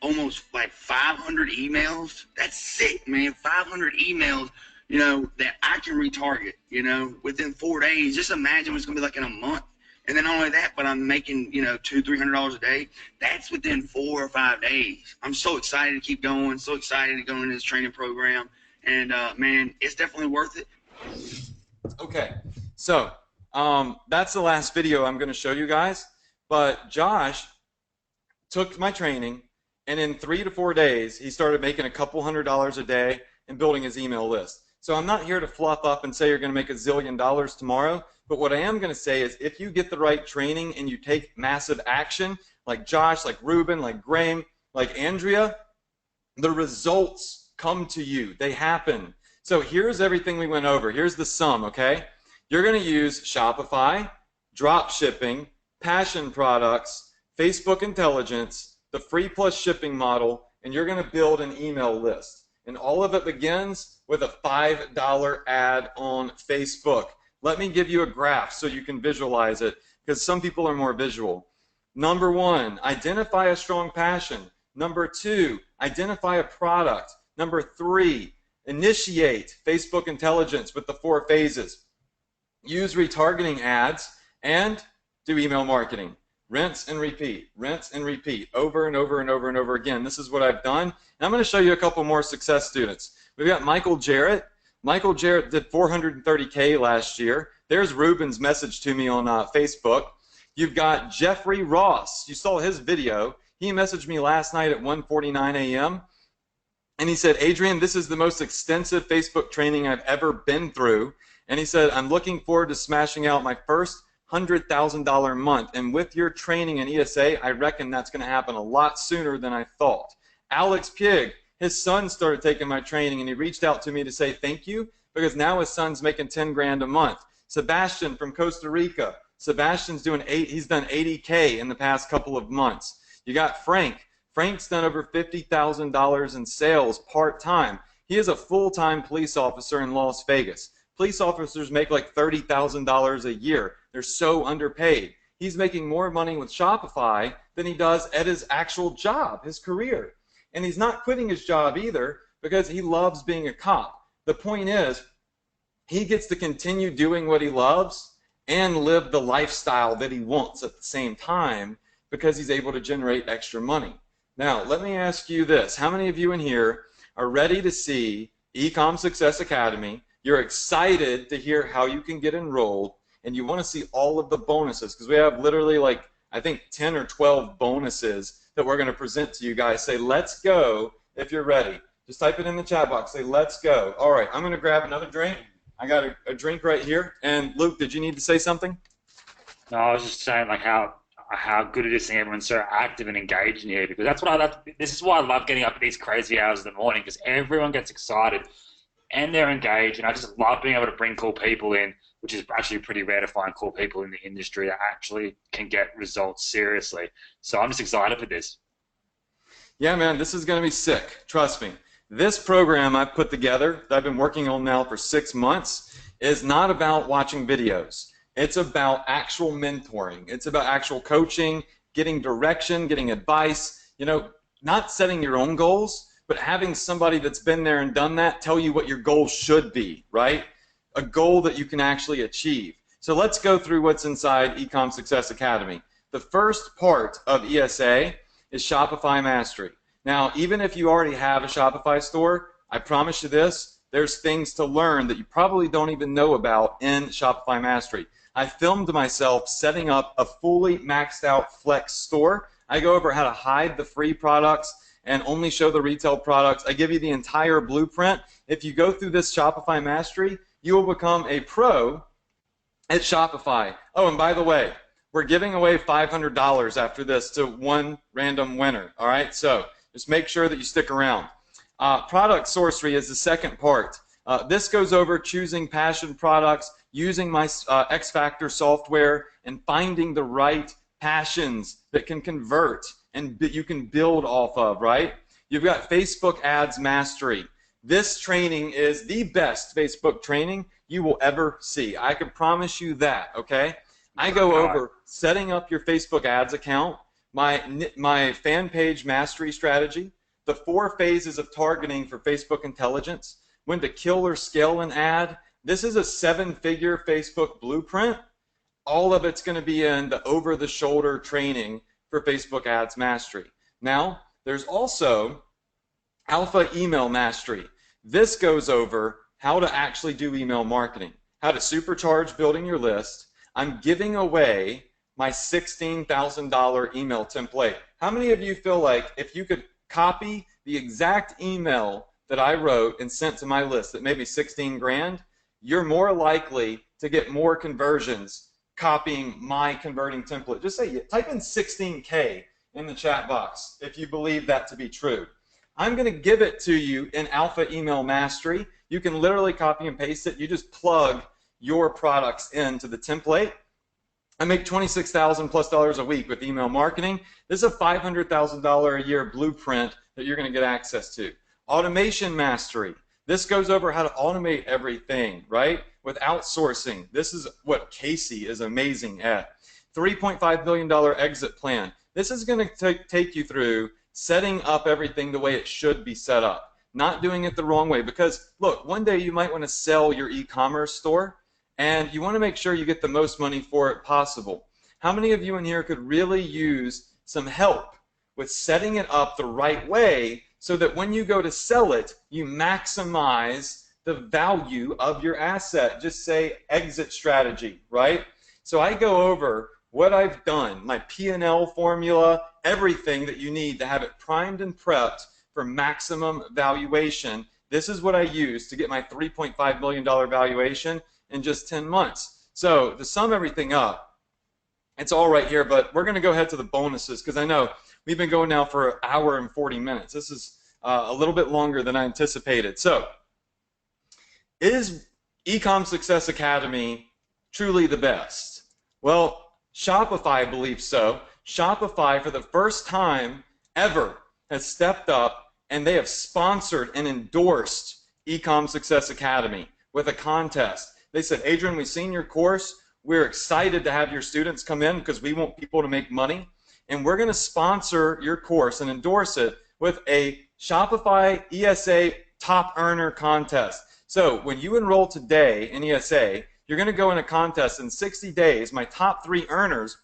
almost like 500 emails. That's sick, man. 500 emails, you know, that I can retarget, you know, within 4 days. Just imagine what's going to be like in a month. And then not only that, but I'm making, you know, $200-300 a day. That's within 4 or 5 days. I'm so excited to keep going, so excited to go into this training program. And, man, it's definitely worth it. Okay, so that's the last video I'm going to show you guys. But Josh took my training, and in 3 to 4 days, he started making a couple $100s a day and building his email list. So I'm not here to fluff up and say you're going to make $1 zillion tomorrow. But what I am going to say is if you get the right training and you take massive action, like Josh, like Ruben, like Graham, like Andrea, the results come to you. They happen. So here's everything we went over. Here's the sum, okay? You're going to use Shopify, Dropshipping, passion products, Facebook intelligence, the free plus shipping model, and you're going to build an email list. And all of it begins with a $5 ad on Facebook. Let me give you a graph so you can visualize it, because some people are more visual. Number 1, identify a strong passion. Number 2, identify a product. Number 3, initiate Facebook intelligence with the 4 phases. Use retargeting ads and do email marketing. Rinse and repeat, over and over and over and over again. This is what I've done. And I'm going to show you a couple more success students. We've got Michael Jarrett. Michael Jarrett did 430K last year. There's Ruben's message to me on Facebook. You've got Jeffrey Ross. You saw his video. He messaged me last night at 1:49 a.m. And he said, Adrian, this is the most extensive Facebook training I've ever been through. And he said, I'm looking forward to smashing out my first $100,000 month. And with your training in ESA, I reckon that's going to happen a lot sooner than I thought. Alex Pig, his son started taking my training, and he reached out to me to say thank you because now his son's making 10 grand a month. Sebastian from Costa Rica. Sebastian's he's done 80K in the past couple of months. You got Frank. Frank's done over $50,000 in sales part-time. He is a full-time police officer in Las Vegas. Police officers make like $30,000 a year. They're so underpaid. He's making more money with Shopify than he does at his actual job, his career. And he's not quitting his job either because he loves being a cop. The point is, he gets to continue doing what he loves and live the lifestyle that he wants at the same time because he's able to generate extra money. Now, let me ask you this. How many of you in here are ready to see Ecom Success Academy? You're excited to hear how you can get enrolled, and you want to see all of the bonuses because we have literally like, I think 10 or 12 bonuses that we're going to present to you guys. Say, let's go if you're ready. Just type it in the chat box. Say, let's go. All right, I'm going to grab another drink. I got a drink right here. And Luke, did you need to say something? No, I was just saying like how good it is seeing everyone so active and engaged in here, because this is why I love getting up at these crazy hours in the morning, because everyone gets excited and they're engaged, and I just love being able to bring cool people in, which is actually pretty rare to find cool people in the industry that actually can get results seriously. So I'm just excited for this. Yeah, man, this is going to be sick. Trust me. This program I've put together that I've been working on now for 6 months is not about watching videos. It's about actual mentoring. It's about actual coaching, getting direction, getting advice, not setting your own goals, but having somebody that's been there and done that tell you what your goal should be, right? A goal that you can actually achieve. So let's go through what's inside Ecom Success Academy. The first part of ESA is Shopify Mastery. Now, even if you already have a Shopify store, I promise you this, there's things to learn that you probably don't even know about in Shopify Mastery. I filmed myself setting up a fully maxed out Flex store. I go over how to hide the free products and only show the retail products. I give you the entire blueprint. If you go through this Shopify Mastery, you will become a pro at Shopify. Oh, and by the way, we're giving away $500 after this to one random winner. All right, so just make sure that you stick around. Product Sorcery is the second part. This goes over choosing passion products, using my XFactor software, and finding the right passions that can convert and that you can build off of, right? You've got Facebook Ads Mastery. This training is the best Facebook training you will ever see. I can promise you that, okay? I go over setting up your Facebook ads account, my fan page mastery strategy, the 4 phases of targeting for Facebook intelligence, when to kill or scale an ad. This is a 7-figure Facebook blueprint. All of it's going to be in the over-the-shoulder training for Facebook Ads Mastery. Now, there's also Alpha Email Mastery. This goes over how to actually do email marketing, how to supercharge building your list. I'm giving away my $16,000 email template. How many of you feel like if you could copy the exact email that I wrote and sent to my list that maybe 16 grand, you're more likely to get more conversions copying my converting template? Just say, type in 16K in the chat box if you believe that to be true. I'm going to give it to you in Alpha Email Mastery. You can literally copy and paste it. You just plug your products into the template. I make $26,000+ a week with email marketing. This is a $500,000 a year blueprint that you're going to get access to. Automation Mastery. This goes over how to automate everything, right? With outsourcing. This is what Casey is amazing at. $3.5 billion exit plan. This is going to take you through setting up everything the way it should be set up. Not doing it the wrong way, because look, one day you might want to sell your e-commerce store and you want to make sure you get the most money for it possible. How many of you in here could really use some help with setting it up the right way so that when you go to sell it, you maximize the value of your asset? Just say exit strategy, right? So I go over what I've done, my P&L formula, everything that you need to have it primed and prepped for maximum valuation. This is what I use to get my $3.5 million valuation in just 10 months. So to sum everything up, it's all right here, but we're going to go ahead to the bonuses because I know we've been going now for an hour and 40 minutes. This is a little bit longer than I anticipated. So, is Ecom Success Academy truly the best? Well, Shopify believes so. Shopify, for the first time ever, has stepped up and they have sponsored and endorsed Ecom Success Academy with a contest. They said, Adrian, we've seen your course. We're excited to have your students come in because we want people to make money. And we're going to sponsor your course and endorse it with a Shopify ESA top earner contest. So when you enroll today in ESA, you're going to go in a contest in 60 days. My top 3 earners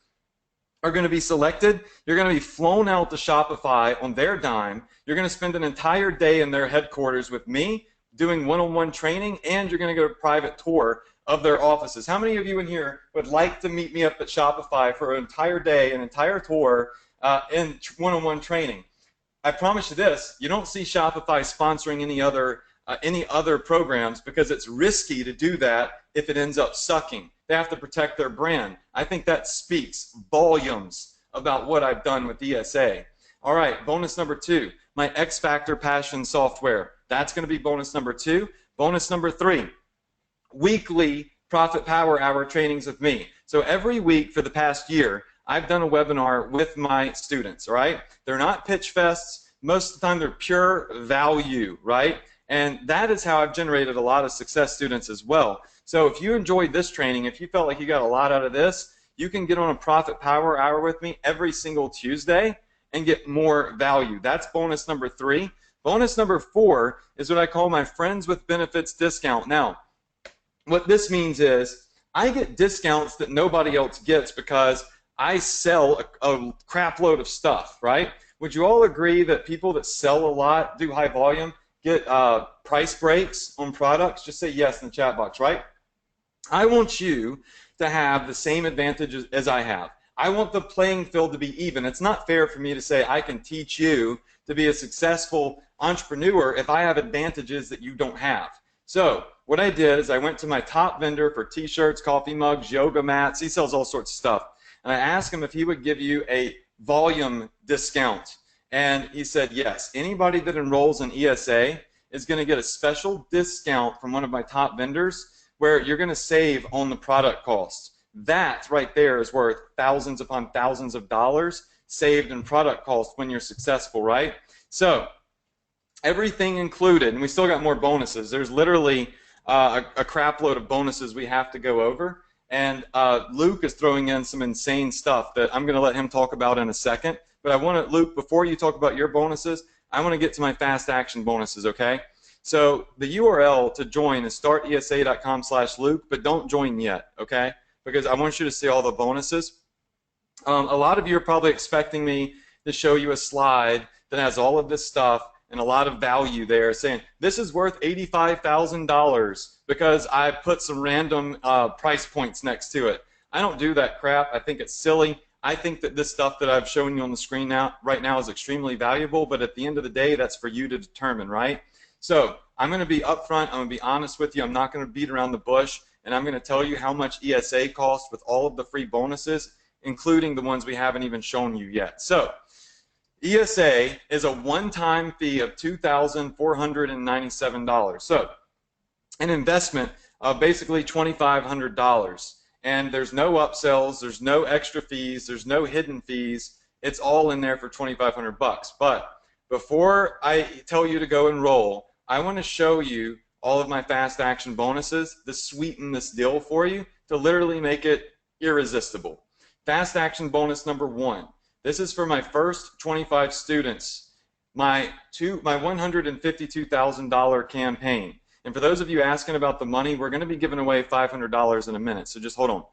are going to be selected. You're going to be flown out to Shopify on their dime. You're going to spend an entire day in their headquarters with me doing one-on-one training, and you're going to get a private tour of their offices. How many of you in here would like to meet me up at Shopify for an entire day, an entire tour, in one-on-one training? I promise you this, you don't see Shopify sponsoring any other programs because it's risky to do that if it ends up sucking. They have to protect their brand. I think that speaks volumes about what I've done with ESA. All right, bonus number 2, my XFactor Passion software. That's going to be bonus number 2. Bonus number 3, weekly Profit Power Hour trainings with me. So every week for the past year, I've done a webinar with my students, all right? They're not pitch fests. Most of the time, they're pure value, right? And that is how I've generated a lot of success students as well. So if you enjoyed this training, if you felt like you got a lot out of this, you can get on a Profit Power Hour with me every single Tuesday and get more value. That's bonus number 3. Bonus number 4 is what I call my Friends with Benefits discount. Now, what this means is I get discounts that nobody else gets because I sell a crap load of stuff, right? Would you all agree that people that sell a lot, do high volume, get price breaks on products? Just say yes in the chat box, right? I want you to have the same advantages as I have. I want the playing field to be even. It's not fair for me to say I can teach you to be a successful entrepreneur if I have advantages that you don't have. So what I did is I went to my top vendor for t-shirts, coffee mugs, yoga mats. He sells all sorts of stuff. And I asked him if he would give you a volume discount. And he said yes. Anybody that enrolls in ESA is going to get a special discount from one of my top vendors where you're going to save on the product cost. That right there is worth thousands upon thousands of dollars saved in product cost when you're successful, right? So everything included, and we still got more bonuses. There's literally a crap load of bonuses we have to go over. And Luke is throwing in some insane stuff that I'm going to let him talk about in a second. But I want to, Luke, before you talk about your bonuses, I want to get to my fast action bonuses, okay? So the URL to join is startesa.com/Luke, but don't join yet, okay? Because I want you to see all the bonuses. A lot of you are probably expecting me to show you a slide that has all of this stuff and a lot of value there, saying this is worth $85,000 because I put some random price points next to it. I don't do that crap. I think it's silly. I think that this stuff that I've shown you on the screen right now is extremely valuable, but at the end of the day, that's for you to determine, right? So I'm going to be upfront. I'm going to be honest with you. I'm not going to beat around the bush, and I'm going to tell you how much ESA costs with all of the free bonuses, including the ones we haven't even shown you yet. So ESA is a one-time fee of $2,497. So an investment of basically $2,500. And there's no upsells, there's no extra fees, there's no hidden fees. It's all in there for $2,500. But before I tell you to go enroll, I want to show you all of my fast action bonuses to sweeten this deal for you, to literally make it irresistible. Fast action bonus number 1. This is for my first 25 students, my $152,000 campaign. And for those of you asking about the money, we're going to be giving away $500 in a minute, so just hold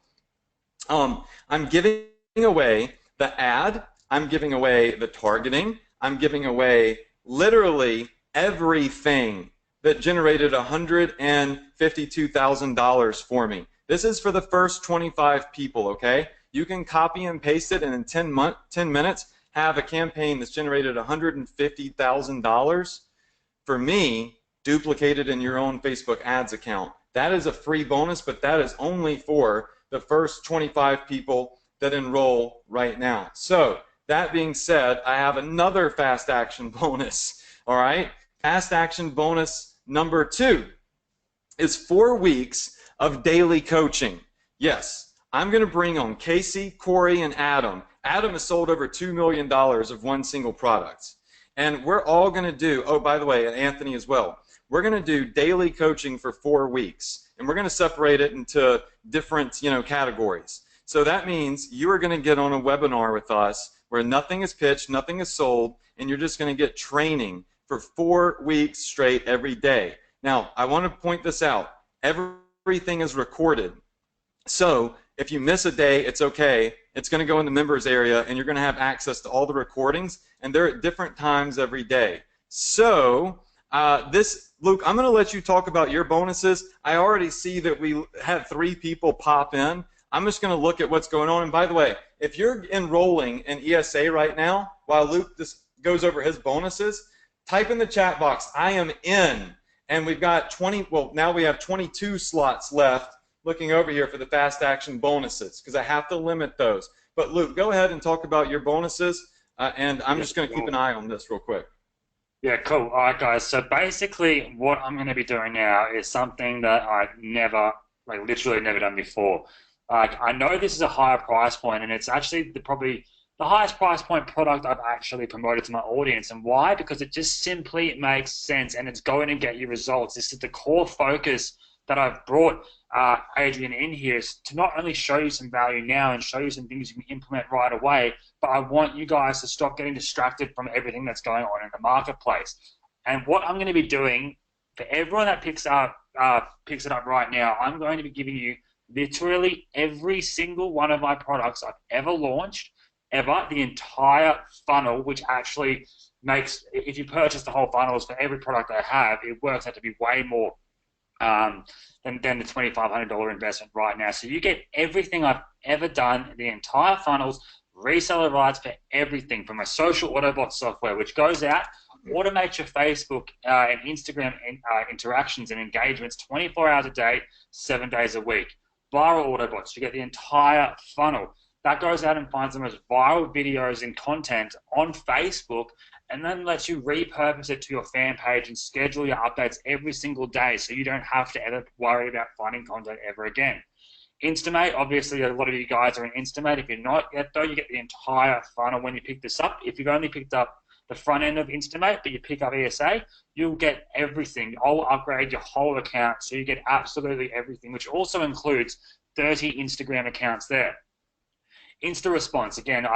on. I'm giving away the ad, I'm giving away the targeting, I'm giving away literally everything that generated $152,000 for me. This is for the first 25 people, okay? You can copy and paste it, and in 10 minutes have a campaign that's generated $150,000 for me, duplicated in your own Facebook ads account. That is a free bonus, but that is only for the first 25 people that enroll right now. So that being said, I have another fast action bonus. All right? Fast action bonus number 2 is 4 weeks of daily coaching. Yes, I'm going to bring on Casey, Corey, and Adam. Adam has sold over $2 million of one single product. And we're all going to do, oh, by the way, and Anthony as well, we're going to do daily coaching for 4 weeks. And we're going to separate it into different, categories. So that means you are going to get on a webinar with us where nothing is pitched, nothing is sold, and you're just going to get training for 4 weeks straight every day. Now, I want to point this out. Everything is recorded. So if you miss a day, it's okay. It's going to go in the members area, and you're going to have access to all the recordings, and they're at different times every day. So Luke, I'm going to let you talk about your bonuses. I already see that we had 3 people pop in. I'm just going to look at what's going on. And by the way, if you're enrolling in ESA right now, while Luke just goes over his bonuses, type in the chat box, I am in. And we've got 20, well, now we have 22 slots left looking over here for the fast action bonuses because I have to limit those. But Luke, go ahead and talk about your bonuses, and I'm just going to keep an eye on this real quick. Yeah, cool. All right, guys. So basically what I'm going to be doing now is something that I've never, literally never done before. I know this is a higher price point, and it's actually probably the highest price point product I've actually promoted to my audience. And why? Because it just simply makes sense, and it's going to get you results. This is the core focus that I've brought Adrian in here, is to not only show you some value now and show you some things you can implement right away, but I want you guys to stop getting distracted from everything that's going on in the marketplace. And what I'm going to be doing for everyone that picks it up right now, I'm going to be giving you literally every single one of my products I've ever launched, the entire funnel, which actually makes, if you purchase the whole funnels for every product I have, it works out to be way more than the $2,500 investment right now. So you get everything I've ever done, the entire funnels, reseller rights for everything, from my social Autobot software, which goes out, automates your Facebook and Instagram interactions and engagements 24 hours a day, 7 days a week. Viral Autobots, you get the entire funnel. That goes out and finds the most viral videos and content on Facebook, and then lets you repurpose it to your fan page and schedule your updates every single day, so you don't have to ever worry about finding content ever again. Instamate, obviously a lot of you guys are in Instamate. If you're not yet though, you get the entire funnel when you pick this up. If you've only picked up the front end of Instamate, but you pick up ESA, you'll get everything. I'll upgrade your whole account, so you get absolutely everything, which also includes 30 Instagram accounts there. Insta response, again,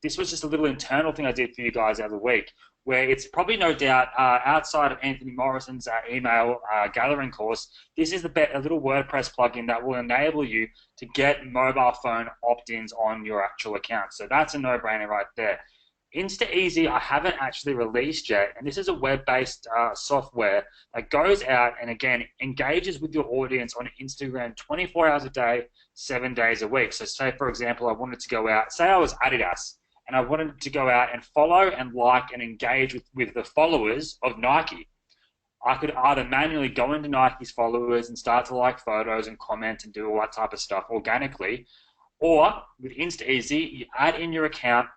this was just a little internal thing I did for you guys the other week, where it's probably no doubt outside of Anthony Morrison's email gathering course, this is a little WordPress plugin that will enable you to get mobile phone opt-ins on your actual account. So that's a no-brainer right there. Insta Easy, I haven't actually released yet, and this is a web-based software that goes out and, again, engages with your audience on Instagram 24 hours a day, 7 days a week. So say, for example, I wanted to go out, say I was Adidas, and I wanted to go out and follow and like and engage with the followers of Nike. I could either manually go into Nike's followers and start to like photos and comment and do all that type of stuff organically, or with Insta Easy, you add in your account,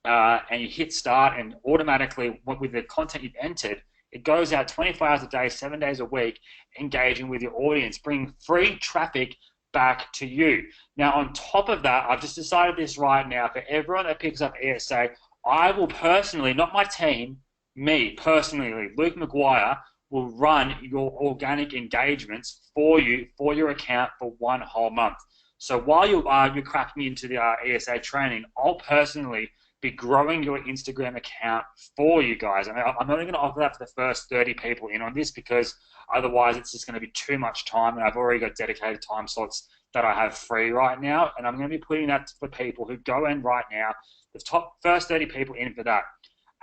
and you hit start, and automatically, with the content you've entered, it goes out 24 hours a day, 7 days a week, engaging with your audience, bringing free traffic back to you. Now, on top of that, I've just decided this right now, for everyone that picks up ESA, I will personally, not my team, me personally, Luke McGuire, will run your organic engagements for you, for your account, for 1 whole month. So while you're cracking into the ESA training, I'll personally be growing your Instagram account for you guys. And I'm only going to offer that for the first 30 people in on this, because otherwise it's just going to be too much time, and I've already got dedicated time slots that I have free right now, and I'm going to be putting that for people who go in right now, the first 30 people in for that.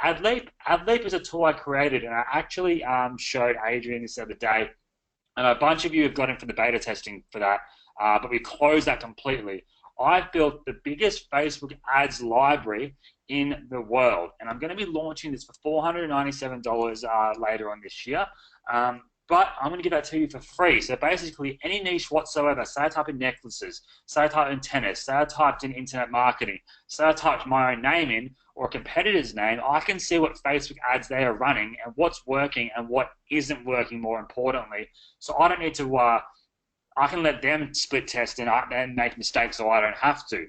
AdLeap is a tool I created, and I actually showed Adrian this the other day, and a bunch of you have got in for the beta testing for that, but we closed that completely. I've built the biggest Facebook ads library in the world, and I'm going to be launching this for $497 later on this year. but I'm going to give that to you for free. So basically, any niche whatsoever, say I type in necklaces, say I type in tennis, say I typed in internet marketing, say I typed my own name in, or a competitor's name, I can see what Facebook ads they are running and what's working and what isn't working, more importantly. So I don't need to, I can let them split test and make mistakes so I don't have to.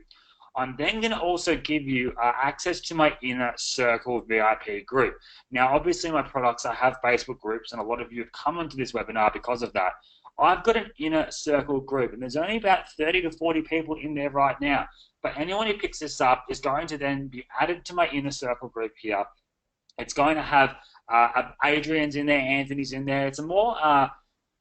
I'm then going to also give you access to my inner circle VIP group. Now, obviously, my products, I have Facebook groups, and a lot of you have come onto this webinar because of that. I've got an inner circle group, and there's only about 30 to 40 people in there right now. But anyone who picks this up is going to then be added to my inner circle group here. It's going to have Adrian's in there, Anthony's in there. It's a more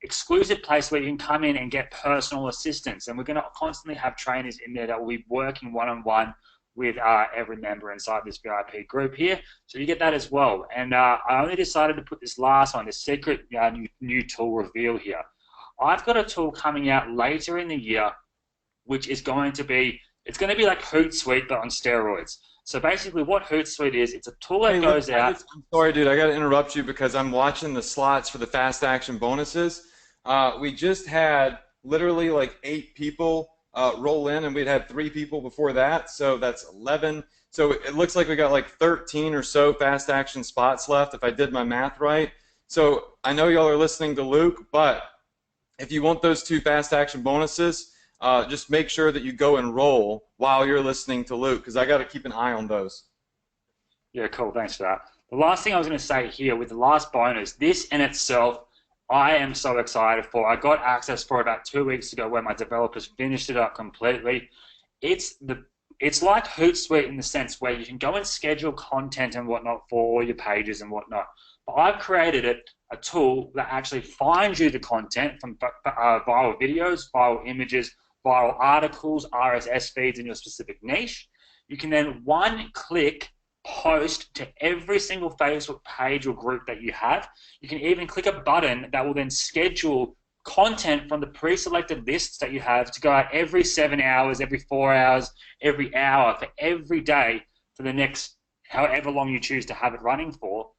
exclusive place where you can come in and get personal assistance. And we're going to constantly have trainers in there that will be working one-on-one with every member inside this VIP group here. So you get that as well. And I only decided to put this last one, the secret new tool reveal here. I've got a tool coming out later in the year, which is going to be, it's going to be like Hootsuite, but on steroids. So basically what Hootsuite is, it's a tool that goes out. I'm sorry, dude, I got to interrupt you because I'm watching the slots for the fast action bonuses. We just had literally like 8 people roll in, and we'd had 3 people before that, so that's 11. So it looks like we got like 13 or so fast action spots left, if I did my math right. So I know y'all are listening to Luke, but if you want those 2 fast action bonuses, just make sure that you go and roll while you're listening to Luke, because I got to keep an eye on those. Yeah, cool. Thanks for that. The last thing I was going to say here with the last bonus, this in itself, I am so excited for. I got access for about 2 weeks ago when my developers finished it up completely. It's like Hootsuite in the sense where you can go and schedule content and whatnot for all your pages and whatnot. But I've created a tool that actually finds you the content from viral videos, viral images, viral articles, RSS feeds in your specific niche. You can then one-click post to every single Facebook page or group that you have. You can even click a button that will then schedule content from the pre-selected lists that you have to go out every 7 hours, every 4 hours, every hour, for every day for the next however long you choose to have it running for.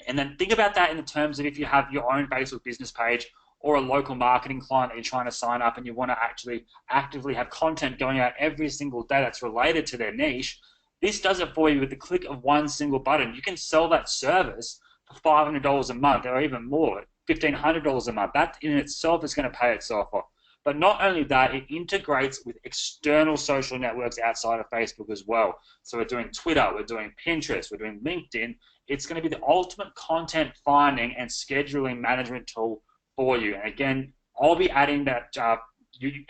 And then think about that in the terms of if you have your own Facebook business page or a local marketing client that you're trying to sign up and you want to actually actively have content going out every single day that's related to their niche. This does it for you with the click of one single button. You can sell that service for $500 a month or even more, $1,500 a month. That in itself is going to pay itself off. But not only that, it integrates with external social networks outside of Facebook as well. So we're doing Twitter, we're doing Pinterest, we're doing LinkedIn. It's going to be the ultimate content finding and scheduling management tool for you. And again, I'll be adding that,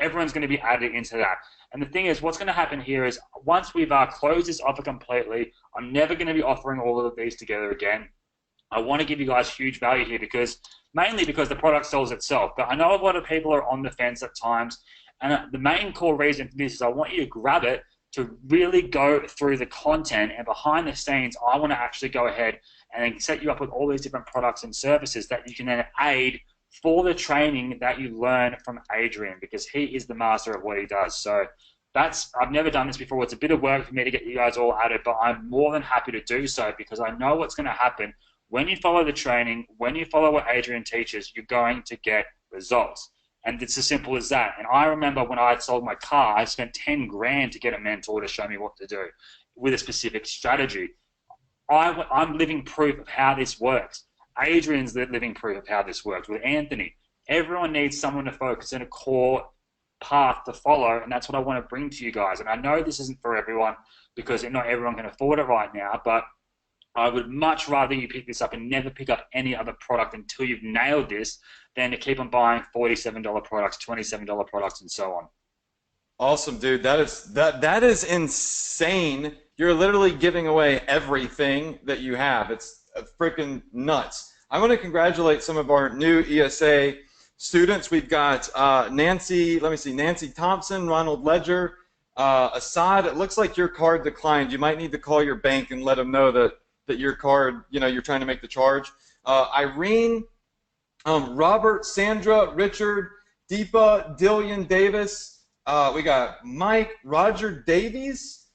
everyone's going to be added into that. And the thing is, what's going to happen here is once we've closed this offer completely, I'm never going to be offering all of these together again. I want to give you guys huge value here mainly because the product sells itself. But I know a lot of people are on the fence at times. And the main core reason for this is I want you to grab it to really go through the content, and behind the scenes, I want to actually go ahead and set you up with all these different products and services that you can then aid for the training that you learn from Adrian, because he is the master of what he does. So I've never done this before. It's a bit of work for me to get you guys all added, but I'm more than happy to do so because I know what's going to happen. When you follow the training, when you follow what Adrian teaches, you're going to get results. And it's as simple as that. And I remember when I had sold my car, I spent 10 grand to get a mentor to show me what to do with a specific strategy. I'm living proof of how this works. Adrian's the living proof of how this works with Anthony. Everyone needs someone to focus on, a core path to follow, and that's what I want to bring to you guys. And I know this isn't for everyone because not everyone can afford it right now, but I would much rather you pick this up and never pick up any other product until you've nailed this than to keep on buying $47 products, $27 products, and so on. Awesome, dude. That is insane. You're literally giving away everything that you have. It's freaking nuts. I want to congratulate some of our new ESA students. We've got Nancy Thompson, Ronald Ledger, Assad. It looks like your card declined. You might need to call your bank and let them know that your card, you're trying to make the charge. Irene, Robert, Sandra, Richard, Deepa, Dillian Davis. We got Mike, Roger Davies.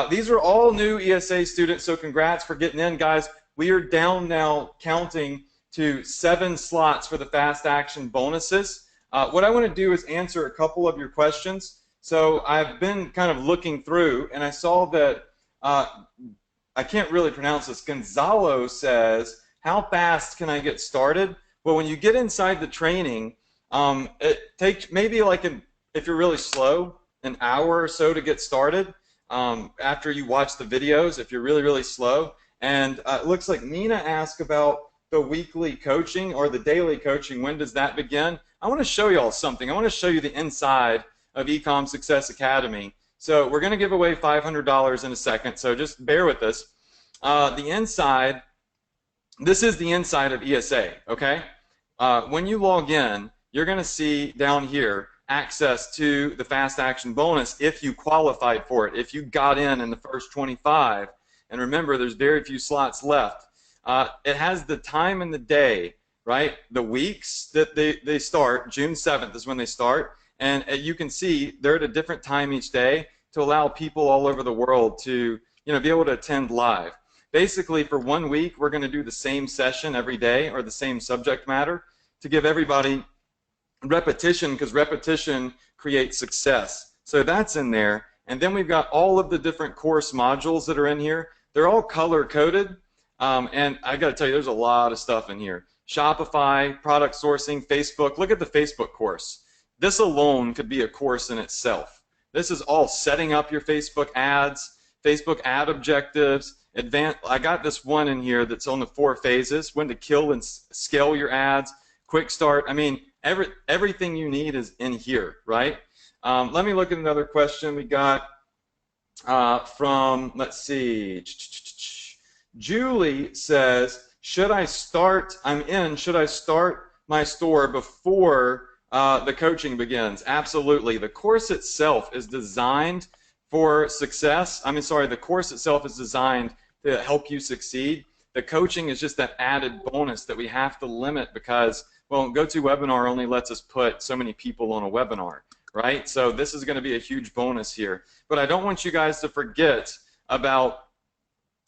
These are all new ESA students, so congrats for getting in, guys. We are down now counting to 7 slots for the fast action bonuses. What I want to do is answer a couple of your questions. So I've been kind of looking through, and I saw that I can't really pronounce this. Gonzalo says, how fast can I get started? Well, when you get inside the training, it takes maybe like, if you're really slow, an hour or so to get started after you watch the videos, if you're really, really slow. And it looks like Nina asked about the weekly coaching or the daily coaching. When does that begin? I want to show you all something. I want to show you the inside of Ecom Success Academy. So we're going to give away $500 in a second, so just bear with us. The inside, this is the inside of ESA, okay? When you log in, you're going to see down here access to the fast action bonus if you qualified for it, if you got in the first 25. And remember, there's very few slots left. It has the time and the day, right? The weeks that they start, June 7th is when they start, and you can see they're at a different time each day to allow people all over the world to, you know, be able to attend live. Basically, for 1 week, we're going to do the same session every day or the same subject matter to give everybody repetition, because repetition creates success. So that's in there. And then we've got all of the different course modules that are in here. They're all color-coded. And I got to tell you, there's a lot of stuff in here. Shopify, product sourcing, Facebook. Look at the Facebook course. This alone could be a course in itself. This is all setting up your Facebook ads, Facebook ad objectives, I got this one in here that's on the 4 phases, when to kill and scale your ads, quick start. I mean, everything you need is in here, right? Let me look at another question we got from, let's see, Julie says, should I start my store before the coaching begins? Absolutely. The course itself is designed for success. The course itself is designed to help you succeed. The coaching is just that added bonus that we have to limit because, well, GoToWebinar only lets us put so many people on a webinar, right? So this is going to be a huge bonus here. But I don't want you guys to forget about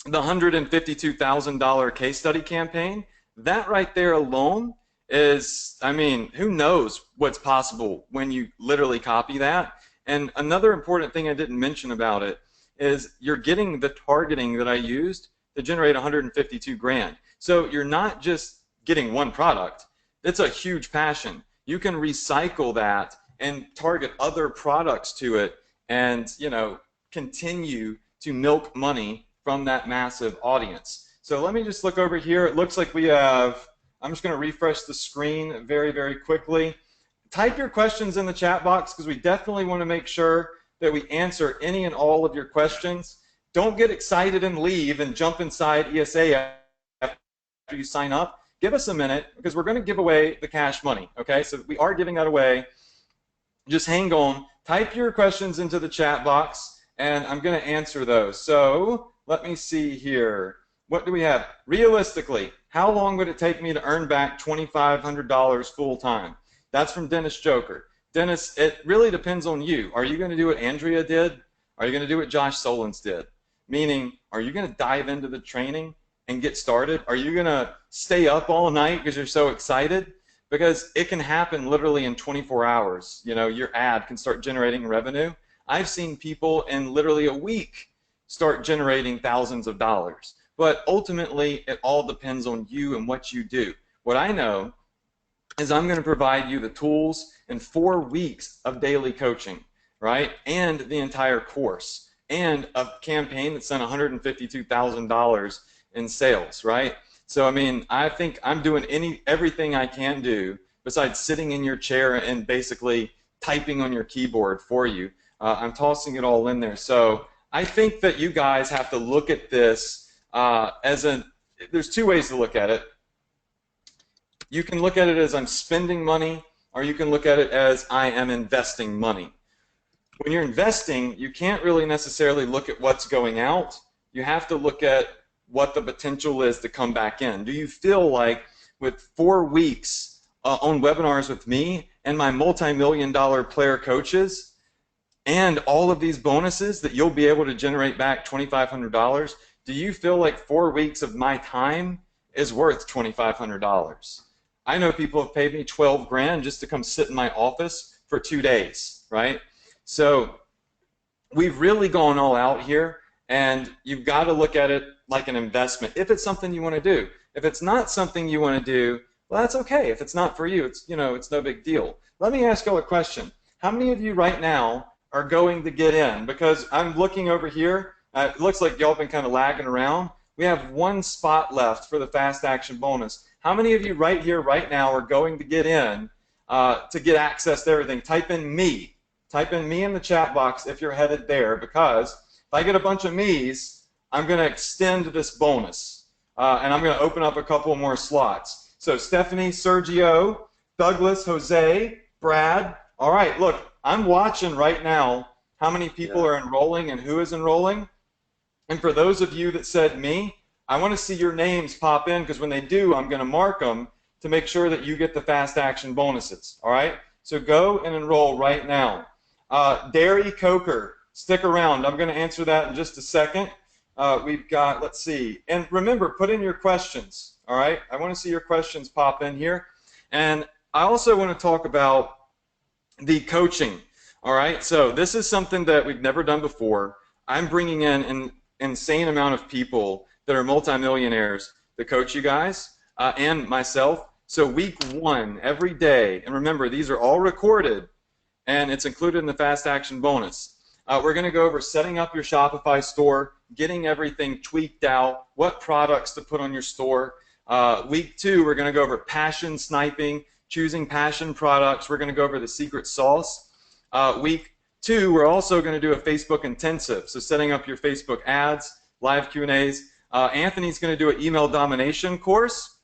the $152,000 case study campaign. That right there alone is, I mean, who knows what's possible when you literally copy that. And another important thing I didn't mention about it is you're getting the targeting that I used to generate 152 grand. So you're not just getting one product. It's a huge passion. You can recycle that and target other products to it and, you know, continue to milk money from that massive audience. So let me just look over here. It looks like we have, I'm just going to refresh the screen very, very quickly. Type your questions in the chat box because we definitely want to make sure that we answer any and all of your questions. Don't get excited and leave and jump inside ESA after you sign up. Give us a minute because we're going to give away the cash money, okay? So we are giving that away. Just hang on. Type your questions into the chat box, and I'm going to answer those. So let me see here. What do we have? Realistically, how long would it take me to earn back $2,500 full-time? That's from Dennis Joker. Dennis, it really depends on you. Are you going to do what Andrea did? Are you going to do what Josh Solons did? Meaning, are you going to dive into the training and get started? Are you going to stay up all night because you're so excited? Because it can happen literally in 24 hours. You know, your ad can start generating revenue. I've seen people in literally a week start generating thousands of dollars. But ultimately, it all depends on you and what you do. What I know is I'm going to provide you the tools in 4 weeks of daily coaching, right? And the entire course, and a campaign that's done $152,000 in sales, right? So, I mean, I think I'm doing everything I can do besides sitting in your chair and basically typing on your keyboard for you. I'm tossing it all in there. So I think that you guys have to look at this there's 2 ways to look at it. You can look at it as I'm spending money, or you can look at it as I am investing money. When you're investing, you can't really necessarily look at what's going out. You have to look at what the potential is to come back in. Do you feel like with 4 weeks on webinars with me and my multi-million-dollar player coaches and all of these bonuses that you'll be able to generate back $2,500, do you feel like 4 weeks of my time is worth $2,500. I know people have paid me 12 grand just to come sit in my office for 2 days, right? So we've really gone all out here, and you've got to look at it like an investment if it's something you want to do. If it's not something you want to do, well, that's okay. If it's not for you, it's, you know, it's no big deal. Let me ask y'all a question. How many of you right now are going to get in? Because I'm looking over here. It looks like y'all been kind of lagging around. We have 1 spot left for the fast action bonus. How many of you right here, right now, are going to get in to get access to everything? Type in me. Type in me in the chat box if you're headed there, because if I get a bunch of me's, I'm going to extend this bonus. And I'm going to open up a couple more slots. So Stephanie, Sergio, Douglas, Jose, Brad. All right, look, I'm watching right now how many people are enrolling and who is enrolling. And for those of you that said me, I want to see your names pop in, because when they do, I'm going to mark them to make sure that you get the fast action bonuses. All right? So go and enroll right now. Dairy Coker, stick around. I'm going to answer that in just a second. We've got, let's see. And remember, put in your questions. All right? I want to see your questions pop in here. And I also want to talk about the coaching. All right? So this is something that we've never done before. I'm bringing in an insane amount of people that are multimillionaires to coach you guys and myself. So week 1, every day, and remember, these are all recorded, and it's included in the fast action bonus. We're going to go over setting up your Shopify store, getting everything tweaked out, what products to put on your store. Week 2, we're going to go over passion sniping, choosing passion products. We're going to go over the secret sauce. Week 2, we're also going to do a Facebook intensive, so setting up your Facebook ads, live Q&As. Anthony's going to do an email domination course.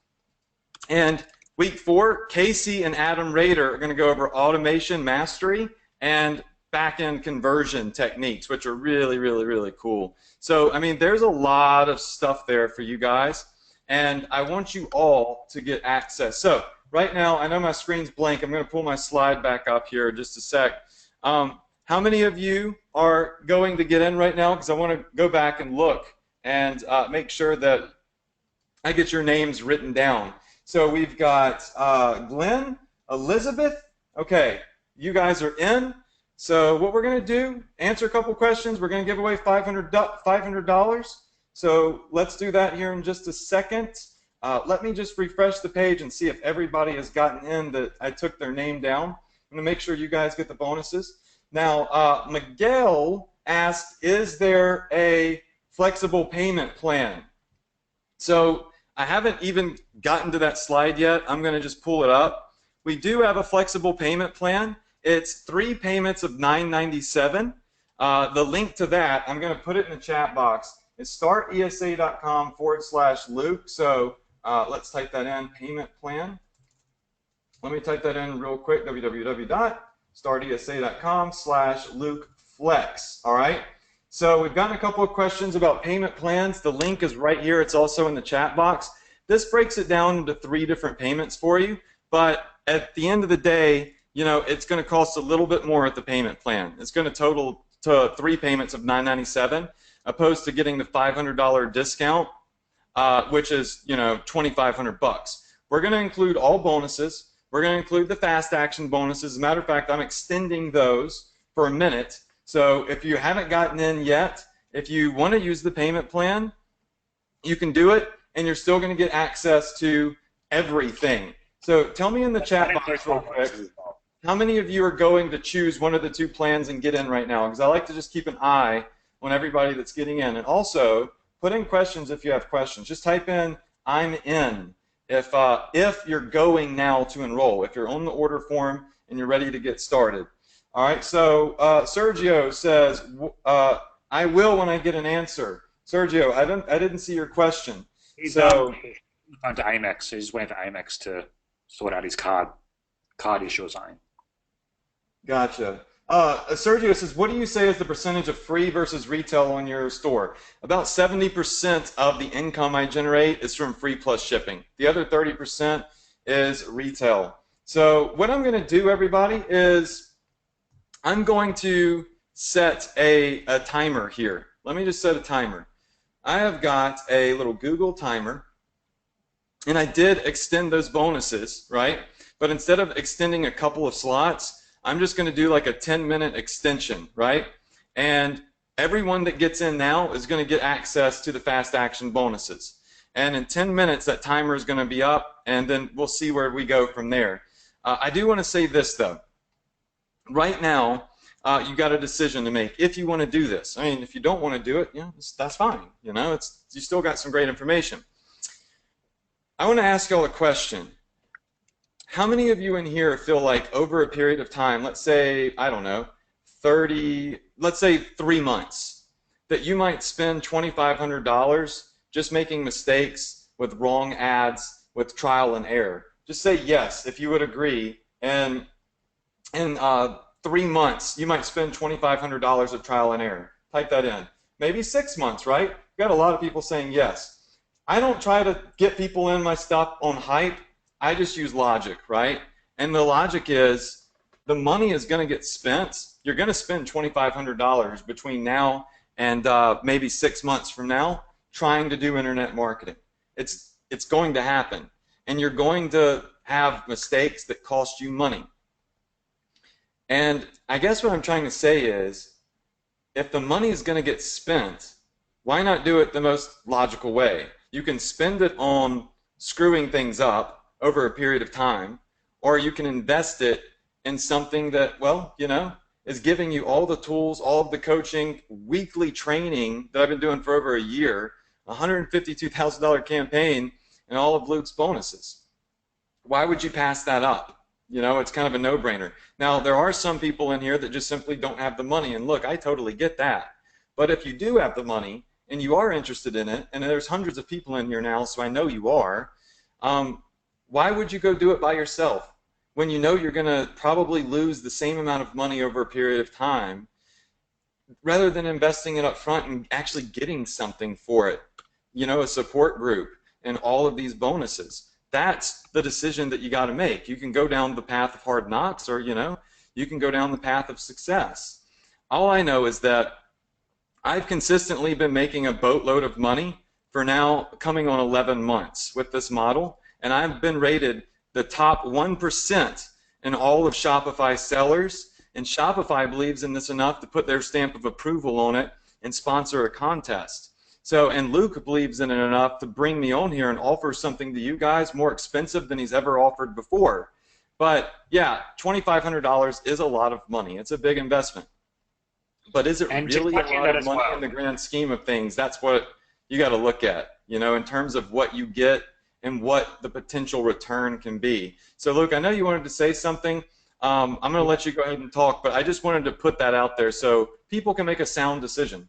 And week 4, Casey and Adam Rader are going to go over automation mastery and back-end conversion techniques, which are really, really, really cool. So, I mean, there's a lot of stuff there for you guys, and I want you all to get access. So, right now, I know my screen's blank. I'm going to pull my slide back up here in just a sec. How many of you are going to get in right now? Because I want to go back and look and make sure that I get your names written down. So we've got Glenn, Elizabeth. Okay, you guys are in. So what we're going to do, answer a couple questions. We're going to give away $500. So let's do that here in just a second. Let me just refresh the page and see if everybody has gotten in that I took their name down. I'm going to make sure you guys get the bonuses. Now, Miguel asked, is there a flexible payment plan? So I haven't even gotten to that slide yet. I'm going to just pull it up. We do have a flexible payment plan. It's 3 payments of $9.97. The link to that, I'm going to put it in the chat box. It's startesa.com/Luke. So let's type that in, payment plan. Let me type that in real quick, www.startesa.com/LukeFlex. All right. So we've gotten a couple of questions about payment plans. The link is right here. It's also in the chat box. This breaks it down into 3 different payments for you. But at the end of the day, you know, it's going to cost a little bit more at the payment plan. It's going to total to 3 payments of $9.97, opposed to getting the $500 discount, which is, you know, $2,500. We're going to include all bonuses. We're going to include the fast action bonuses. As a matter of fact, I'm extending those for a minute. So if you haven't gotten in yet, if you want to use the payment plan, you can do it, and you're still going to get access to everything. So tell me in the chat box real quick, how many of you are going to choose one of the 2 plans and get in right now? Because I like to just keep an eye on everybody that's getting in. And also, put in questions if you have questions. Just type in, I'm in, if you're going now to enroll, if you're on the order form and you're ready to get started. All right, so Sergio says, I will when I get an answer. Sergio, I didn't see your question. He's gone to Amex, so he's waiting for Amex to sort out his card issue or something. Gotcha. Sergio says, what do you say is the percentage of free versus retail on your store? About 70% of the income I generate is from free plus shipping. The other 30% is retail. So what I'm going to do, everybody, is I'm going to set a timer here. Let me just set a timer. I have got a little Google timer, and I did extend those bonuses, right? But instead of extending a couple of slots, I'm just going to do like a 10-minute extension, right? And everyone that gets in now is going to get access to the fast action bonuses. And in 10 minutes, that timer is going to be up, and then we'll see where we go from there. I do want to say this, though. Right now, you got a decision to make if you want to do this. I mean, if you don't want to do it, that's fine. You still got some great information. I want to ask y'all a question. How many of you in here feel like over a period of time, let's say, I don't know, let's say 3 months, that you might spend $2,500 just making mistakes with wrong ads, with trial and error? Just say yes if you would agree. And in 3 months, you might spend $2,500 of trial and error. Type that in. Maybe 6 months, right? You got a lot of people saying yes. I don't try to get people in my stuff on hype. I just use logic, right? And the logic is the money is going to get spent. You're going to spend $2,500 between now and maybe 6 months from now trying to do internet marketing. It's going to happen. And you're going to have mistakes that cost you money. And I guess what I'm trying to say is, if the money is going to get spent, why not do it the most logical way? You can spend it on screwing things up over a period of time, or you can invest it in something that, well, is giving you all the tools, all of the coaching, weekly training that I've been doing for over a year, $152,000 campaign, and all of Luke's bonuses. Why would you pass that up? It's kind of a no-brainer. Now, there are some people in here that just simply don't have the money, and look, I totally get that. But if you do have the money and you are interested in it, and there's hundreds of people in here now, so I know you are, why would you go do it by yourself when you know you're going to probably lose the same amount of money over a period of time, rather than investing it up front and actually getting something for it, a support group and all of these bonuses? That's the decision that you got to make. You can go down the path of hard knocks, or you can go down the path of success. All I know is that I've consistently been making a boatload of money for now coming on 11 months with this model, and I've been rated the top 1% in all of Shopify sellers, and Shopify believes in this enough to put their stamp of approval on it and sponsor a contest. So, and Luke believes in it enough to bring me on here and offer something to you guys more expensive than he's ever offered before. But yeah, $2,500 is a lot of money. It's a big investment. But is it really a lot of money in the grand scheme of things? That's what you got to look at, in terms of what you get and what the potential return can be. So Luke, I know you wanted to say something. I'm going to let you go ahead and talk, but I just wanted to put that out there so people can make a sound decision.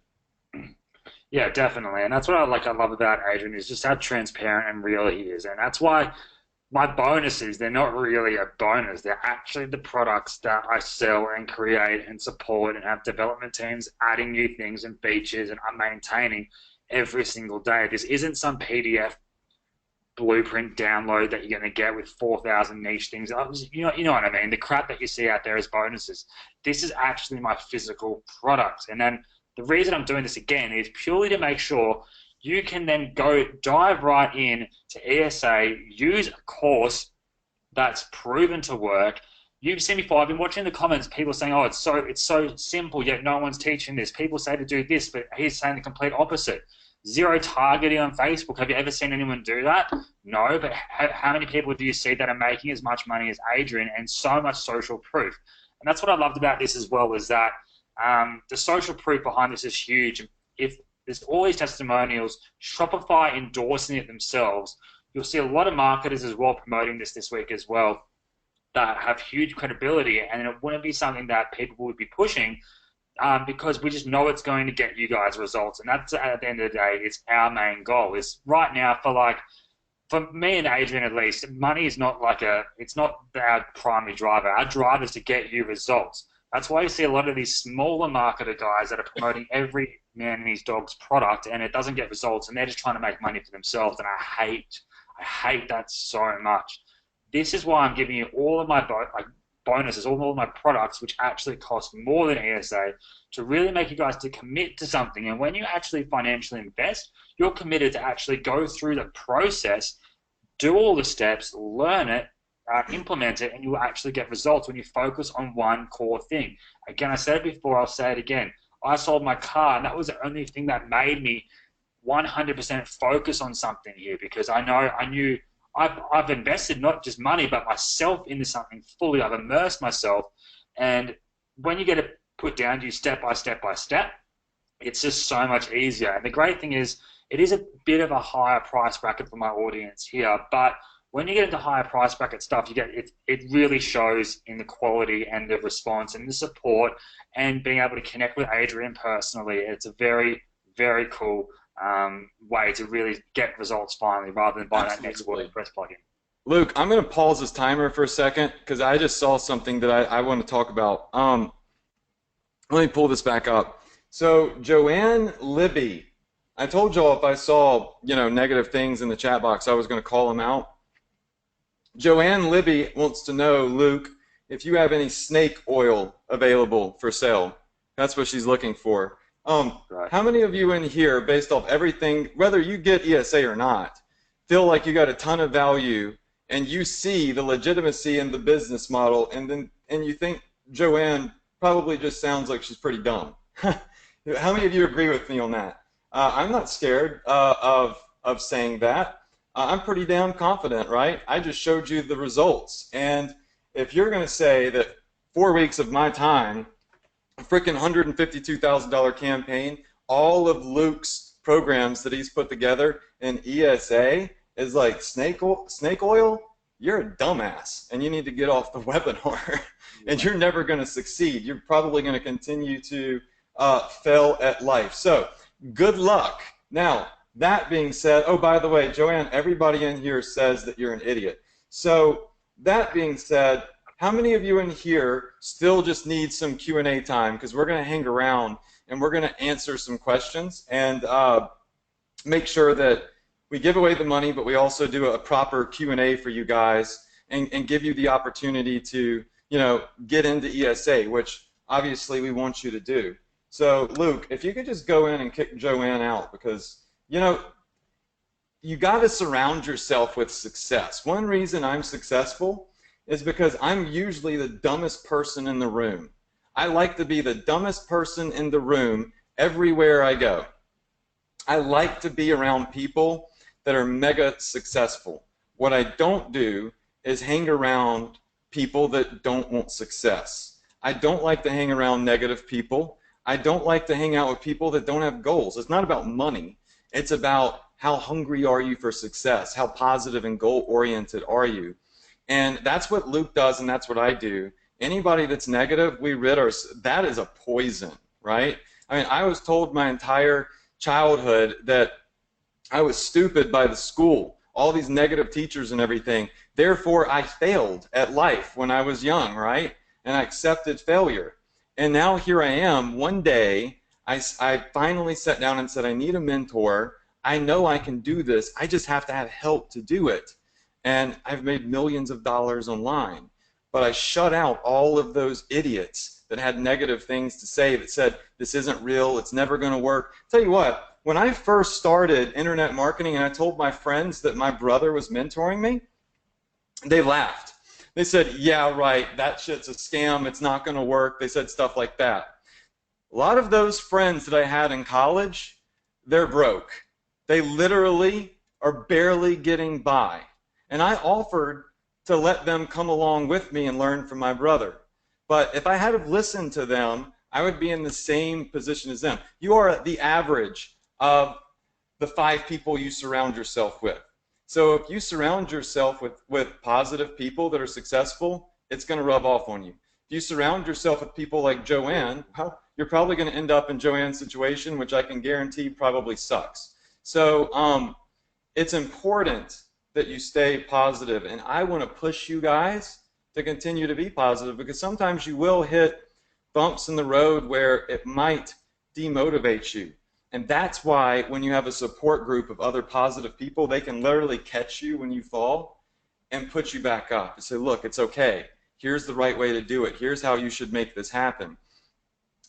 Yeah, definitely, and that's what I love about Adrian, is just how transparent and real he is, and that's why my bonuses, they're not really a bonus. They're actually the products that I sell and create and support and have development teams adding new things and features, and I'm maintaining every single day. This isn't some PDF blueprint download that you're going to get with 4,000 niche things. You know what I mean? The crap that you see out there is bonuses. This is actually my physical product, and then the reason I'm doing this again is purely to make sure you can then go dive right in to ESA, use a course that's proven to work. You've seen before, I've been watching the comments, people saying, oh, it's so simple, yet no one's teaching this. People say to do this, but he's saying the complete opposite. Zero targeting on Facebook. Have you ever seen anyone do that? No, but how many people do you see that are making as much money as Adrian, and so much social proof? And that's what I loved about this as well, is that the social proof behind this is huge. If there's all these testimonials, Shopify endorsing it themselves, you'll see a lot of marketers as well promoting this week as well that have huge credibility, and it wouldn't be something that people would be pushing because we just know it's going to get you guys results, and that's, at the end of the day, it's our main goal. Is right now for me and Adrian at least, money is not it's not our primary driver. Our driver is to get you results. That's why you see a lot of these smaller marketer guys that are promoting every man and his dog's product, and it doesn't get results, and they're just trying to make money for themselves, and I hate that so much. This is why I'm giving you all of my bonuses, all of my products, which actually cost more than ESA, to really make you guys to commit to something. And when you actually financially invest, you're committed to actually go through the process, do all the steps, learn it, implement it, and you will actually get results when you focus on one core thing. Again, I said it before, I'll say it again. I sold my car, and that was the only thing that made me 100% focus on something here, because I knew I've invested not just money but myself into something fully. I've immersed myself, and when you get it put down to you step by step by step, it's just so much easier. And the great thing is, it is a bit of a higher price bracket for my audience here, but when you get into higher price bracket stuff, you get it really shows in the quality and the response and the support and being able to connect with Adrian personally. It's a very, very cool way to really get results finally, rather than buying that next WordPress plugin. Luke, I'm going to pause this timer for a second because I just saw something that I want to talk about. Let me pull this back up. So Joanne Libby, I told y'all if I saw negative things in the chat box, I was going to call them out. Joanne Libby wants to know, Luke, if you have any snake oil available for sale. That's what she's looking for. Right. How many of you in here, based off everything, whether you get ESA or not, feel like you got a ton of value and you see the legitimacy in the business model, and you think Joanne probably just sounds like she's pretty dumb? How many of you agree with me on that? I'm not scared of saying that. I'm pretty damn confident, right? I just showed you the results. And if you're going to say that 4 weeks of my time, a freaking $152,000 campaign, all of Luke's programs that he's put together in ESA is like snake oil, you're a dumbass, and you need to get off the webinar, and you're never going to succeed. You're probably going to continue to fail at life. So good luck. Now, that being said, oh, by the way, Joanne, everybody in here says that you're an idiot. So that being said, how many of you in here still just need some Q&A time? Because we're going to hang around and we're going to answer some questions and make sure that we give away the money, but we also do a proper Q&A for you guys and give you the opportunity to, get into ESA, which obviously we want you to do. So, Luke, if you could just go in and kick Joanne out, because you got to surround yourself with success. One reason I'm successful is because I'm usually the dumbest person in the room. I like to be the dumbest person in the room everywhere I go. I like to be around people that are mega successful. What I don't do is hang around people that don't want success. I don't like to hang around negative people. I don't like to hang out with people that don't have goals. It's not about money. It's about how hungry are you for success? How positive and goal-oriented are you? And that's what Luke does, and that's what I do. Anybody that's negative, we rid ourselves. That is a poison, right? I mean, I was told my entire childhood that I was stupid by the school, all these negative teachers and everything. Therefore, I failed at life when I was young, right? And I accepted failure. And now here I am. One day, I finally sat down and said, I need a mentor. I know I can do this. I just have to have help to do it. And I've made millions of dollars online. But I shut out all of those idiots that had negative things to say, that said, this isn't real, it's never going to work. Tell you what, when I first started internet marketing and I told my friends that my brother was mentoring me, they laughed. They said, yeah, right, that shit's a scam, it's not going to work. They said stuff like that. A lot of those friends that I had in college, they're broke. They literally are barely getting by. And I offered to let them come along with me and learn from my brother. But if I had have listened to them, I would be in the same position as them. You are the average of the 5 people you surround yourself with. So if you surround yourself with positive people that are successful, it's going to rub off on you. If you surround yourself with people like Joanne, well, you're probably going to end up in Joanne's situation, which I can guarantee probably sucks. So it's important that you stay positive, and I want to push you guys to continue to be positive, because sometimes you will hit bumps in the road where it might demotivate you. And that's why when you have a support group of other positive people, they can literally catch you when you fall and put you back up and say, look, it's okay. Here's the right way to do it. Here's how you should make this happen.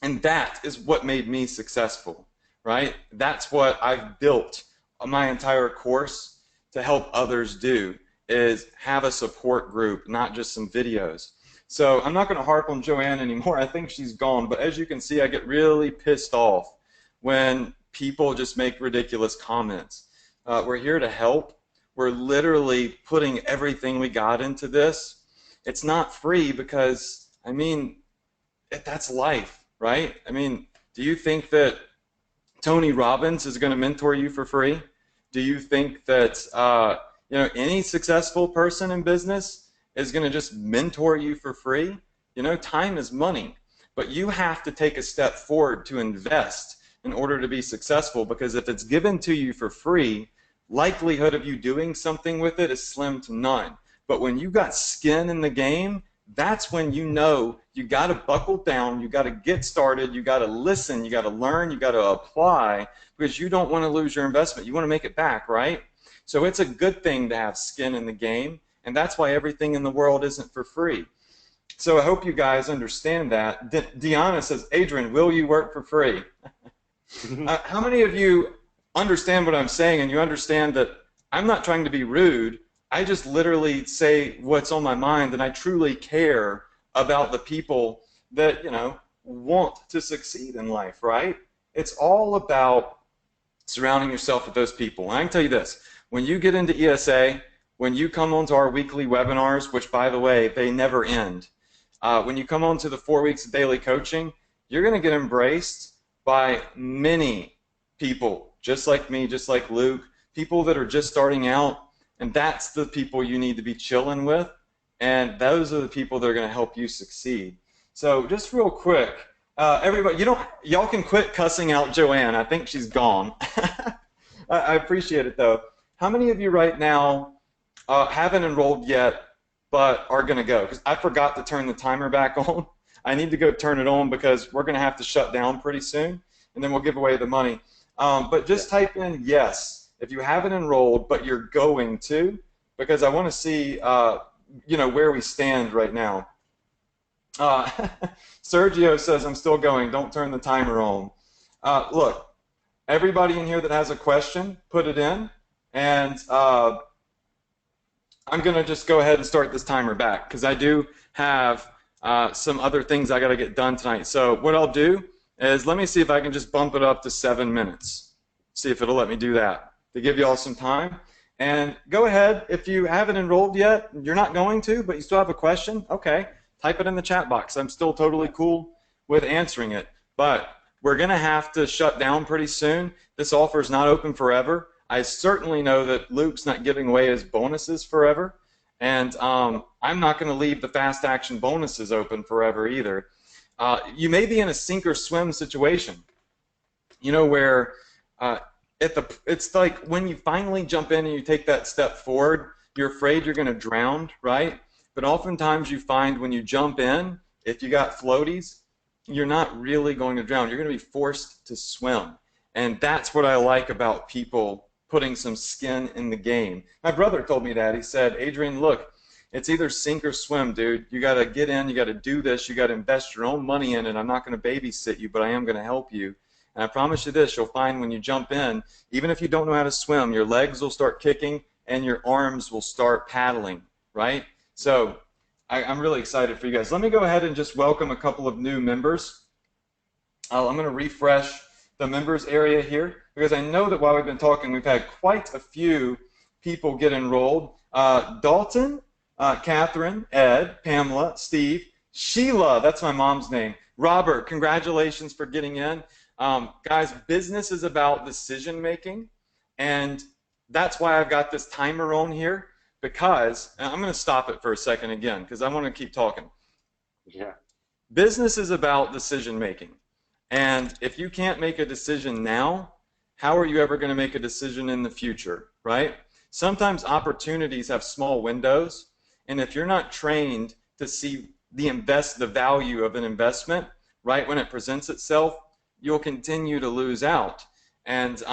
And that is what made me successful, right? That's what I've built my entire course to help others do is have a support group, not just some videos. So I'm not going to harp on Joanne anymore. I think she's gone. But as you can see, I get really pissed off when people just make ridiculous comments. We're here to help. We're literally putting everything we got into this. It's not free because, I mean, that's life, right? I mean, do you think that Tony Robbins is going to mentor you for free? Do you think that you know, any successful person in business is going to just mentor you for free? You know, time is money, but you have to take a step forward to invest in order to be successful, because if it's given to you for free, likelihood of you doing something with it is slim to none. But when you got skin in the game, that's when you know you got to buckle down, you got to get started, you got to listen, you got to learn, you got to apply, because you don't want to lose your investment. You want to make it back, right? So it's a good thing to have skin in the game, and that's why everything in the world isn't for free. So I hope you guys understand that. Deanna says, Adrian, will you work for free? How many of you understand what I'm saying, and you understand that I'm not trying to be rude? I just literally say what's on my mind, and I truly care about the people that, you know, want to succeed in life, right? It's all about surrounding yourself with those people. And I can tell you this, when you get into ESA, when you come onto our weekly webinars, which, by the way, they never end, when you come on to the 4 weeks of daily coaching, you're going to get embraced by many people, just like me, just like Luke, people that are just starting out, and that's the people you need to be chilling with, and those are the people that are going to help you succeed. So just real quick, everybody, y'all can quit cussing out Joanne. I think she's gone. I appreciate it, though. How many of you right now haven't enrolled yet but are going to go? Because I forgot to turn the timer back on. I need to go turn it on because we're going to have to shut down pretty soon, and then we'll give away the money. But just type in yes if you haven't enrolled but you're going to, because I want to see you know, where we stand right now. Sergio says, I'm still going. Don't turn the timer on. Look, everybody in here that has a question, put it in, and I'm going to just go ahead and start this timer back because I do have some other things I got to get done tonight. So what I'll do is let me see if I can just bump it up to 7 minutes. See if it'll let me do that to give you all some time. And go ahead, if you haven't enrolled yet, you're not going to, but you still have a question, okay, type it in the chat box. I'm still totally cool with answering it. But we're going to have to shut down pretty soon. This offer is not open forever. I certainly know that Luke's not giving away his bonuses forever. And I'm not going to leave the fast action bonuses open forever either. You may be in a sink or swim situation, you know, where it's like when you finally jump in and you take that step forward, you're afraid you're going to drown, right? But oftentimes you find when you jump in, if you got floaties, you're not really going to drown. You're going to be forced to swim. And that's what I like about people putting some skin in the game. My brother told me that. He said, Adrian, look, it's either sink or swim, dude. You got to get in, you got to do this, you got to invest your own money in it. I'm not going to babysit you, but I am going to help you. And I promise you this, you'll find when you jump in, even if you don't know how to swim, your legs will start kicking and your arms will start paddling, right? So I'm really excited for you guys. Let me go ahead and just welcome a couple of new members. I'm going to refresh the members area here because I know that while we've been talking, we've had quite a few people get enrolled. Dalton, Catherine, Ed, Pamela, Steve, Sheila, that's my mom's name. Robert, congratulations for getting in. Guys, business is about decision making, and that's why I've got this timer on here, because, and I'm going to stop it for a second again because I want to keep talking. Yeah. Business is about decision making, and if you can't make a decision now, how are you ever going to make a decision in the future, right? Sometimes opportunities have small windows, and if you're not trained to see the value of an investment right when it presents itself, you'll continue to lose out. And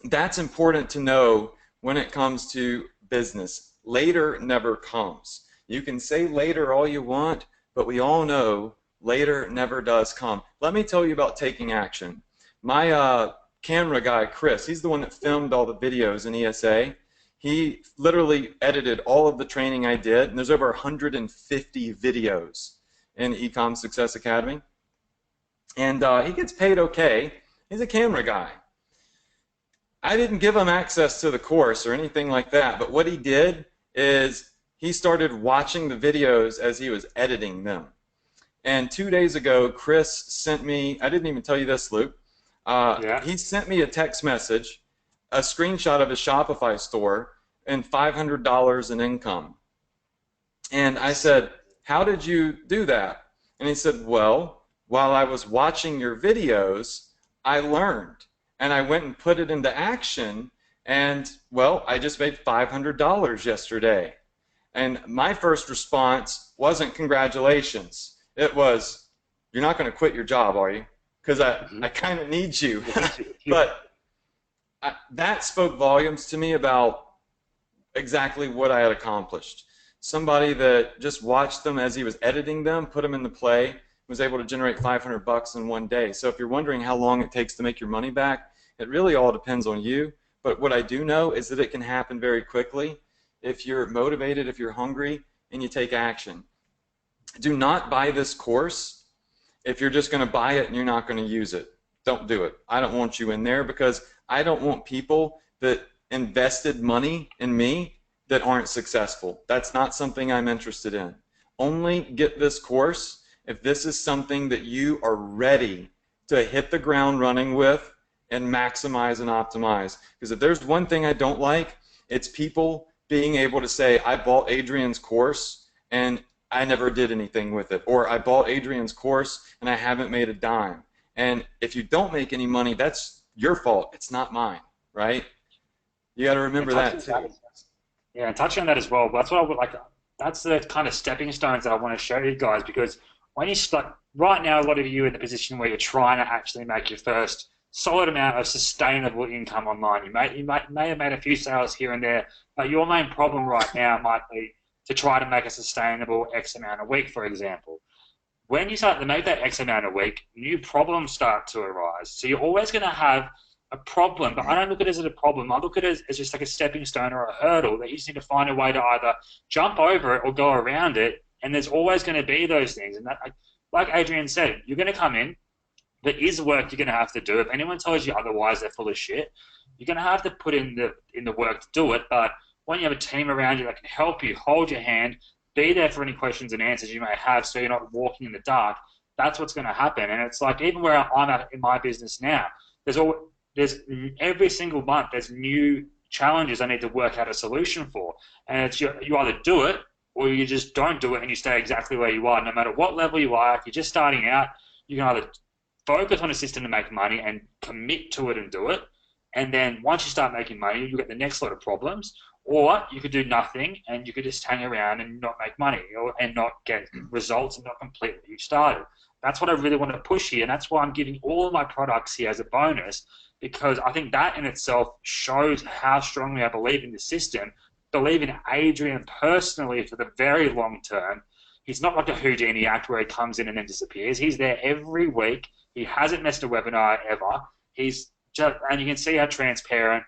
that's important to know when it comes to business. Later never comes. You can say later all you want, but we all know later never does come. Let me tell you about taking action. My camera guy, Chris. He's the one that filmed all the videos in ESA. He literally edited all of the training I did, and there's over 150 videos in Ecom Success Academy. And he gets paid okay. He's a camera guy. I didn't give him access to the course or anything like that, but what he did is he started watching the videos as he was editing them. And 2 days ago, Chris sent me, I didn't even tell you this, Luke, he sent me a text message, a screenshot of his Shopify store, and $500 in income. And I said, how did you do that? And he said, well, while I was watching your videos, I learned. And I went and put it into action, and, well, I just made $500 yesterday. And my first response wasn't congratulations. It was, you're not going to quit your job, are you? Because I kind of need you. But that spoke volumes to me about exactly what I had accomplished. Somebody that just watched them as he was editing them, put them into play, was able to generate $500 in one day. So if you're wondering how long it takes to make your money back, it really all depends on you. But what I do know is that it can happen very quickly if you're motivated, if you're hungry, and you take action. Do not buy this course if you're just going to buy it and you're not going to use it. Don't do it. I don't want you in there because I don't want people that invested money in me that aren't successful. That's not something I'm interested in. Only get this course if this is something that you are ready to hit the ground running with and maximize and optimize. Because if there's one thing I don't like, it's people being able to say, I bought Adrian's course and I never did anything with it. Or I bought Adrian's course and I haven't made a dime. And if you don't make any money, that's your fault. It's not mine, right? You got to remember that too. Yeah, and touching on that as well, that's what I would like. That's the kind of stepping stones that I want to show you guys, because when you start, right now, a lot of you are in the position where you're trying to actually make your first solid amount of sustainable income online. You may have made a few sales here and there, but your main problem right now might be to try to make a sustainable X amount a week, for example. When you start to make that X amount a week, new problems start to arise. So you're always going to have a problem, but I don't look at it as a problem. I look at it as just like a stepping stone or a hurdle that you just need to find a way to either jump over it or go around it, and there's always going to be those things. And that, like Adrian said, you're going to come in, there is work you're going to have to do. If anyone tells you otherwise, they're full of shit. You're going to have to put in the work to do it, but when you have a team around you that can help you, hold your hand, be there for any questions and answers you may have so you're not walking in the dark, that's what's going to happen. And it's like, even where I'm at in my business now, there's every single month there's new challenges I need to work out a solution for. And it's you either do it or you just don't do it and you stay exactly where you are. No matter what level you are, if you're just starting out, you can either focus on a system to make money and commit to it and do it. And then once you start making money, you get the next lot of problems. Or you could do nothing and you could just hang around and not make money and not get results and not complete what you started. That's what I really want to push here, and that's why I'm giving all of my products here as a bonus, because I think that in itself shows how strongly I believe in the system, believe in Adrian personally for the very long term. He's not like a Houdini act where he comes in and then disappears. He's there every week. He hasn't missed a webinar ever. He's just, and you can see how transparent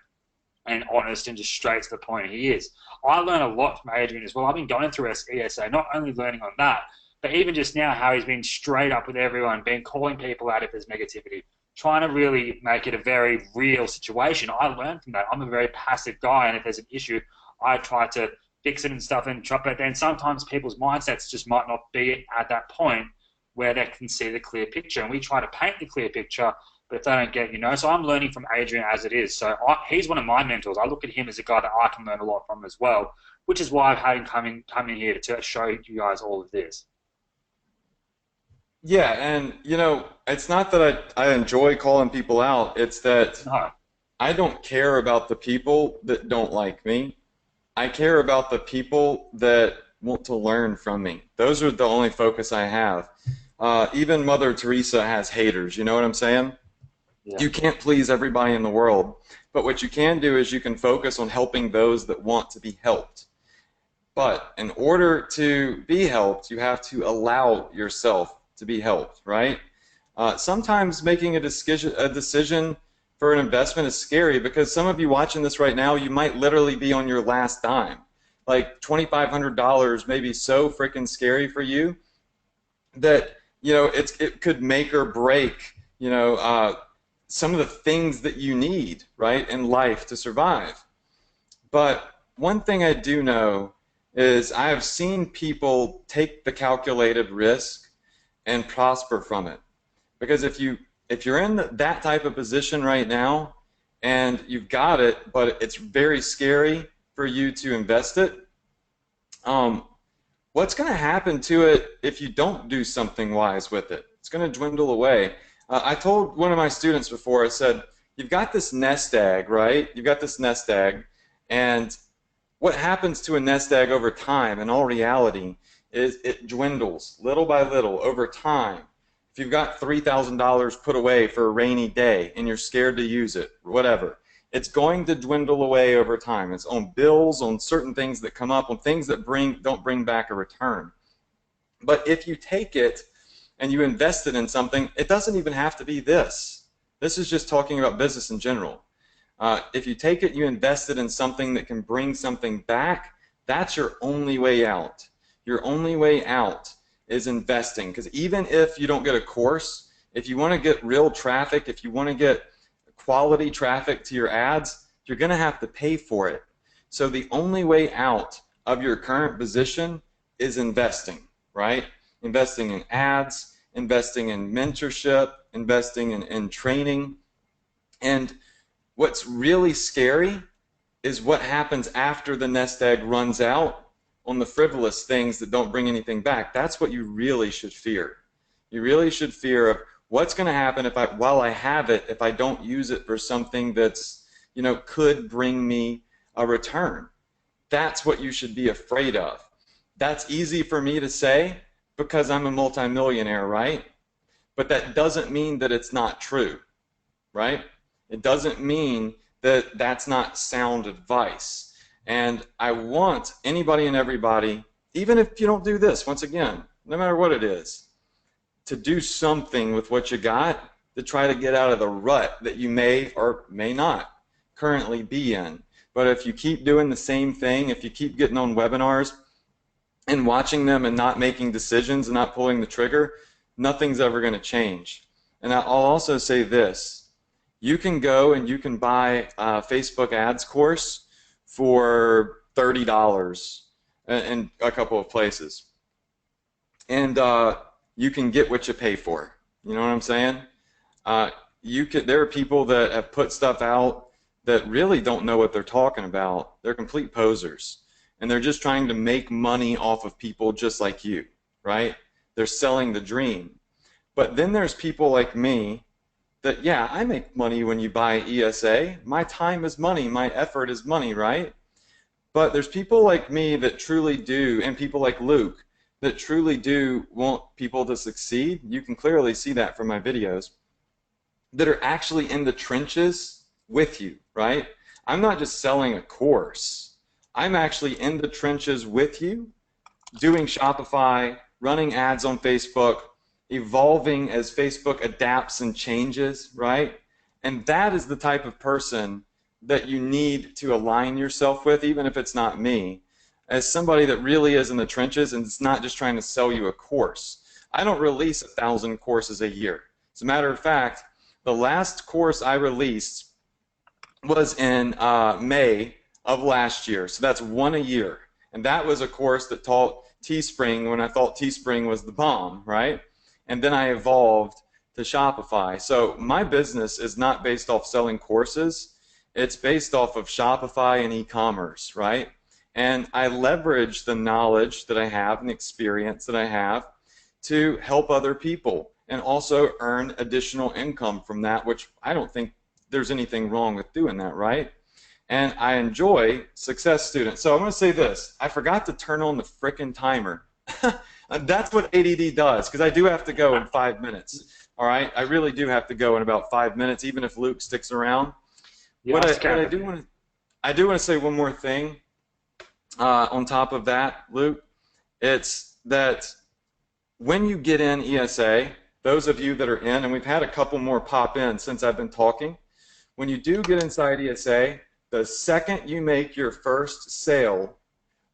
and honest and just straight to the point he is. I learn a lot from Adrian as well. I've been going through ESA, not only learning on that, but even just now how he's been straight up with everyone, been calling people out if there's negativity, trying to really make it a very real situation. I learned from that. I'm a very passive guy, and if there's an issue, I try to fix it and stuff and chop it. Then sometimes people's mindsets just might not be at that point where they can see the clear picture, and we try to paint the clear picture, but if they don't get, so I'm learning from Adrian as it is. So he's one of my mentors. I look at him as a guy that I can learn a lot from as well, which is why I've had him come in here to show you guys all of this. Yeah, and it's not that I enjoy calling people out. It's that I don't care about the people that don't like me. I care about the people that want to learn from me. Those are the only focus I have. Even Mother Teresa has haters, you know what I'm saying? Yeah. You can't please everybody in the world, but what you can do is you can focus on helping those that want to be helped. But in order to be helped, you have to allow yourself to be helped, right? Sometimes making a decision for an investment is scary because some of you watching this right now, you might literally be on your last dime. Like $2,500 may be so freaking scary for you that, you know, it could make or break, you know, some of the things that you need, right, in life to survive. But one thing I do know is I have seen people take the calculated risk and prosper from it. Because if you're in that type of position right now and you've got it, but it's very scary for you to invest it, what's going to happen to it if you don't do something wise with it? It's going to dwindle away. I told one of my students before, I said, you've got this nest egg, right? You've got this nest egg, and what happens to a nest egg over time, in all reality, is it dwindles little by little over time. If you've got $3,000 put away for a rainy day and you're scared to use it, whatever, it's going to dwindle away over time. It's on bills, on certain things that come up, on things that don't bring back a return. But if you take it and you invest it in something, it doesn't even have to be this. This is just talking about business in general. If you take it, you invest it in something that can bring something back, that's your only way out. Your only way out is investing. Because even if you don't get a course, if you want to get real traffic, if you want to get quality traffic to your ads, you're going to have to pay for it. So the only way out of your current position is investing, right? Investing in ads, investing in mentorship, investing in training. And what's really scary is what happens after the nest egg runs out on the frivolous things that don't bring anything back. That's what you really should fear. You really should fear of what's going to happen if while I have it, if I don't use it for something that's, you know, could bring me a return. That's what you should be afraid of. That's easy for me to say because I'm a multimillionaire, right? But that doesn't mean that it's not true, right? It doesn't mean that that's not sound advice. And I want anybody and everybody, even if you don't do this, once again, no matter what it is, to do something with what you got to try to get out of the rut that you may or may not currently be in. But if you keep doing the same thing, if you keep getting on webinars and watching them and not making decisions and not pulling the trigger, nothing's ever going to change. And I'll also say this. You can go and you can buy a Facebook ads course for $30 in a couple of places. And you can get what you pay for. You know what I'm saying? There are people that have put stuff out that really don't know what they're talking about. They're complete posers. And they're just trying to make money off of people just like you, right? They're selling the dream. But then there's people like me that, yeah, I make money when you buy ESA. My time is money. My effort is money, right? But there's people like me that truly do, and people like Luke, that truly do want people to succeed. You can clearly see that from my videos, that are actually in the trenches with you, right? I'm not just selling a course. I'm actually in the trenches with you, doing Shopify, running ads on Facebook, evolving as Facebook adapts and changes, right? And that is the type of person that you need to align yourself with, even if it's not me, as somebody that really is in the trenches and it's not just trying to sell you a course. I don't release 1,000 courses a year. As a matter of fact, the last course I released was in May of last year, so that's one a year. And that was a course that taught Teespring when I thought Teespring was the bomb, right? And then I evolved to Shopify. So my business is not based off selling courses. It's based off of Shopify and e-commerce, right? And I leverage the knowledge that I have and the experience that I have to help other people and also earn additional income from that, which I don't think there's anything wrong with doing that, right? And I enjoy success students. So I'm going to say this. I forgot to turn on the frickin' timer. That's what ADD does, because I do have to go in 5 minutes. All right? I really do have to go in about 5 minutes, even if Luke sticks around. I do want to say one more thing on top of that, Luke. It's that when you get in ESA, those of you that are in, and we've had a couple more pop in since I've been talking, when you do get inside ESA, the second you make your first sale,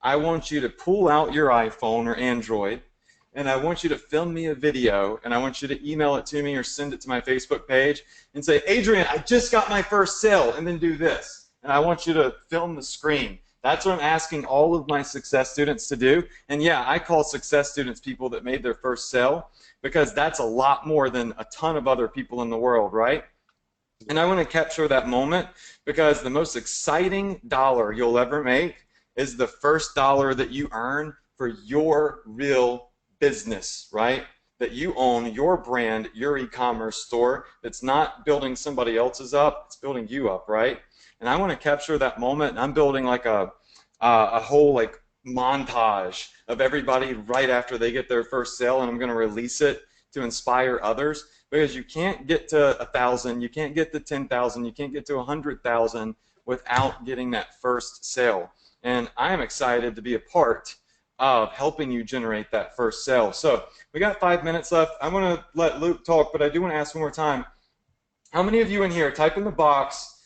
I want you to pull out your iPhone or Android, and I want you to film me a video, and I want you to email it to me or send it to my Facebook page and say, Adrian, I just got my first sale, and then do this. And I want you to film the screen. That's what I'm asking all of my success students to do. And yeah, I call success students people that made their first sale, because that's a lot more than a ton of other people in the world, right? And I want to capture that moment, because the most exciting dollar you'll ever make is the first dollar that you earn for your real business, right? That you own your brand, your e-commerce store. That's not building somebody else's up, it's building you up, right? And I want to capture that moment, and I'm building like a whole like montage of everybody right after they get their first sale, and I'm going to release it to inspire others, because you can't get to 1,000, you can't get to 10,000, you can't get to 100,000 without getting that first sale. And I'm excited to be a part of helping you generate that first sale. So we got 5 minutes left. I'm going to let Luke talk, but I do want to ask one more time. How many of you in here, type in the box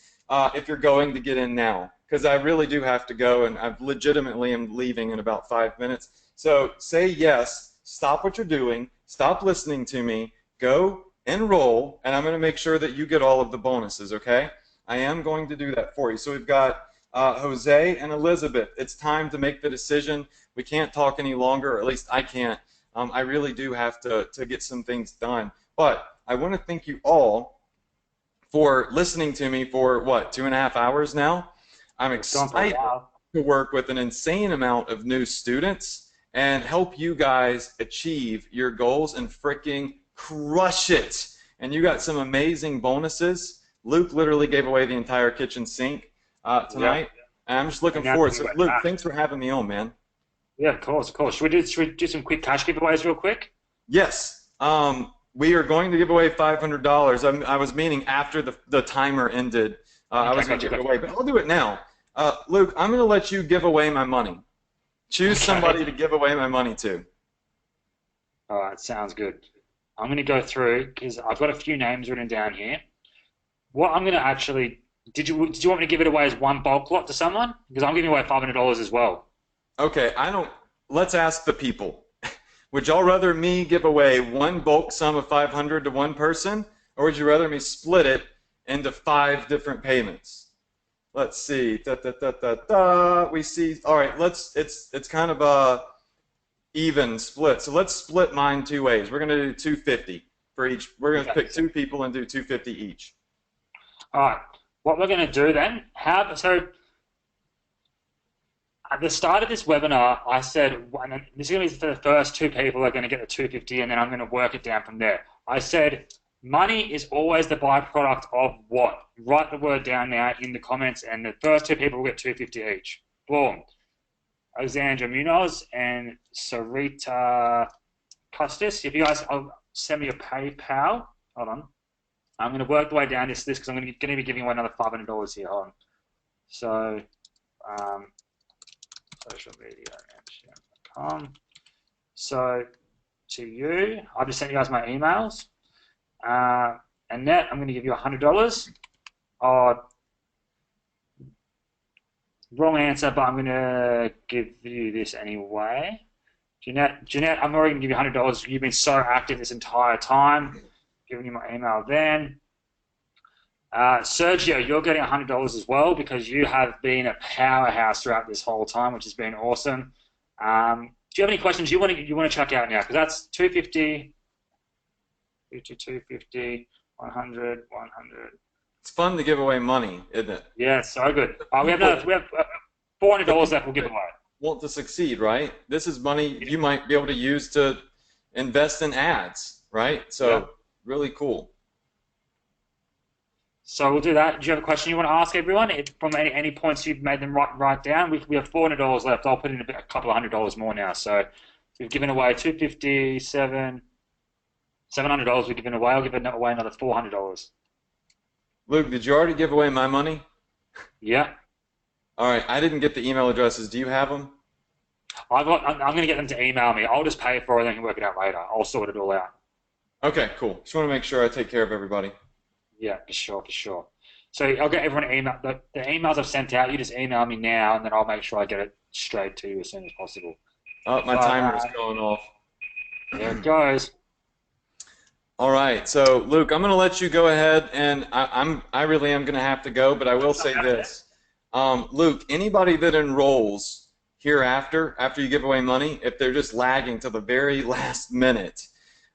if you're going to get in now? Because I really do have to go, and I legitimately am leaving in about 5 minutes. So say yes, stop what you're doing, stop listening to me, go enroll, and I'm going to make sure that you get all of the bonuses, okay? I am going to do that for you. So we've got Jose and Elizabeth. It's time to make the decision. We can't talk any longer, or at least I can't. I really do have to get some things done. But I want to thank you all for listening to me for, what, 2.5 hours now? I'm excited to work with an insane amount of new students and help you guys achieve your goals and freaking crush it. And you got some amazing bonuses. Luke literally gave away the entire kitchen sink tonight. Yeah. And I'm just looking forward. So, Luke, thanks for having me on, man. Yeah, of course, of course. Should we do some quick cash giveaways real quick? Yes. We are going to give away $500. I was meaning after the timer ended. I was going to give it away, but I'll do it now. Luke, I'm going to let you give away my money. Choose somebody to give away my money to. All right, sounds good. I'm going to go through, because I've got a few names written down here. What I'm going to actually, did you want me to give it away as one bulk lot to someone? Because I'm giving away $500 as well. Okay, let's ask the people. Would y'all rather me give away one bulk sum of $500 to one person, or would you rather me split it into 5 different payments? Let's see. We see. All right. It's kind of a even split. So let's split mine 2 ways. We're going to do $250 for each. We're going to pick 2 people and do $250 each. All right. What we're going to do then? So at the start of this webinar, I said, and this is going to be for the first 2 people are going to get the $250, and then I'm going to work it down from there. I said, money is always the byproduct of what? Write the word down now in the comments, and the first 2 people will get $250 each. Boom. Alexandra Munoz and Sarita Custis. If you guys send me your PayPal, hold on. I'm going to work the way down this list because I'm going to be giving away another $500 here. Hold on. So, social media.com. So, to you, I've just sent you guys my emails. Annette, I'm going to give you $100. Wrong answer, but I'm going to give you this anyway. Jeanette, I'm already going to give you $100. You've been so active this entire time. Giving you my email then. Sergio, you're getting $100 as well because you have been a powerhouse throughout this whole time, which has been awesome. Do you have any questions you want to check out now? Because that's $250. 250, 100, 100. It's fun to give away money, isn't it? Yeah, so good. We have $400 left we'll give away. Want to succeed, right? This is money you might be able to use to invest in ads, right? So really cool. So we'll do that. Do you have a question you want to ask everyone? From any points you've made them write down. We have $400 left. I'll put in a couple of $100 more now. So we've given away $250, $700 we've given away. I'll give away another $400. Luke, did you already give away my money? Yeah. All right. I didn't get the email addresses. Do you have them? I'm going to get them to email me. I'll just pay for it and then you can work it out later. I'll sort it all out. Okay, cool. Just want to make sure I take care of everybody. Yeah, for sure, for sure. So I'll get everyone email the emails I've sent out. You just email me now, and then I'll make sure I get it straight to you as soon as possible. Oh, my timer is going off. There it goes. All right, so Luke, I'm going to let you go ahead, and I really am going to have to go, but I will say this. Luke, anybody that enrolls hereafter, after you give away money, if they're just lagging to the very last minute,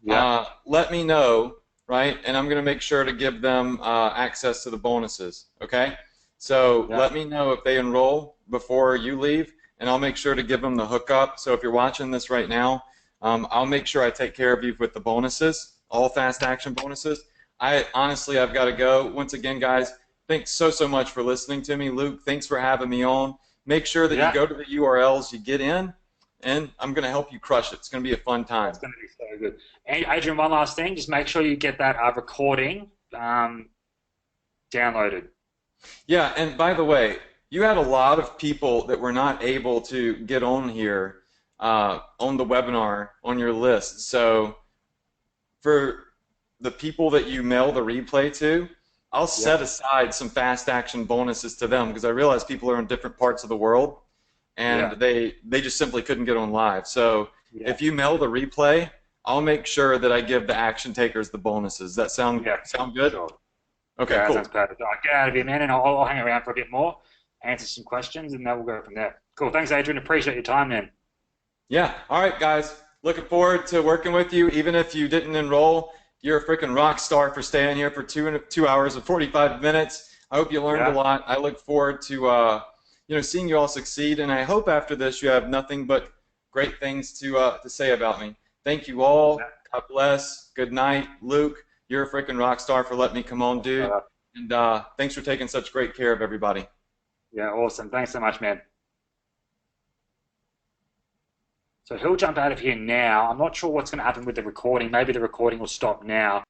let me know, right? And I'm going to make sure to give them access to the bonuses, okay? So let me know if they enroll before you leave, and I'll make sure to give them the hookup. So if you're watching this right now, I'll make sure I take care of you with the bonuses, all fast action bonuses. Honestly, I've got to go. Once again, guys, thanks so much for listening to me. Luke, thanks for having me on. Make sure that you go to the URLs, you get in, and I'm going to help you crush it. It's going to be a fun time. It's going to be so good. And Adrian, one last thing. Just make sure you get that recording downloaded. Yeah, and by the way, you had a lot of people that were not able to get on here on the webinar on your list. So for the people that you mail the replay to, I'll set aside some fast action bonuses to them because I realize people are in different parts of the world and they just simply couldn't get on live. So if you mail the replay, I'll make sure that I give the action takers the bonuses. Does that sound good? Sure. Okay, cool. Sounds perfect. All right, get out of here, man, and I'll hang around for a bit more, answer some questions, and then we'll go from there. Cool. Thanks, Adrian. Appreciate your time, man. Yeah. All right, guys. Looking forward to working with you. Even if you didn't enroll, you're a freaking rock star for staying here for 2 hours and 45 minutes. I hope you learned a lot. I look forward to seeing you all succeed, and I hope after this you have nothing but great things to say about me. Thank you all. God bless. Good night, Luke. You're a freaking rock star for letting me come on, dude. And thanks for taking such great care of everybody. Yeah, awesome. Thanks so much, man. So he'll jump out of here now. I'm not sure what's going to happen with the recording. Maybe the recording will stop now.